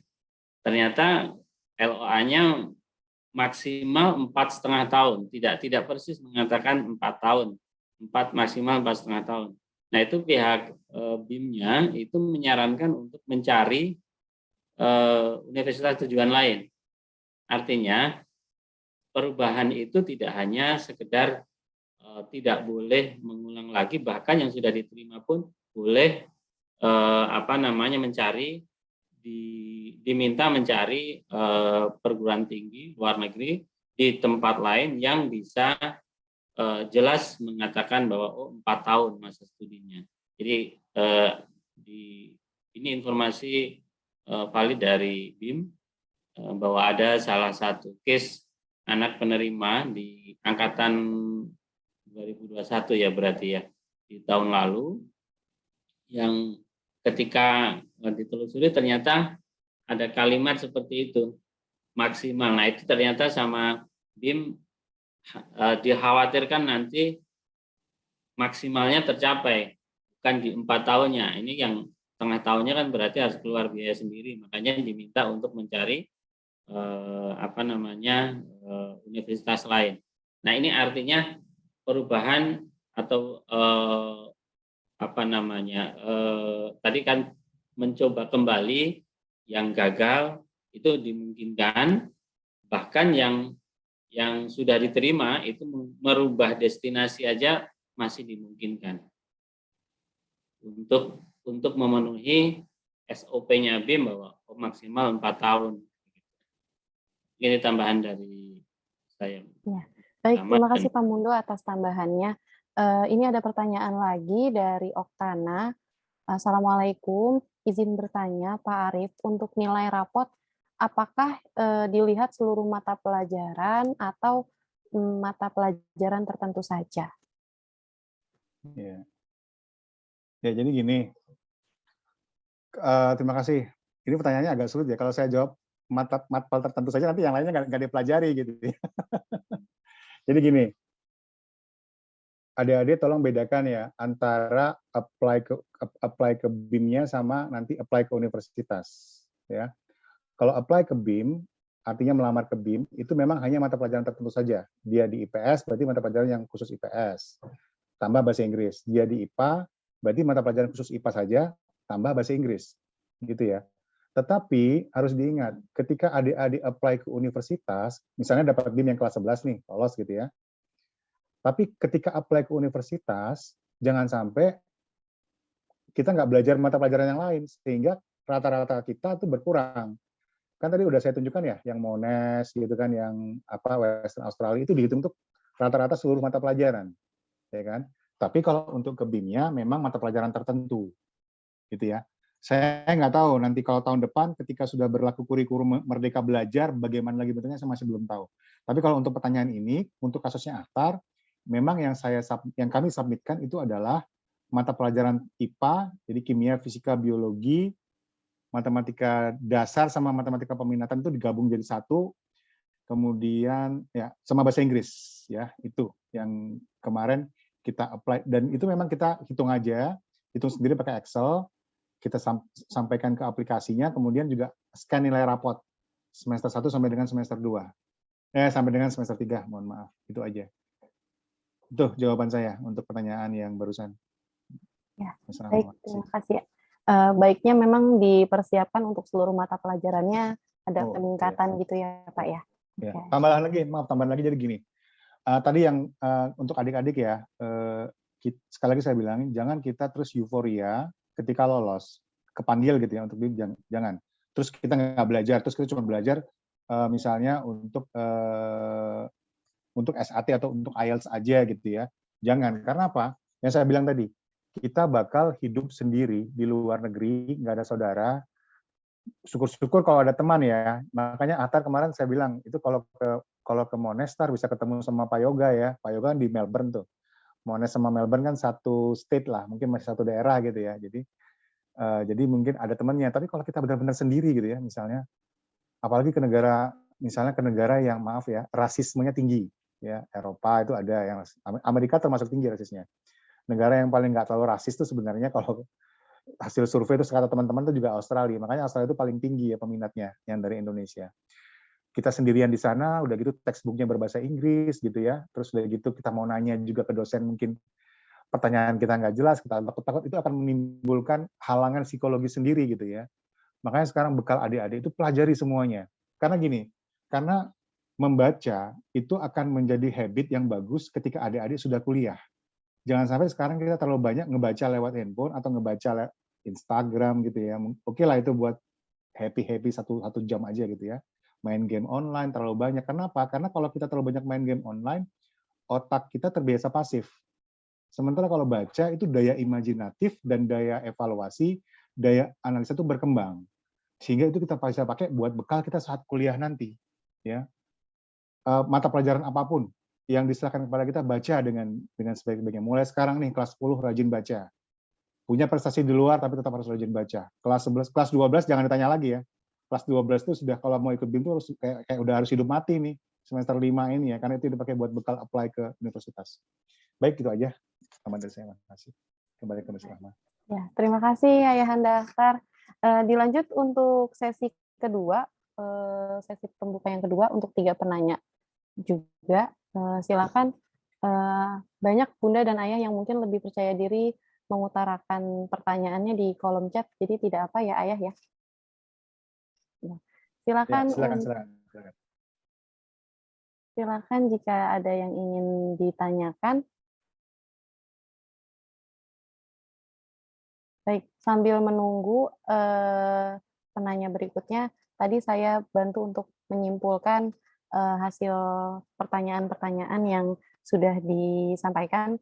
Ternyata LOA-nya maksimal 4,5 tahun, tidak persis mengatakan 4 tahun, maksimal 4,5 tahun. Nah itu pihak BIM-nya itu menyarankan untuk mencari universitas tujuan lain. Artinya perubahan itu tidak hanya sekedar tidak boleh mengulang lagi, bahkan yang sudah diterima pun boleh diminta mencari perguruan tinggi luar negeri di tempat lain yang bisa jelas mengatakan bahwa 4 tahun masa studinya. Jadi ini informasi valid dari BIM bahwa ada salah satu case anak penerima di angkatan 2021 ya berarti ya, di tahun lalu, yang ketika ditelusuri ternyata ada kalimat seperti itu, maksimal. Nah itu ternyata sama BIM dikhawatirkan nanti maksimalnya tercapai, bukan di 4 tahunnya. Ini yang setengah tahunnya kan berarti harus keluar biaya sendiri, makanya diminta untuk mencari universitas lain. Nah ini artinya perubahan atau tadi kan mencoba kembali yang gagal itu dimungkinkan, bahkan yang sudah diterima itu merubah destinasi aja masih dimungkinkan untuk memenuhi SOP-nya BIM bahwa maksimal 4 tahun. Ini tambahan dari saya. Ya. Baik, Sama terima dan kasih Pak Mundo atas tambahannya. Ini ada pertanyaan lagi dari Oktana. Assalamualaikum, izin bertanya Pak Arief, untuk nilai rapot, apakah dilihat seluruh mata pelajaran atau mata pelajaran tertentu saja? Ya, ya jadi gini, terima kasih. Ini pertanyaannya agak sulit ya. Kalau saya jawab mata tertentu saja, nanti yang lainnya nggak dipelajari gitu. Jadi gini, adik-adik tolong bedakan ya antara apply ke BIM-nya sama nanti apply ke universitas. Ya, kalau apply ke BIM artinya melamar ke BIM itu memang hanya mata pelajaran tertentu saja. Dia di IPS berarti mata pelajaran yang khusus IPS. Tambah bahasa Inggris. Dia di IPA berarti mata pelajaran khusus IPA saja tambah bahasa Inggris. Gitu ya. Tetapi harus diingat, ketika adik-adik apply ke universitas, misalnya dapat BIM yang kelas 11 nih, lolos gitu ya. Tapi ketika apply ke universitas, jangan sampai kita nggak belajar mata pelajaran yang lain, sehingga rata-rata kita tuh berkurang. Kan tadi udah saya tunjukkan ya, yang Monash gitu kan, yang Western Australia itu dihitung tuh rata-rata seluruh mata pelajaran, ya kan. Tapi kalau untuk ke BIM-nya memang mata pelajaran tertentu, gitu ya. Saya nggak tahu nanti kalau tahun depan ketika sudah berlaku kurikulum Merdeka Belajar, bagaimana lagi bentuknya saya masih belum tahu. Tapi kalau untuk pertanyaan ini, untuk kasusnya Aktar, memang yang kami submitkan itu adalah mata pelajaran IPA, jadi kimia, fisika, biologi, matematika dasar sama matematika peminatan itu digabung jadi satu, kemudian ya sama bahasa Inggris ya, itu yang kemarin kita apply, dan itu memang kita hitung sendiri pakai Excel, kita sampaikan ke aplikasinya, kemudian juga scan nilai rapot semester 1 sampai dengan semester 2. Sampai dengan semester 3, mohon maaf. Itu aja. Itu jawaban saya untuk pertanyaan yang barusan. Ya, baik, terima kasih. Baiknya memang dipersiapkan untuk seluruh mata pelajarannya ada peningkatan gitu ya Pak ya. Ya. Okay. Tambahan lagi jadi gini. Tadi yang untuk adik-adik ya, sekali lagi saya bilang, jangan kita terus euforia ketika lolos, kepanggil gitu ya untuk BIM, jangan. Terus kita nggak belajar, terus kita cuma belajar misalnya untuk SAT atau untuk IELTS aja gitu ya. Jangan, karena apa? Yang saya bilang tadi, kita bakal hidup sendiri di luar negeri, nggak ada saudara. Syukur-syukur kalau ada teman ya. Makanya Atar kemarin saya bilang, itu kalau ke Monash bisa ketemu sama Pak Yoga ya. Pak Yoga kan di Melbourne tuh. Monash sama Melbourne kan satu state lah, mungkin masih satu daerah gitu ya. Jadi mungkin ada temannya. Tapi kalau kita benar-benar sendiri gitu ya, misalnya, apalagi ke negara, misalnya ke negara yang maaf ya, rasismenya tinggi. Ya, Eropa itu ada yang, Amerika termasuk tinggi rasisnya. Negara yang paling nggak terlalu rasis itu sebenarnya kalau hasil survei itu kata teman-teman itu juga Australia. Makanya Australia itu paling tinggi ya peminatnya yang dari Indonesia. Kita sendirian di sana, udah gitu textbooknya berbahasa Inggris gitu ya. Terus udah gitu kita mau nanya juga ke dosen mungkin pertanyaan kita nggak jelas, kita takut-takut, itu akan menimbulkan halangan psikologi sendiri gitu ya. Makanya sekarang bekal adik-adik itu pelajari semuanya. Karena gini, karena membaca itu akan menjadi habit yang bagus ketika adik-adik sudah kuliah. Jangan sampai sekarang kita terlalu banyak ngebaca lewat handphone atau ngebaca lewat Instagram gitu ya. Oke lah itu buat happy satu jam aja gitu ya. Main game online terlalu banyak. Kenapa? Karena kalau kita terlalu banyak main game online, otak kita terbiasa pasif. Sementara kalau baca itu daya imajinatif dan daya evaluasi, daya analisa itu berkembang. Sehingga itu kita bisa pakai buat bekal kita saat kuliah nanti. Ya. Mata pelajaran apapun yang diserahkan kepada kita, baca dengan sebaik-baiknya. Mulai sekarang nih kelas 10 rajin baca. Punya prestasi di luar tapi tetap harus rajin baca. Kelas 11, kelas 12 jangan ditanya lagi ya. Kelas 12 itu sudah kalau mau ikut BIM itu harus kayak udah harus hidup mati nih semester 5 ini ya, karena itu dipakai buat bekal apply ke universitas. Baik, itu aja. Sama dari saya, makasih. Kembali ke Mas Rahmat. Ya, terima kasih Ayahanda Aktar. Dilanjut untuk sesi kedua, sesi pembuka yang kedua untuk 3 penanya juga. Silakan, banyak Bunda dan Ayah yang mungkin lebih percaya diri mengutarakan pertanyaannya di kolom chat, jadi tidak apa ya Ayah ya. Silakan. Silakan jika ada yang ingin ditanyakan. Baik, sambil menunggu penanya berikutnya, tadi saya bantu untuk menyimpulkan hasil pertanyaan-pertanyaan yang sudah disampaikan.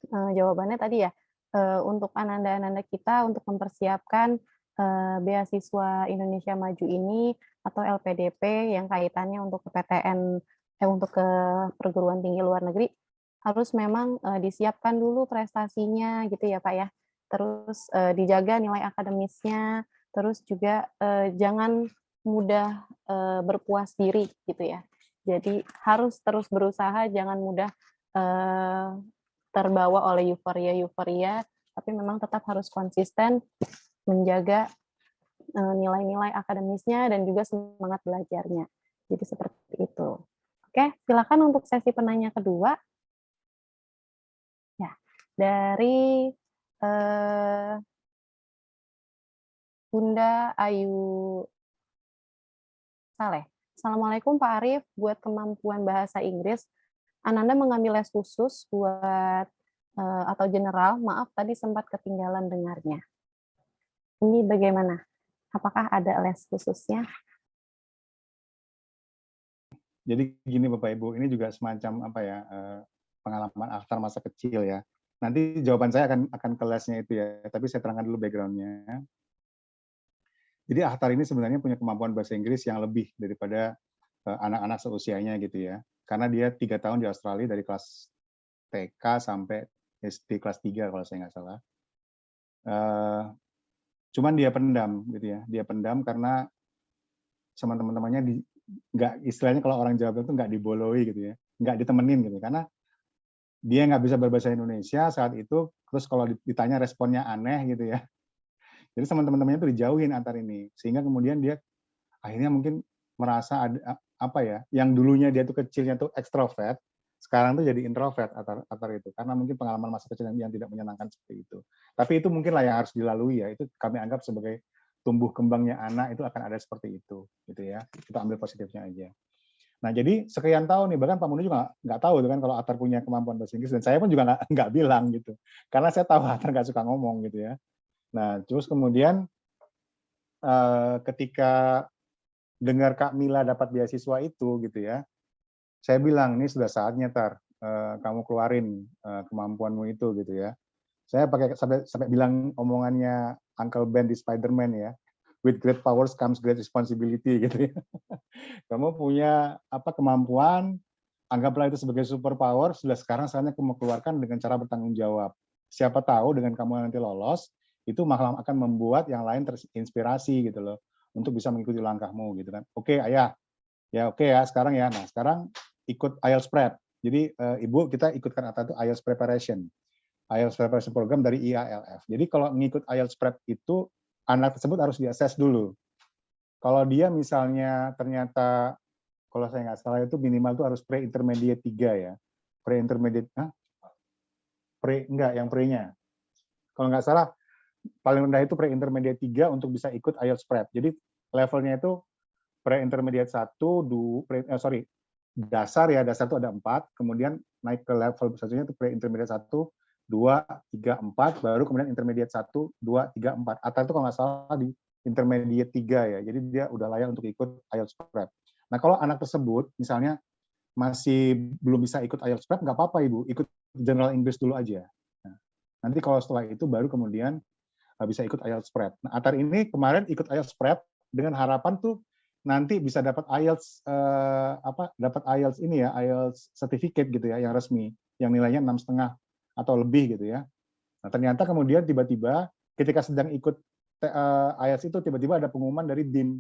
Jawabannya tadi ya, untuk ananda-ananda kita untuk mempersiapkan beasiswa Indonesia Maju ini atau LPDP yang kaitannya untuk ke PTN, untuk ke perguruan tinggi luar negeri, harus memang disiapkan dulu prestasinya gitu ya Pak ya. Terus dijaga nilai akademisnya, terus juga jangan mudah berpuas diri gitu ya. Jadi harus terus berusaha, jangan mudah terbawa oleh euforia, tapi memang tetap harus konsisten menjaga nilai-nilai akademisnya dan juga semangat belajarnya. Jadi seperti itu. Oke, silakan untuk sesi penanya kedua. Ya, dari Bunda Ayu Saleh. Assalamualaikum Pak Arief, buat kemampuan bahasa Inggris, Ananda mengambil les khusus buat atau general, maaf tadi sempat ketinggalan dengarnya. Ini bagaimana? Apakah ada les khususnya? Jadi gini Bapak Ibu, ini juga semacam apa ya, pengalaman after masa kecil ya. Nanti jawaban saya akan ke lesnya itu ya, tapi saya terangkan dulu background-nya. Jadi Ahtar ini sebenarnya punya kemampuan bahasa Inggris yang lebih daripada anak-anak seusianya gitu ya. Karena dia 3 tahun di Australia dari kelas TK sampai SD kelas 3 kalau saya nggak salah. Cuman dia pendam gitu ya. Dia pendam karena sama teman-temannya nggak, istilahnya kalau orang Jawa itu nggak diboloi gitu ya. Nggak ditemenin gitu. Karena dia nggak bisa berbahasa Indonesia saat itu, terus kalau ditanya responnya aneh gitu ya. Jadi sama teman-temannya itu dijauhin antar ini, sehingga kemudian dia akhirnya mungkin merasa ada apa ya, yang dulunya dia tuh kecilnya tuh ekstrovert, sekarang tuh jadi introvert antar itu, karena mungkin pengalaman masa kecil yang tidak menyenangkan seperti itu. Tapi itu mungkin lah yang harus dilalui ya, itu kami anggap sebagai tumbuh kembangnya anak itu akan ada seperti itu, gitu ya. Kita ambil positifnya aja. Nah, jadi sekian tahun nih, bahkan Pak Muni juga nggak tahu kan kalau Atar punya kemampuan bahasa Inggris, dan saya pun juga nggak bilang gitu, karena saya tahu Atar nggak suka ngomong gitu ya. Nah, terus kemudian ketika dengar Kak Mila dapat beasiswa itu gitu ya, saya bilang ini sudah saatnya Tar, kamu keluarin kemampuanmu itu gitu ya. Saya pakai sampai bilang omongannya Uncle Ben di Spider-Man ya, with great powers comes great responsibility gitu ya. Kamu punya apa kemampuan, anggaplah itu sebagai super power, sudah sekarang saatnya kamu keluarkan dengan cara bertanggung jawab. Siapa tahu dengan kamu nanti lolos, itu malah akan membuat yang lain terinspirasi gitu loh, untuk bisa mengikuti langkahmu gitu kan. Oke, ayah, ya oke ya sekarang ya. Nah sekarang ikut IELTS Prep. Jadi Ibu kita ikutkan apa itu IELTS Preparation Program dari IALF. Jadi kalau mengikut IELTS Prep itu anak tersebut harus diakses dulu. Kalau dia misalnya ternyata, kalau saya nggak salah itu minimal itu harus pre-intermediate 3 ya. Pre-intermediate, enggak, yang pre-nya. Kalau nggak salah, paling rendah itu pre-intermediate 3 untuk bisa ikut IELTS Prep. Jadi levelnya itu pre-intermediate 1, dasar ya, dasar itu ada 4, kemudian naik ke level satunya itu pre-intermediate 1, 2, 3, 4, baru kemudian intermediate 1, 2, 3, 4. Atau itu kalau nggak salah di intermediate 3 ya, jadi dia udah layak untuk ikut IELTS Prep. Nah kalau anak tersebut misalnya masih belum bisa ikut IELTS Prep, nggak apa-apa Ibu, ikut General English dulu aja. Nah, nanti kalau setelah itu baru kemudian bisa ikut IELTS Prep. Nah Atar ini kemarin ikut IELTS Prep dengan harapan tuh nanti bisa dapat IELTS dapat IELTS ini ya, IELTS certificate gitu ya, yang resmi, yang nilainya 6,5 atau lebih gitu ya. Nah ternyata kemudian tiba-tiba ketika sedang ikut IELTS itu tiba-tiba ada pengumuman dari BIM,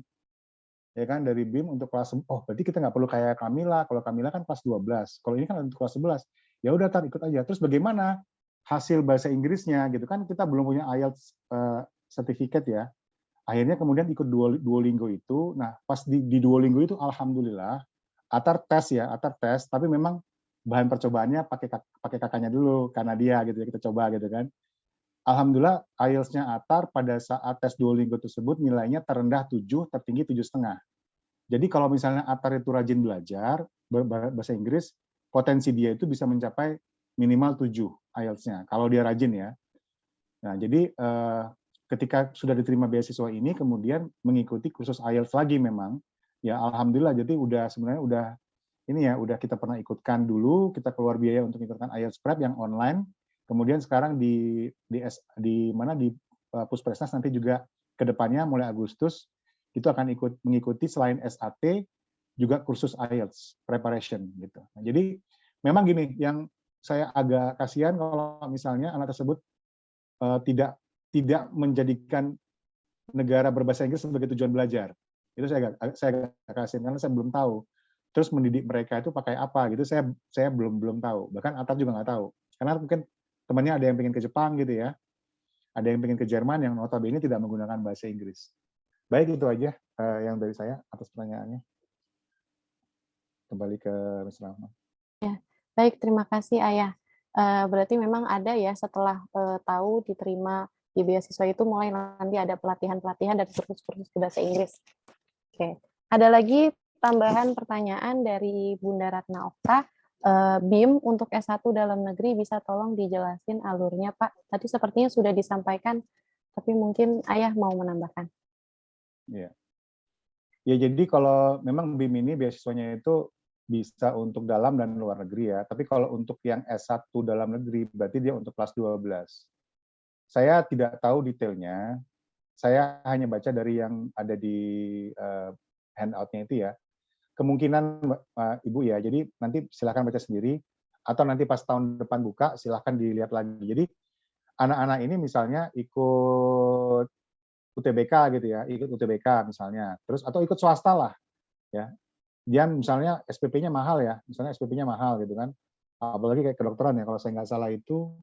ya kan, dari BIM untuk kelas, oh berarti kita nggak perlu kayak Kamila, kalau Kamila kan kelas 12, kalau ini kan untuk kelas 11, ya udah Tar ikut aja. Terus bagaimana hasil bahasa Inggrisnya gitu kan, kita belum punya IELTS certificate ya. Akhirnya kemudian ikut Duolingo itu. Nah pas di Duolingo itu alhamdulillah Atar tes, tapi memang bahan percobaannya pakai kakaknya dulu karena dia gitu ya, kita coba gitu kan. Alhamdulillah IELTS-nya Atar pada saat tes Duolingo tersebut nilainya terendah 7, tertinggi 7,5. Jadi kalau misalnya Atar itu rajin belajar bahasa Inggris, potensi dia itu bisa mencapai minimal 7 IELTS-nya kalau dia rajin ya. Nah, jadi ketika sudah diterima beasiswa ini kemudian mengikuti kursus IELTS lagi memang. Ya alhamdulillah, jadi sebenarnya udah kita pernah ikutkan dulu, kita keluar biaya untuk ikutkan IELTS Prep yang online. Kemudian sekarang di Puspresnas nanti juga ke depannya mulai Agustus itu akan mengikuti selain SAT juga kursus IELTS preparation gitu. Nah, jadi memang gini, yang saya agak kasihan kalau misalnya anak tersebut tidak menjadikan negara berbahasa Inggris sebagai tujuan belajar. Itu saya agak kasihan karena saya belum tahu. Terus mendidik mereka itu pakai apa gitu, saya belum tahu. Bahkan Atta juga nggak tahu. Karena mungkin temannya ada yang pengen ke Jepang gitu ya, ada yang pengen ke Jerman yang notabene tidak menggunakan bahasa Inggris. Baik, itu aja yang dari saya atas pertanyaannya. Kembali ke Mas Rahman. Ya, baik, terima kasih Ayah. Berarti memang ada ya setelah tahu diterima di beasiswa itu mulai nanti ada pelatihan-pelatihan dan kursus-kursus bahasa Inggris. Oke, ada lagi tambahan pertanyaan dari Bunda Ratna Okta. BIM untuk S1 dalam negeri bisa tolong dijelasin alurnya, Pak? Tadi sepertinya sudah disampaikan, tapi mungkin Ayah mau menambahkan. Ya, jadi kalau memang BIM ini beasiswanya itu bisa untuk dalam dan luar negeri ya. Tapi kalau untuk yang S1 dalam negeri, berarti dia untuk kelas 12. Saya tidak tahu detailnya. Saya hanya baca dari yang ada di handout-nya itu ya. Kemungkinan Ibu ya, jadi nanti silakan baca sendiri, atau nanti pas tahun depan buka, silakan dilihat lagi. Jadi anak-anak ini misalnya ikut UTBK gitu ya, ikut UTBK misalnya, terus atau ikut swasta lah, ya. Dia misalnya SPP-nya mahal ya, misalnya SPP-nya mahal gitu kan, apalagi kayak kedokteran ya, kalau saya nggak salah itu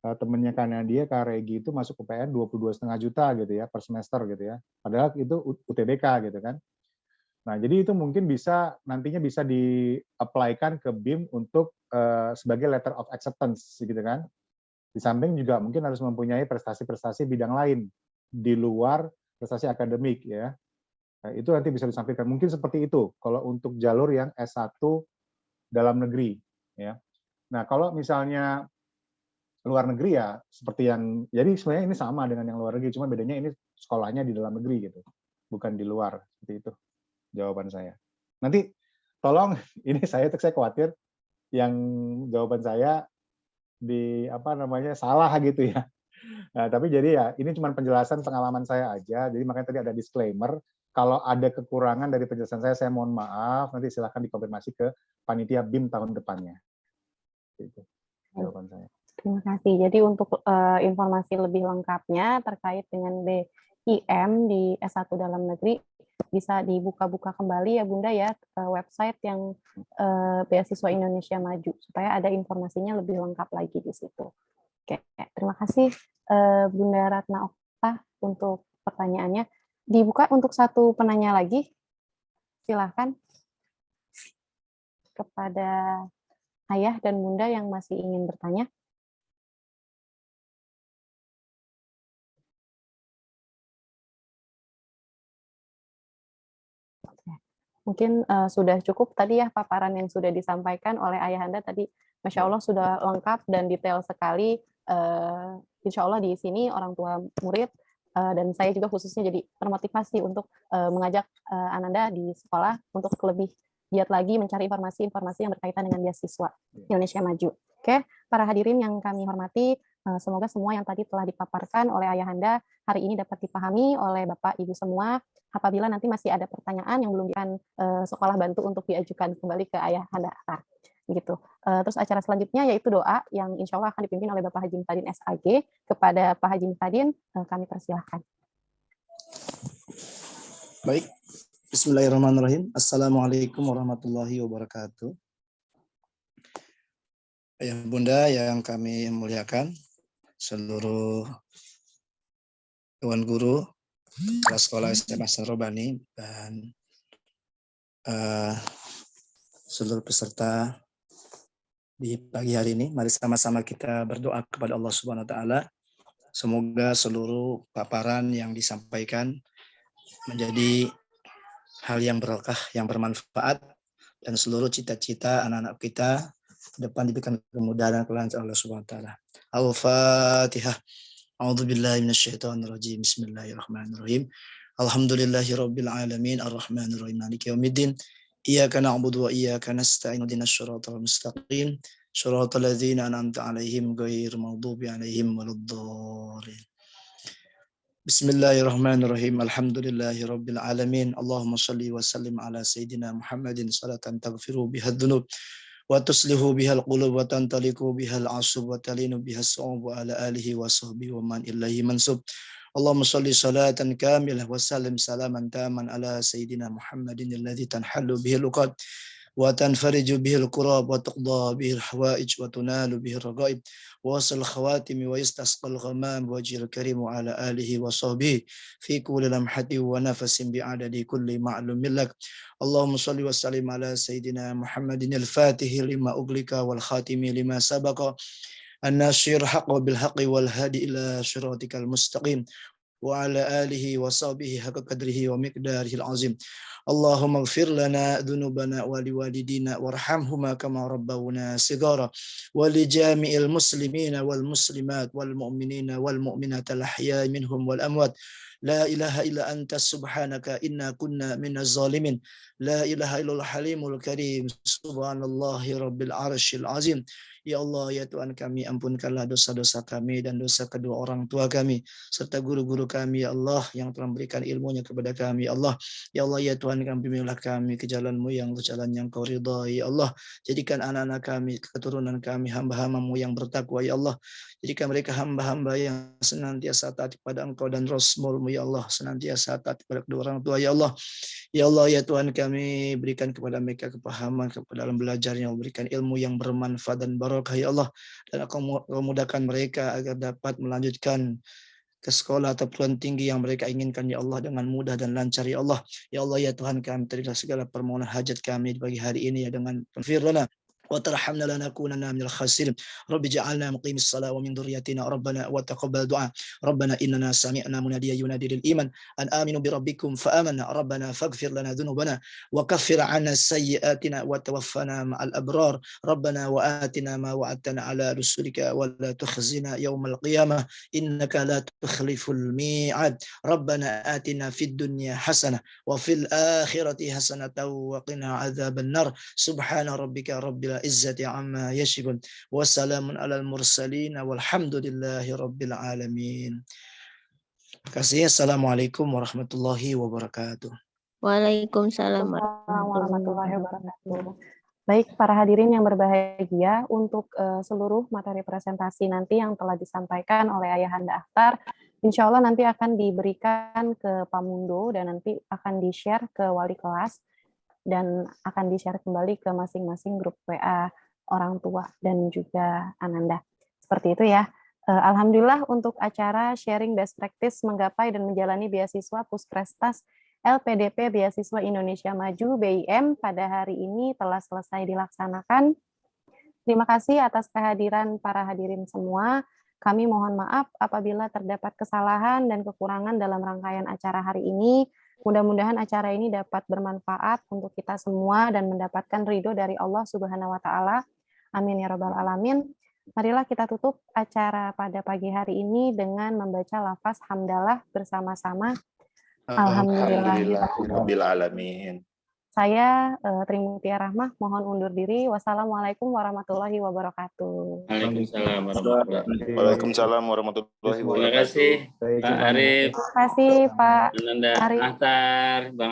temennya karena dia Kak Regi itu masuk UPN 22,5 juta gitu ya per semester gitu ya, padahal itu UTBK gitu kan. Nah, jadi itu mungkin nantinya bisa di-apply-kan ke BIM untuk sebagai letter of acceptance gitu kan. Di samping juga mungkin harus mempunyai prestasi-prestasi bidang lain di luar prestasi akademik ya. Nah, itu nanti bisa disampaikan. Mungkin seperti itu kalau untuk jalur yang S1 dalam negeri ya. Nah, kalau misalnya luar negeri ya seperti yang, jadi sebenarnya ini sama dengan yang luar negeri, cuma bedanya ini sekolahnya di dalam negeri gitu, bukan di luar, seperti itu jawaban saya. Nanti tolong, ini saya khawatir yang jawaban saya salah gitu ya. Nah, tapi jadi ya ini cuma penjelasan pengalaman saya aja, jadi makanya tadi ada disclaimer, kalau ada kekurangan dari penjelasan saya mohon maaf, nanti silahkan dikonfirmasi ke panitia BIM tahun depannya. Itu jawaban saya. Terima kasih. Jadi untuk informasi lebih lengkapnya terkait dengan BIM di S1 dalam negeri, bisa dibuka-buka kembali ya Bunda ya, website yang Beasiswa Indonesia Maju, supaya ada informasinya lebih lengkap lagi di situ. Oke, terima kasih Bunda Ratna Okta untuk pertanyaannya. Dibuka untuk satu penanya lagi, silahkan kepada Ayah dan Bunda yang masih ingin bertanya. Mungkin sudah cukup tadi ya paparan yang sudah disampaikan oleh Ayahanda tadi, Masya Allah sudah lengkap dan detail sekali. Insya Allah di sini orang tua murid dan saya juga khususnya jadi termotivasi untuk mengajak Ananda di sekolah untuk lebih giat lagi mencari informasi-informasi yang berkaitan dengan beasiswa Indonesia Maju. Oke, para hadirin yang kami hormati, semoga semua yang tadi telah dipaparkan oleh Ayahanda hari ini dapat dipahami oleh Bapak Ibu semua. Apabila nanti masih ada pertanyaan yang belum akan sekolah bantu untuk diajukan kembali ke Ayahanda. Gitu. Terus acara selanjutnya yaitu doa yang insya Allah akan dipimpin oleh Bapak Haji Muhtadin SAG. Kepada Pak Haji Muhtadin, kami persilahkan. Baik, Bismillahirrahmanirrahim. Assalamualaikum warahmatullahi wabarakatuh. Ayah Bunda yang kami muliakan, seluruh Dewan Guru kelas sekolah SMA Sarobani dan seluruh peserta di pagi hari ini, mari sama-sama kita berdoa kepada Allah Subhanahu wa taala. Semoga seluruh paparan yang disampaikan menjadi hal yang berkah, yang bermanfaat, dan seluruh cita-cita anak-anak kita ke depan diberikan kemudahan dan kelancaran Allah Subhanahu wa taala. Al-Fatihah. A'udzubillahi minasyaitonirrajim. Bismillahirrahmanirrahim. Alhamdulillahirabbil alamin arrahmanirrahim maliki yaumiddin. Iyyaka na'budu wa iyyaka nasta'in ihdinas siratal mustaqim. Shiratal ladzina an'amta 'alaihim ghairil maghdubi 'alaihim waladdallin. Bismillahirrahmanirrahim. Alhamdulillahirabbil alamin. Allahumma shalli wa sallim ala sayidina Muhammadin salatan taghfiru biha dzunub wa tuslihu bihal qulub wa tantaliku bihal asub wa talinu bihas su'ub wa ala alihi wa sahbihi wa man illahi mansub. Allahumma shalli salatan kamilah wa sallim salaman taman ala sayyidina Muhammadin alladhi tanhallu bihil uqad wa tanfariju bihil qurab wa tuqda bihil hawaij wa tunalu bihil ragaib wa wasal khawatimi wa yastasqal ghamam wa wajhil karim wa ala alihi wa sahbihi fi kulli lamhati wa nafasin bi'adadi kulli ma'lumin lak. Allahumma salli wa sallim ala sayyidina Muhammadin al-Fatihi lima uglika wal khatimi lima sabaqa an-nasir haqqa bil haqqi wal hadi ila siratikal mustaqim wa ala alihi wa sahbihi haqqa qadrihi wa miqdarihil azim. Allahumma ighfir lana dhunubana wa liwalidina warhamhuma kama rabbawna sigara wa li jami'il muslimina wal muslimat wal mu'minina wal mu'minat al ahya'i minhum wal amwat. La ilaha illa anta subhanaka inna kunna minaz zalimin. La ilaha illallah halimul karim. Subhanallahi rabbil arsyil azim. Ya Allah, ya Tuhan kami, ampunkanlah dosa-dosa kami dan dosa kedua orang tua kami, serta guru-guru kami, ya Allah, yang telah memberikan ilmunya kepada kami, ya Allah. Ya Allah, ya Tuhan, kami bimbinglah kami ke jalan-Mu yang jalan yang Kau ridhai, ya Allah. Jadikan anak-anak kami, keturunan kami, hamba-hamba-Mu yang bertakwa, ya Allah. Jadikan mereka hamba-hamba yang senantiasa taat kepada Engkau dan Rasul-Mu, ya Allah, senantiasa taat kepada kedua orang tua, ya Allah. Ya Allah, ya Tuhan kami, berikan kepada mereka kepahaman kepada dalam belajarnya, berikan ilmu yang bermanfaat dan barokah, ya Allah. Dan Kau mudahkan mereka agar dapat melanjutkan ke sekolah atau perguruan tinggi yang mereka inginkan, ya Allah, dengan mudah dan lancar, ya Allah. Ya Allah, ya Tuhan kami, terimalah segala permohonan hajat kami di pagi hari ini ya dengan firman وترحمنا لنكونن من الخاسرين رب اجعلنا مقيم الصلاة ومن ذريتنا ربنا وتقبل دعاء ربنا إننا سمعنا مناديا ينادي للإيمان أن آمنوا بربكم فآمنا ربنا فاغفر لنا ذنوبنا وكفر عنا سيئاتنا وتوفنا مع الأبرار ربنا وآتنا ما وعدتنا على رسلك ولا تخزنا يوم القيامة إنك لا تخلف الميعاد ربنا آتنا في الدنيا حسنة وفي الآخرة حسنة وقنا عذاب النار سبحان ربك رب العزة عما يصفون وسلام على المرسلين والحمد لله رب العالمين. Terima kasih. Assalamualaikum warahmatullahi wabarakatuh. Waalaikumsalam warahmatullahi wabarakatuh. Baik, para hadirin yang berbahagia, untuk seluruh materi presentasi nanti yang telah disampaikan oleh Ayahanda Akhtar, insya Allah nanti akan diberikan ke Pamundo dan nanti akan di-share ke wali kelas dan akan di-share kembali ke masing-masing grup WA orang tua dan juga Ananda. Seperti itu ya. Alhamdulillah untuk acara sharing best practice menggapai dan menjalani beasiswa Pusprestas LPDP Beasiswa Indonesia Maju BIM pada hari ini telah selesai dilaksanakan. Terima kasih atas kehadiran para hadirin semua. Kami mohon maaf apabila terdapat kesalahan dan kekurangan dalam rangkaian acara hari ini. Mudah-mudahan acara ini dapat bermanfaat untuk kita semua dan mendapatkan ridho dari Allah Subhanahu wa Ta'ala. Amin ya Rabbal 'Alamin. Marilah kita tutup acara pada pagi hari ini dengan membaca lafaz hamdalah bersama-sama. Alhamdulillahirabbil alamin. Saya Trimutia Rahmah mohon undur diri. Wassalamualaikum warahmatullahi wabarakatuh. Waalaikumsalam warahmatullahi wabarakatuh. Waalaikumsalam warahmatullahi Terima wabarakatuh. kasih Pak Arif. Terima kasih Pak Ananda Arif. Akhtar, Bang